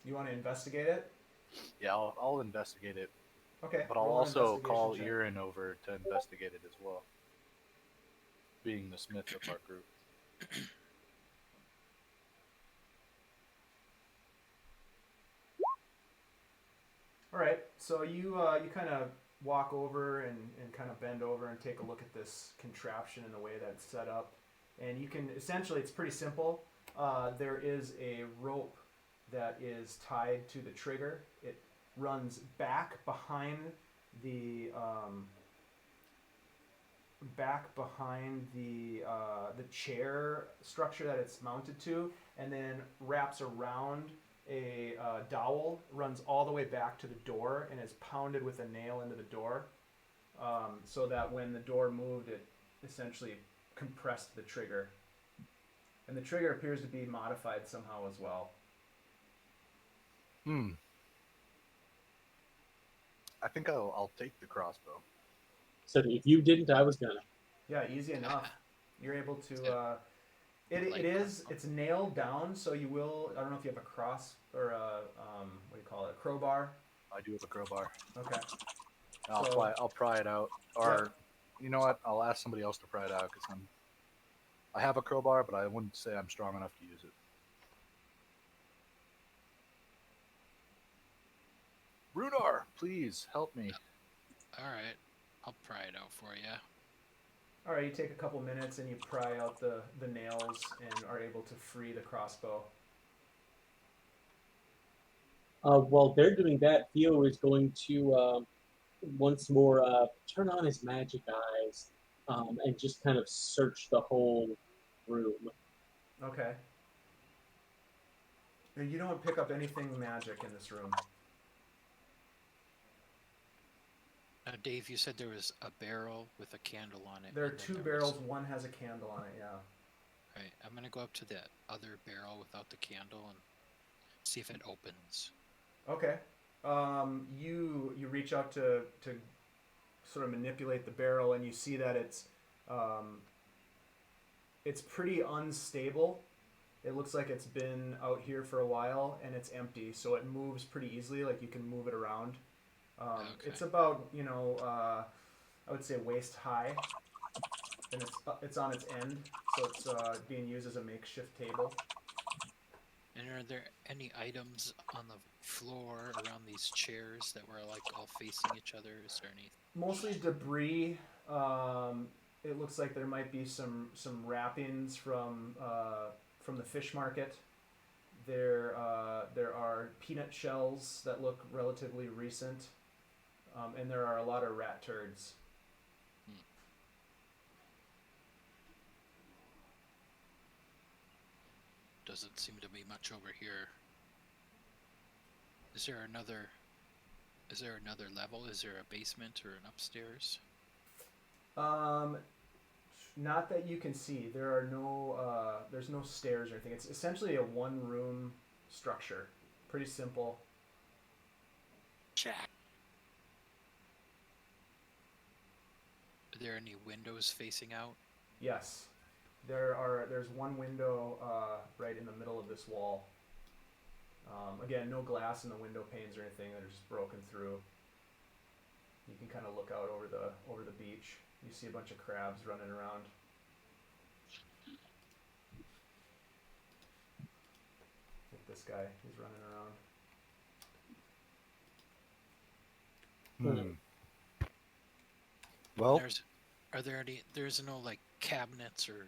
You want to investigate it? Yeah, I'll investigate it. Okay. But I'll roll an also call investigation check. Irin over to investigate it as well. Being the smith of our group. All right. So you kind of walk over and kind of bend over and take a look at this contraption and the way that it's set up. And you can essentially, it's pretty simple. There is a rope that is tied to the trigger. It runs back behind the chair structure that it's mounted to, and then wraps around a dowel, runs all the way back to the door, and is pounded with a nail into the door, so that when the door moved, it essentially compressed the trigger. And the trigger appears to be modified somehow as well. I think I'll take the crossbow. So if you didn't, I was gonna. Yeah, easy enough. You're able to. It's nailed down, so you will. I don't know if you have a cross or a what do you call it? A crowbar. I do have a crowbar. Okay. I'll pry it out. Or, you know what? I'll ask somebody else to pry it out because I have a crowbar, but I wouldn't say I'm strong enough to use it. Rhunar, please help me. All right, I'll pry it out for you. All right, you take a couple minutes and you pry out the nails and are able to free the crossbow. While they're doing that, Theo is going to once more turn on his magic eyes and just kind of search the whole room. Okay. And you don't pick up anything magic in this room. Dave, you said there was a barrel with a candle on it. There are and then two barrels. One has a candle on it, yeah. Right, I'm going to go up to the other barrel without the candle and see if it opens. Okay. You reach out to sort of manipulate the barrel, and you see that it's pretty unstable. It looks like it's been out here for a while, and it's empty, so it moves pretty easily. Like you can move it around. Okay. It's about I would say waist high, and it's on its end, so it's being used as a makeshift table. And are there any items on the floor around these chairs that were like all facing each other? Is there any? Mostly debris. It looks like there might be some wrappings from the fish market. There are peanut shells that look relatively recent, and there are a lot of rat turds. Doesn't seem to be much over here. Is there another level? Is there a basement or an upstairs? Not that you can see. There are no there's no stairs or anything. It's essentially a one room structure. Pretty simple. Shack. Are there any windows facing out? Yes. There's one window right in the middle of this wall. Again, no glass in the window panes or anything. They're just broken through. You can kind of look out over the beach. You see a bunch of crabs running around. Like this guy, he's running around. Hmm. Well, There's no like cabinets or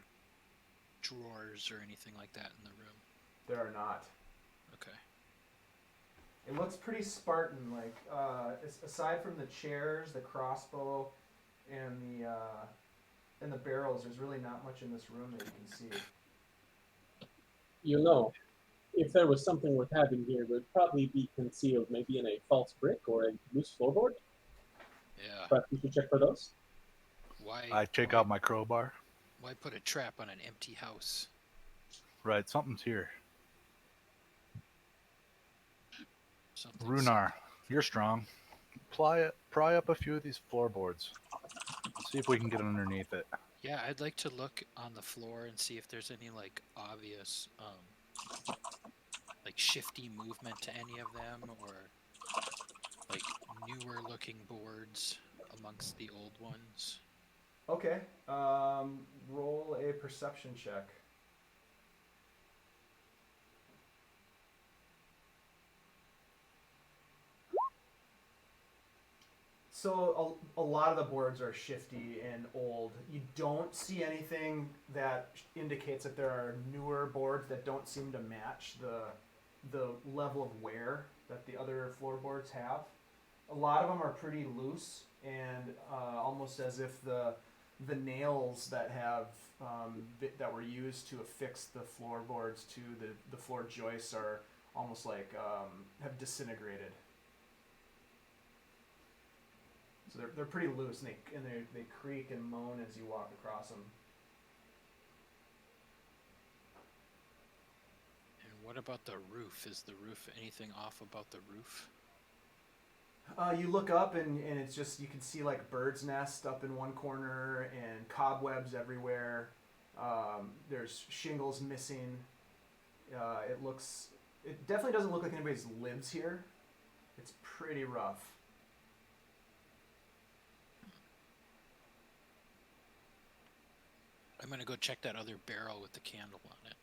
drawers or anything like that in the room? There are not. Okay. It looks pretty Spartan. Like aside from the chairs, the crossbow, and the barrels, there's really not much in this room that you can see. You know, if there was something worth having here, it would probably be concealed maybe in a false brick or a loose floorboard. Yeah. Perhaps we should check for those. Why? I take out my crowbar. Why put a trap on an empty house? Right, something's here. Something Rhunar, you're strong. Pry up a few of these floorboards. See if we can get underneath it. Yeah, I'd like to look on the floor and see if there's any like obvious like shifty movement to any of them, or like newer looking boards amongst the old ones. Okay. Roll a perception check. So a lot of the boards are shifty and old. You don't see anything that indicates that there are newer boards that don't seem to match the level of wear that the other floorboards have. A lot of them are pretty loose and almost as if the nails that have that were used to affix the floorboards to the floor joists are almost like have disintegrated. So they're pretty loose, and they creak and moan as you walk across them. And what about the roof? Is the roof anything off about the roof? You look up and it's just, you can see like bird's nest up in one corner and cobwebs everywhere. There's shingles missing. It definitely doesn't look like anybody's lives here. It's pretty rough. I'm gonna go check that other barrel with the candle on it.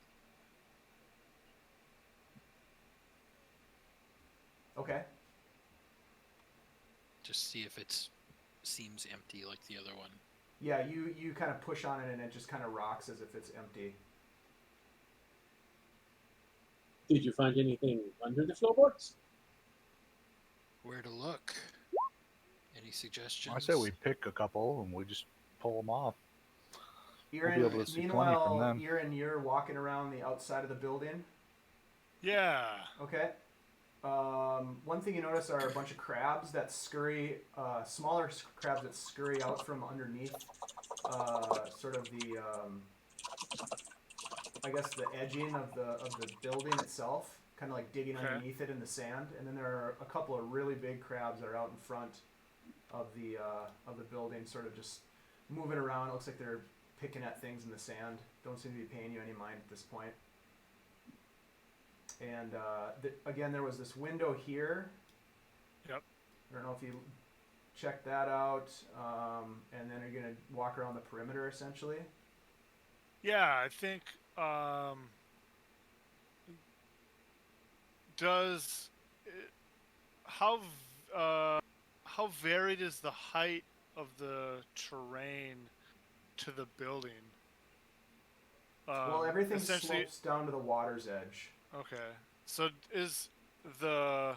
Okay. Just see if it seems empty like the other one. Yeah, you kind of push on it and it just kind of rocks as if it's empty. Did you find anything under the floorboards? Where to look? Any suggestions? I say we pick a couple and we just pull them off. Irin, We'll be able to see plenty meanwhile, from them. Irin, you're walking around the outside of the building. Yeah. Okay. One thing you notice are a bunch of crabs that scurry, smaller crabs that scurry out from underneath, sort of the, I guess the edging of the building itself, kind of like digging underneath it in the sand. And then there are a couple of really big crabs that are out in front of the building, sort of just moving around. It looks like they're picking at things in the sand. Don't seem to be paying you any mind at this point. And again, there was this window here. Yep. I don't know if you checked that out. And then you're going to walk around the perimeter, essentially. Yeah, I think. How varied is the height of the terrain to the building? Well, everything essentially- slopes down to the water's edge. Okay. So is the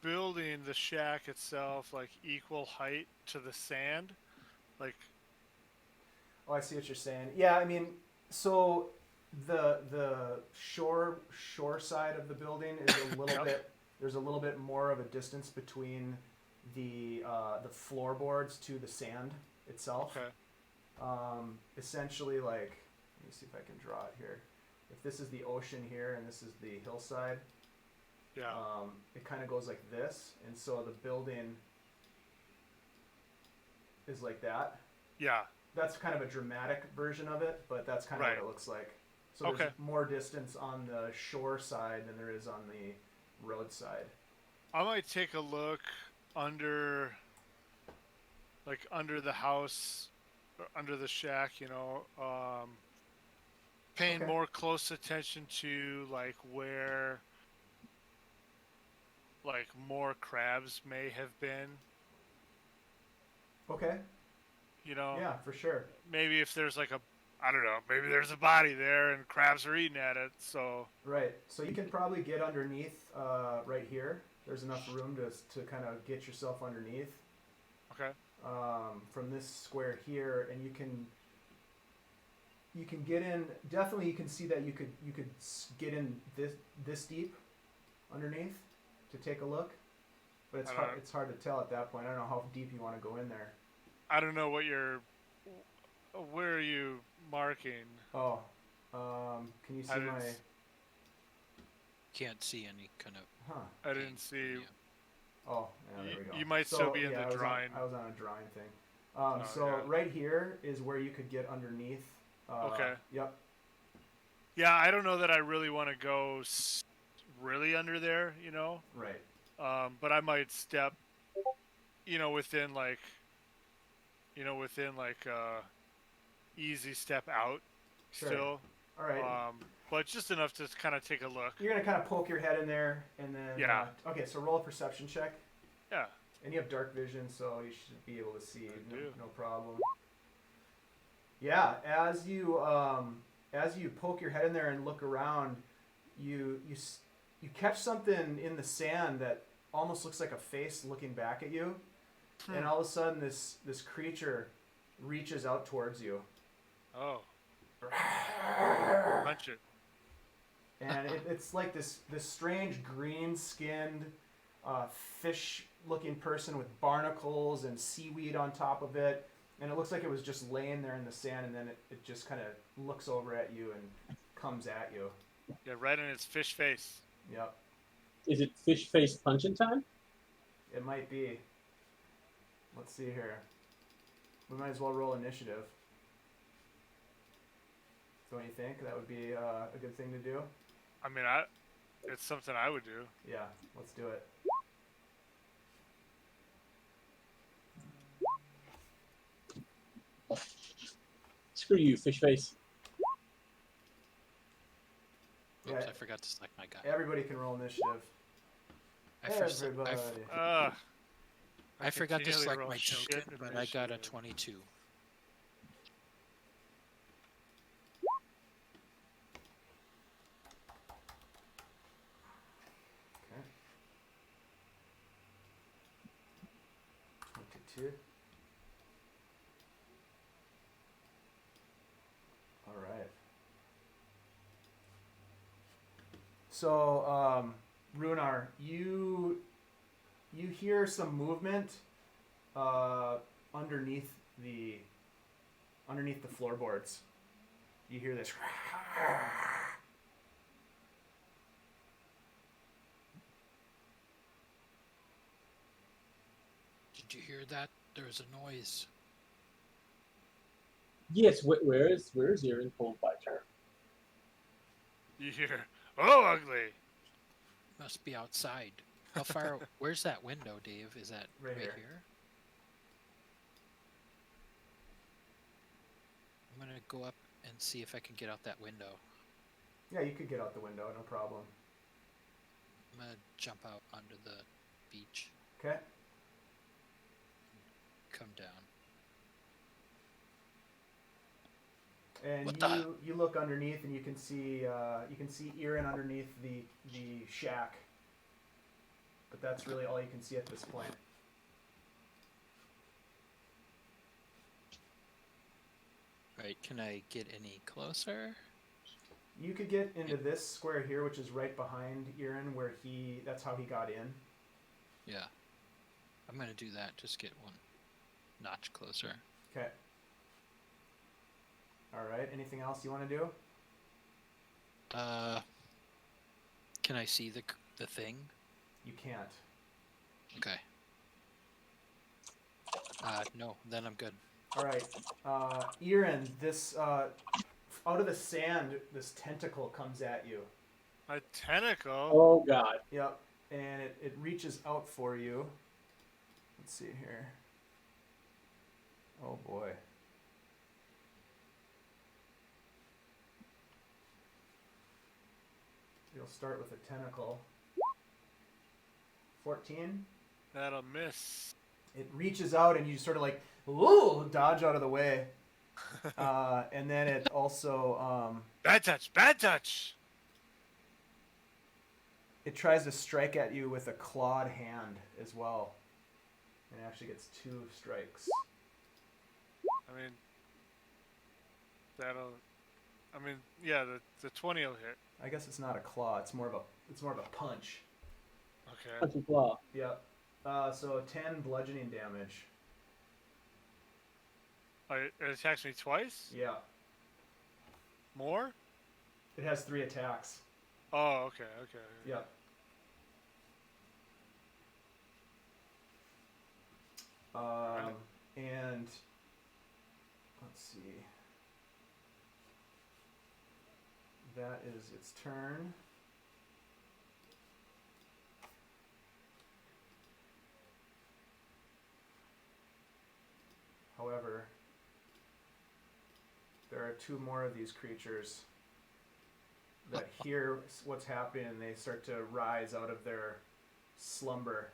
building, the shack itself, like equal height to the sand? Like, Oh, I see what you're saying. Yeah, I mean, so The shore side of the building is a little Yep. bit. There's a little bit more of a distance between the floorboards to the sand itself. Okay. Essentially, like, let me see if I can draw it here. If this is the ocean here and this is the hillside, Yeah. it kind of goes like this, and so the building is like that. Yeah. That's kind of a dramatic version of it, but that's kind of Right. what it looks like. So there's Okay. more distance on the shore side than there is on the road side. I might take a look under, like under the house, or under the shack. Paying Okay. more close attention to like where, like more crabs may have been. Okay. Yeah, for sure. Maybe if there's like I don't know, maybe there's a body there and crabs are eating at it. So Right. So you can probably get underneath right here. There's enough room to kind of get yourself underneath okay. from this square here, and you can get in. Definitely, you can see that you could get in this deep underneath to take a look, but it's I hard. don't- It's hard to tell at that point. I don't know how deep you want to go in there. I don't know what where are you marking? Oh, can you see I didn't my? s- Can't see any kind of. Huh. I didn't see. Yeah. Oh, yeah, there we go. You might still be in the I was drawing. I was on a drawing thing. Oh, So yeah. right here is where you could get underneath. Okay. Yep. Yeah, I don't know that I really want to go really under there, Right. but I might step, within like easy step out Sure. still. All right. But just enough to kind of take a look. You're gonna kind of poke your head in there, and then. Yeah. Okay, so roll a perception check, Yeah. and you have dark vision, so you should be able to see. I No, do. no problem. Yeah, as you poke your head in there and look around, you catch something in the sand that almost looks like a face looking back at you, and all of a sudden this creature reaches out towards you. Oh, punch it. And it's like this strange green-skinned, fish-looking person with barnacles and seaweed on top of it, and it looks like it was just laying there in the sand, and then it just kind of looks over at you and comes at you. Yeah, right in its fish face. Yep, Is it fish face punching time? it might be. Let's see here. We might as well roll initiative. So what do you think? That would be a good thing to do? I mean, it's something I would do. Yeah, let's do it. Screw you, fish face. Yeah, Oops, I forgot to select my guy. everybody can roll initiative. Everybody. I forgot to continually select roll my shit token, but I got a initiative. 22. Okay. 22. All right. So, Rhunar, you hear some movement underneath the floorboards. You hear this. Did you hear that? There was a noise. Yes, where is Irin Coalbiter? You hear, oh, ugly. Must be outside. How far? Where's that window, Dave? Is that Right right here. here? I'm gonna go up and see if I can get out that window. Yeah, you could get out the window, no problem. I'm gonna jump out onto the beach, Okay. come down. And What the- you look underneath, and you can see Irin underneath the shack. But that's really all you can see at this point. Right, can I get any closer? You could get into this square here, which is right behind Irin, where that's how he got in. Yeah. I'm gonna do that. Just get one notch closer. Okay. All right. Anything else you want to do? Can I see the thing? You can't. Okay. No. Then I'm good. All right. Irin, this out of the sand, this tentacle comes at you. A tentacle? Oh God. Yep. And it reaches out for you. Let's see here. Oh boy. You'll start with a tentacle. 14. That'll miss. It reaches out and you sort of like, ooh, dodge out of the way. And then it also, Bad touch! Bad touch! it tries to strike at you with a clawed hand as well. And it actually gets 2 strikes. I mean, yeah, the 20 will hit. I guess it's not a claw. It's more of a punch. Okay. Punch and claw. Yep. So 10 bludgeoning damage. It attacks me twice? Yeah. More? It has 3 attacks. Oh, okay. Yep. And let's see. That is its turn. However, there are 2 more of these creatures that hear what's happening and they start to rise out of their slumber.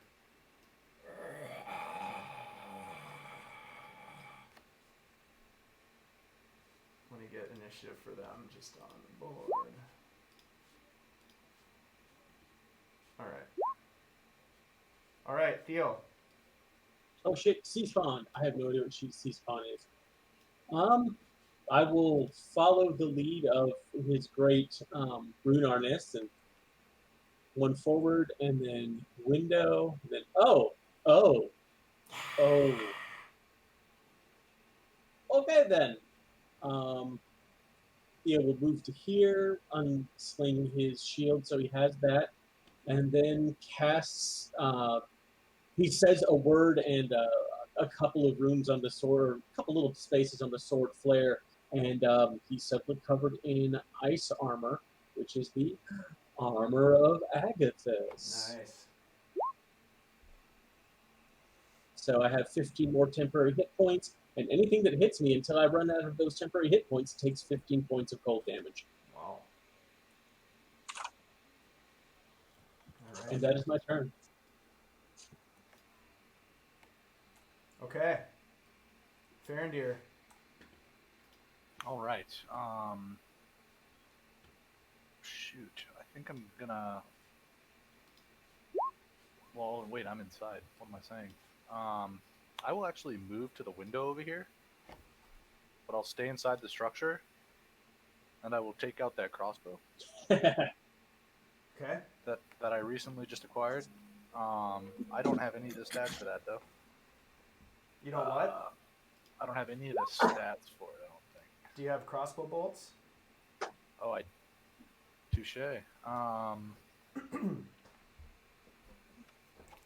Let me get initiative for them just on the board. Alright, Theo. Oh shit, sea spawn. I have no idea what sea spawn is. I will follow the lead of his great Rhunarness and one forward and then window, and then oh. Okay then. He will move to here, unsling his shield so he has that, and then casts. He says a word and a couple of rooms on the sword, a couple little spaces on the sword flare, and he's suddenly covered in ice armor, which is the armor of Agathis. Nice. So I have 15 more temporary hit points, and anything that hits me until I run out of those temporary hit points takes 15 points of cold damage. Wow. Alright. And that is my turn. Okay. Farindyr. All right. Shoot. I think I'm gonna. Well, wait. I'm inside. What am I saying? I will actually move to the window over here, but I'll stay inside the structure, and I will take out that crossbow Okay. that I recently just acquired. I don't have any of the stats for that though. You know what? I don't have any of the stats for it. I don't think. Do you have crossbow bolts? Oh, touche.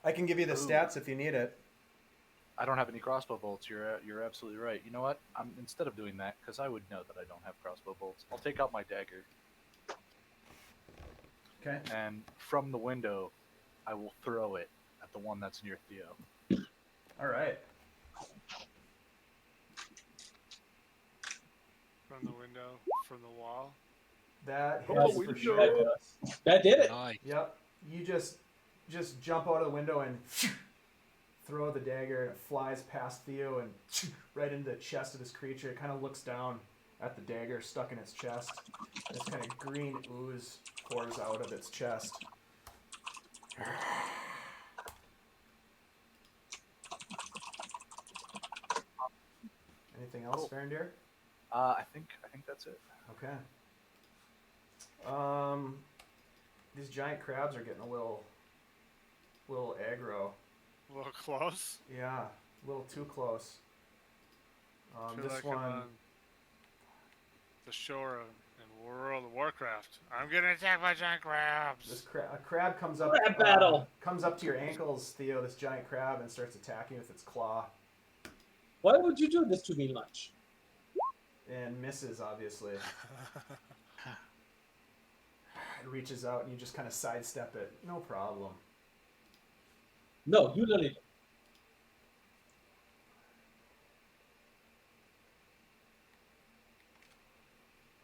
I can give you the Ooh. stats if you need it. I don't have any crossbow bolts. You're absolutely right. You know what? Instead of doing that, because I would know that I don't have crossbow bolts, I'll take out my dagger. Okay. And from the window, I will throw it at the one that's near Theo. All right. From the window, from the wall. That Oh, hits we for do sure. That did it. Nice. Yep. You just jump out of the window and throw the dagger, and it flies past Theo and right into the chest of this creature. It kind of looks down at the dagger stuck in its chest. And this kind of green ooze pours out of its chest. Anything else, Farindyr? I think that's it. Okay. These giant crabs are getting a little aggro. A little close. Yeah, a little too close. Feel This like one. I'm on the shore in World of Warcraft. I'm getting attacked by giant crabs. A crab comes up. Crab battle. Comes up to your ankles, Theo. This giant crab, and starts attacking with its claw, Why would you do this to me, Lunch? and misses obviously. It reaches out, and you just kind of sidestep it. No problem. No, you don't need it.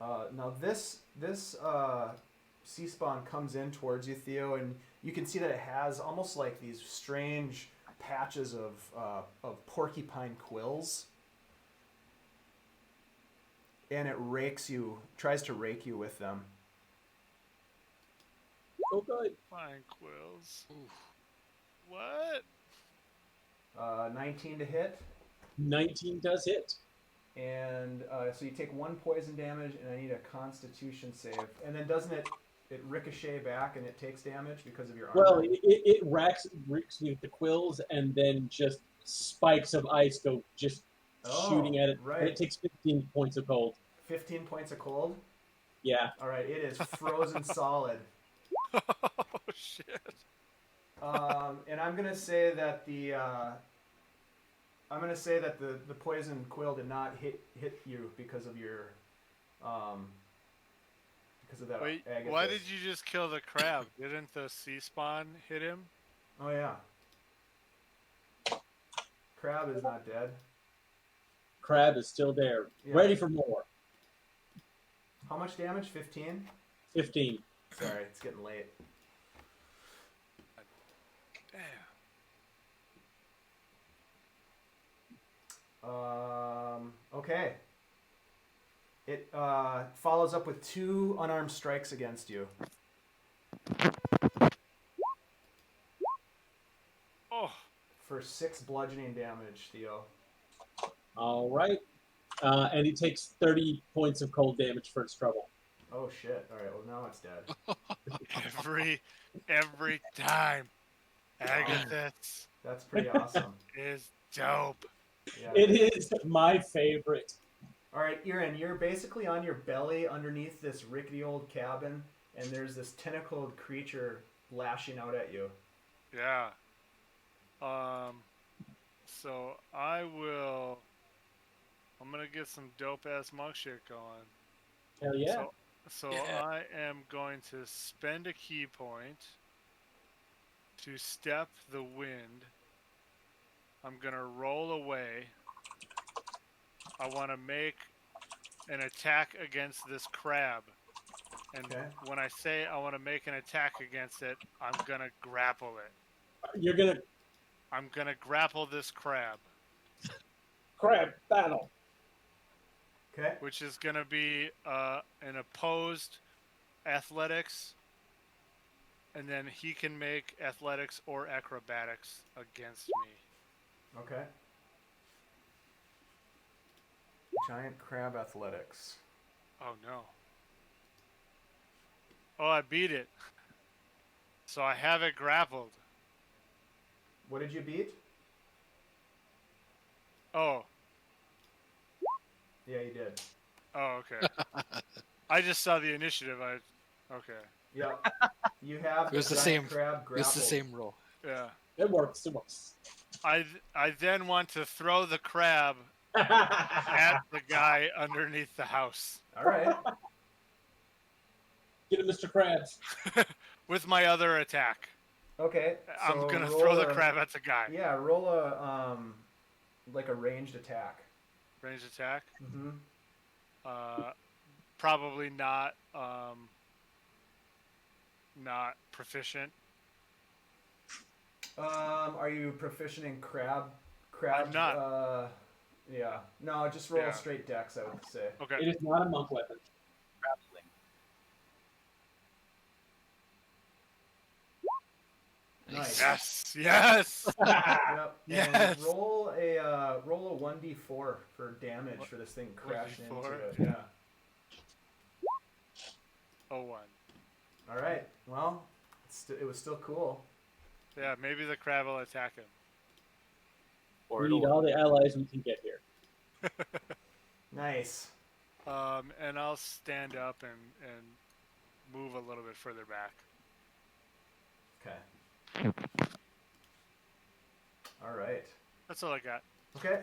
Now this sea spawn comes in towards you, Theo, and you can see that it has almost like these strange patches of porcupine quills, and it tries to rake you with them. Oh, good. Flying quills. Ooh. What? 19 to hit, 19 does hit. and so you take 1 poison damage, and I need a Constitution save. And then doesn't it ricochet back and it takes damage because of your armor? Well, it racks me with the quills, and then just spikes of ice go just shooting at it. Right. And it takes 15 points of cold. 15 points of cold. Yeah. All right, it is frozen solid. Oh shit. And I'm gonna say that the poison quill did not hit you because of your because of that. Wait, agathis. why did you just kill the crab? Didn't the sea spawn hit him? Oh yeah. Crab is not dead. Crab is still there, Yeah. ready for more. How much damage? 15. 15. Sorry, it's getting late. Damn. Okay. It follows up with 2 unarmed strikes against you. Oh, For 6 bludgeoning damage, Theo. All right. And he takes 30 points of cold damage for its trouble. Oh shit! All right, well now it's dead. every time. Agathis That's pretty awesome. is dope. Yeah. It is my favorite. All right, Irin, you're basically on your belly underneath this rickety old cabin, and there's this tentacled creature lashing out at you. Yeah. So I'm gonna get some dope ass monk shit going. Hell yeah. So Yeah. I am going to spend a key point to step the wind. I'm gonna roll away. I want to make an attack against this crab. And Okay. when I say I want to make an attack against it, I'm gonna grapple it. You're going to I'm gonna grapple this crab, crab battle. Okay. which is gonna be an opposed athletics, and then he can make athletics or acrobatics against me. Okay. Giant crab athletics. Oh no. Oh, I beat it. So I have it grappled. What did you beat? Oh. Yeah, you did. Oh, okay. I just saw the initiative. Okay. Yep. You have It was the giant same. crab grappled. It's the same roll. Yeah. It works. It works. I then want to throw the crab at the guy underneath the house All right. Get it, Mr. Krabs. with my other attack. Okay. I'm so gonna roll throw the a- crab at the guy. Yeah, roll a like a ranged attack. Range attack. Mm-hmm. Probably not proficient. Are you proficient in crab? Crab. I'm not. Yeah. No, just roll Yeah. a straight dex, I would say. Okay. It is not a monk weapon. Nice. Yes. Yes. Yep. Yes. And roll a 1d4 for damage for this thing crashing into 1d4? it. Yeah. 01. All right. Well, it was still cool. Yeah, maybe the crab will attack him. Or We need all the allies we can get here. Nice. And I'll stand up and move a little bit further back. Okay. All right. That's all I got. Okay.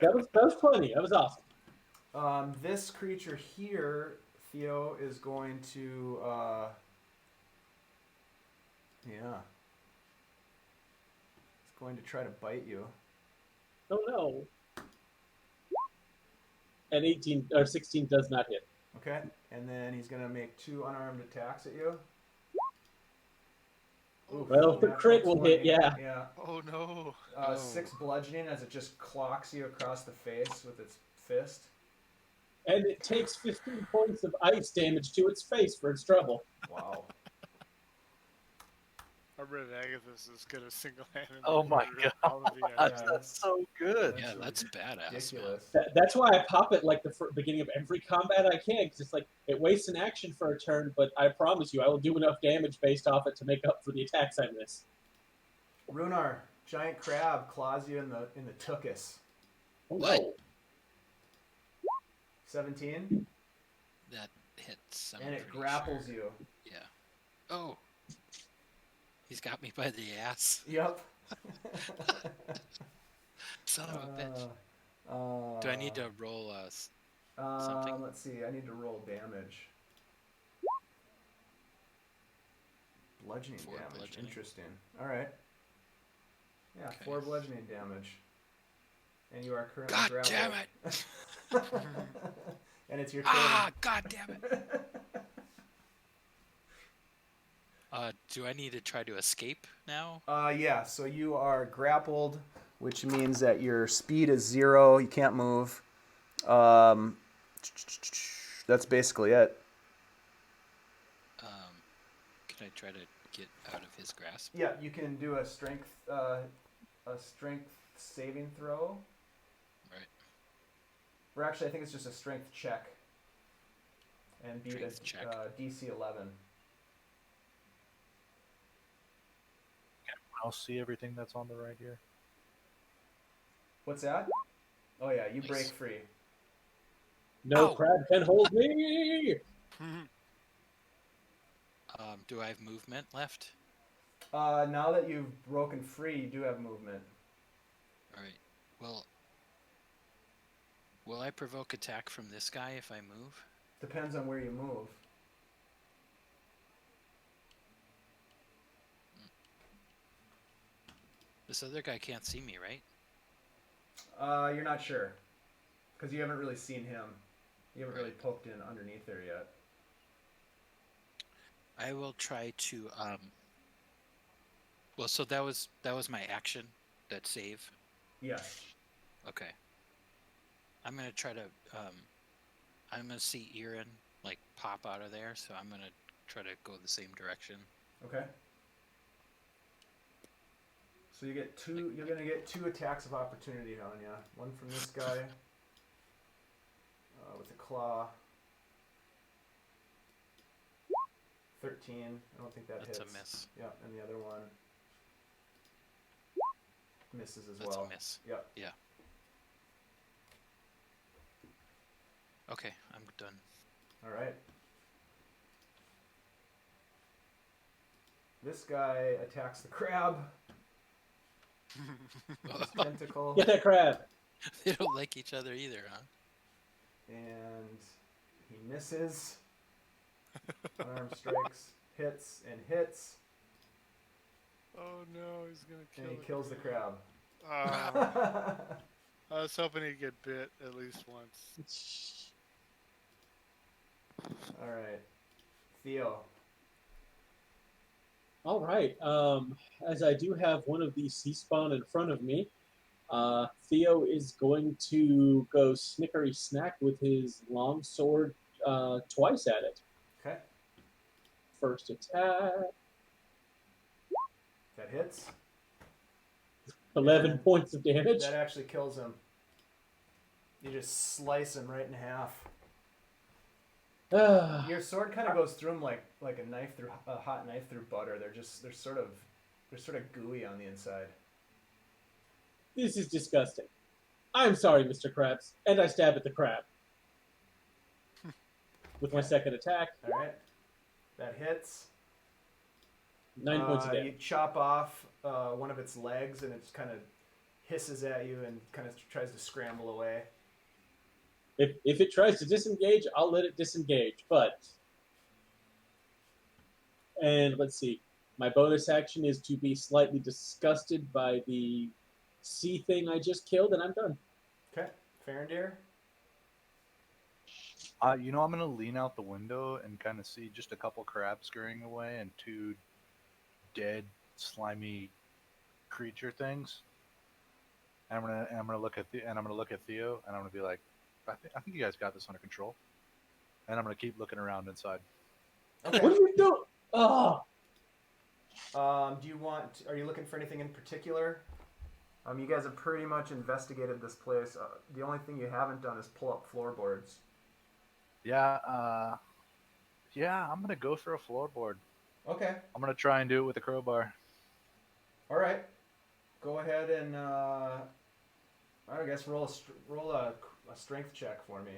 That was plenty. That was awesome. This creature here, Theo, is going to, it's going to try to bite you. Oh no. An 18 or 16 does not hit. Okay. And then he's going to make 2 unarmed attacks at you. Oof, Well, the natural crit will 20. hit, yeah. Yeah. Oh no. 6 bludgeoning as it just clocks you across the face with its fist. And it takes 15 points of ice damage to its face for its trouble. Wow. Our Red Agathis is gonna single-handedly Oh my murder all of the enemies. That's so good. Yeah, that's badass, man. Ridiculous. That's why I pop it like the beginning of every combat I can, because it's like it wastes an action for a turn, but I promise you I will do enough damage based off it to make up for the attacks I miss. Rhunar, giant crab claws you in the tuchus. Oh, What? no. 17, That hits. I'm and it pretty grapples sure. you. Yeah. Oh. He's got me by the ass. Yep. Son of a bitch. Do I need to roll something? Let's see. I need to roll damage. Bludgeoning 4 damage. bludgeoning. Interesting. All right. Yeah, Okay. 4 bludgeoning damage. And you are currently God grappled. damn it! And it's your turn. Ah, god damn it! Do I need to try to escape now? Yeah, so you are grappled, which means that your speed is 0. You can't move. That's basically it. Can I try to get out of his grasp? Yeah, you can do a strength saving throw. Right. Or actually, I think it's just a strength check. And beat Strength a check. DC 11. I'll see everything that's on the right here. What's that? Oh yeah, you Nice. break free. No Ow. crab can hold me! Do I have movement left? Now that you've broken free, you do have movement. All right. Well, will I provoke attack from this guy if I move? Depends on where you move. This other guy can't see me, right? You're not sure. Because you haven't really seen him. You haven't really poked in underneath there yet. I will try to. Well, so that was my action, that save. Yes. Okay. I'm gonna try to. I'm gonna see Irin like pop out of there, so I'm gonna try to go the same direction. Okay. So you get 2. You're gonna get 2 attacks of opportunity on you. One from this guy with a claw. 13. I don't think that That's hits. a miss. Yeah, and the other one misses as That's well. a miss. Yep. Yeah. Okay, I'm done. All right. This guy attacks the crab. His tentacle. Get that crab! They don't like each other either, huh? And he misses. Unarmed strikes, hits, and hits. Oh no, he's gonna kill. And he kills the crab. I was hoping he'd get bit at least once. All right. Theo. All right. As I do have one of these sea spawn in front of me, Theo is going to go snickery snack with his long sword twice at it. Okay. First attack, That hits. 11 points of damage. That actually kills him. You just slice him right in half. Your sword kind of goes through them like a hot knife through butter. They're sort of gooey on the inside. This is disgusting. I'm sorry, Mr. Krabs. And I stab at the crab. With my second attack. All right, that hits. 9 points of You damage. chop off one of its legs, and it just kind of hisses at you and kind of tries to scramble away. If it tries to disengage, I'll let it disengage. And let's see. My bonus action is to be slightly disgusted by the sea thing I just killed, and I'm done. Okay, Farindyr. I'm gonna lean out the window and kind of see just a couple crabs scurrying away and two dead, slimy creature things. And I'm gonna look at Theo, and I'm gonna be like, I think you guys got this under control. And I'm gonna keep looking around inside. Okay. What are you doing? Oh, Are you looking for anything in particular? You guys have pretty much investigated this place. The only thing you haven't done is pull up floorboards. Yeah, I'm gonna go for a floorboard. Okay. I'm gonna try and do it with a crowbar. All right. Go ahead and I guess roll a strength check for me.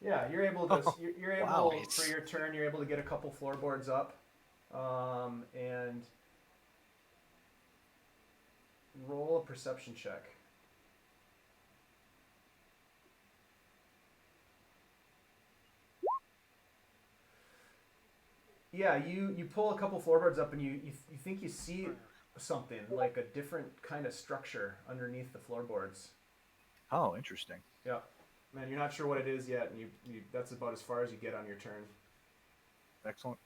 Yeah, you're able to. You're able Wow. for your turn. You're able to get a couple floorboards up, and roll a perception check. Yeah, you pull a couple floorboards up, and you think you see something like a different kind of structure underneath the floorboards. Oh, interesting. Yeah. Man, you're not sure what it is yet, and you that's about as far as you get on your turn. Excellent.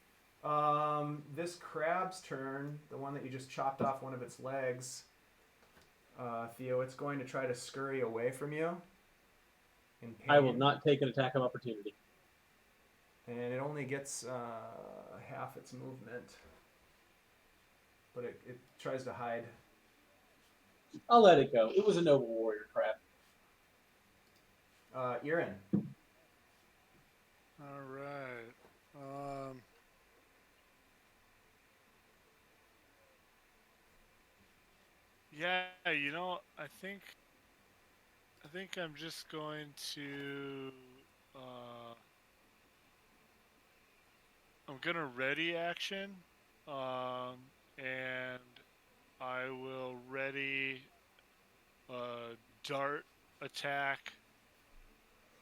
This crab's turn, the one that you just chopped off one of its legs, Theo, it's going to try to scurry away from you. In pain. I will not take an attack of opportunity. And it only gets half its movement. But it tries to hide. I'll let it go. It was a noble warrior crab. Irin. All right. Yeah, I think I'm just going to I'm gonna ready action, and I will ready a dart attack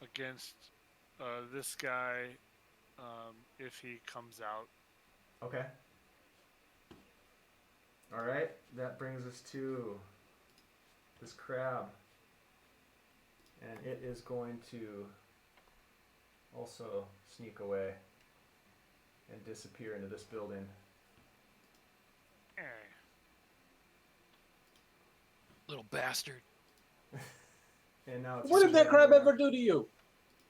against this guy if he comes out. Okay. All right, that brings us to this crab. And it is going to also sneak away and disappear into this building. Eh. Little bastard. And now it's What did that crab ever do to you?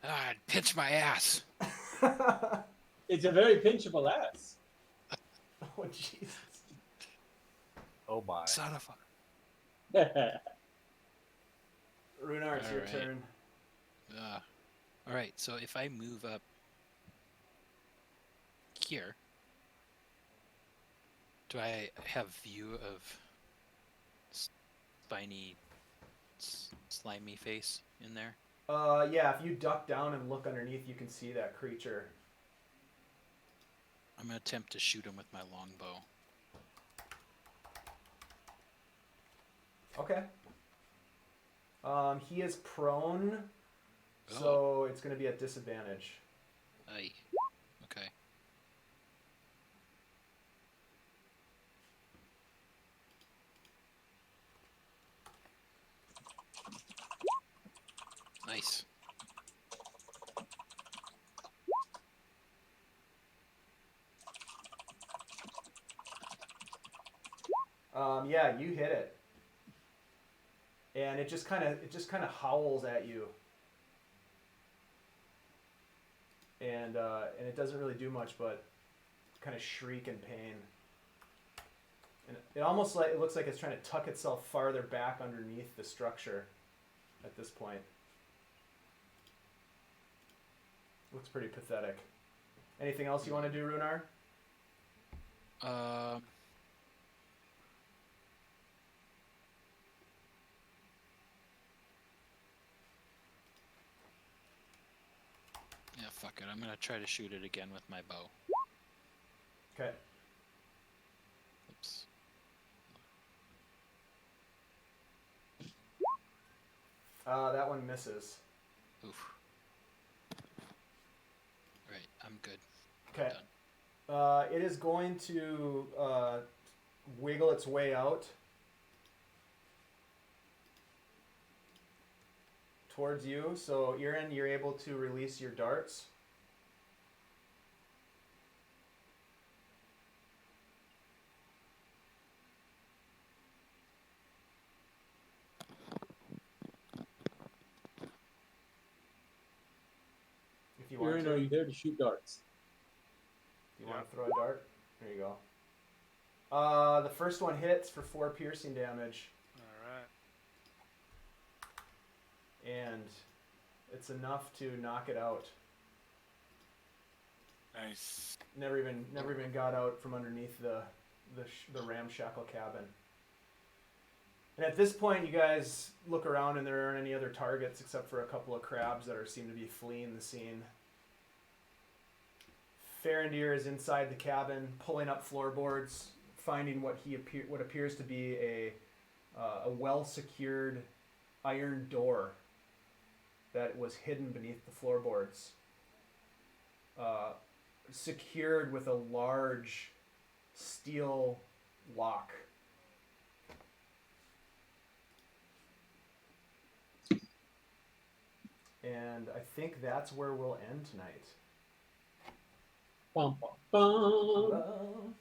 Ah, pinch my ass. It's a very pinchable ass. Oh, Jesus. Oh my. Son of a. Rhunar, it's your Alright. turn. All right, so if I move up here, do I have view of spiny, slimy face in there? Yeah, if you duck down and look underneath, you can see that creature. I'm gonna attempt to shoot him with my longbow. Okay. He is prone, so it's going to be at disadvantage. Aye. Okay. Nice. Yeah, you hit it. And it just kind of howls at you. And it doesn't really do much but kind of shriek in pain. And it looks like it's trying to tuck itself farther back underneath the structure at this point. Looks pretty pathetic. Anything else you want to do, Rhunar? Yeah, fuck it. I'm gonna try to shoot it again with my bow. Okay. Oops. That one misses. Oof. Right, I'm good. Okay. Done. It is going to wiggle its way out towards you. So, Irin, you're able to release your darts. If you want Irin, to. are you there to shoot darts? You want to throw a dart? There you go. The first one hits for 4 piercing damage, All right. and it's enough to knock it out. Nice. Never even got out from underneath the ramshackle cabin. And at this point, you guys look around, and there aren't any other targets except for a couple of crabs that seem to be fleeing the scene. Farindyr is inside the cabin, pulling up floorboards, finding what appears to be a well-secured iron door that was hidden beneath the floorboards, secured with a large steel lock. And I think that's where we'll end tonight. Bum, bum, bum.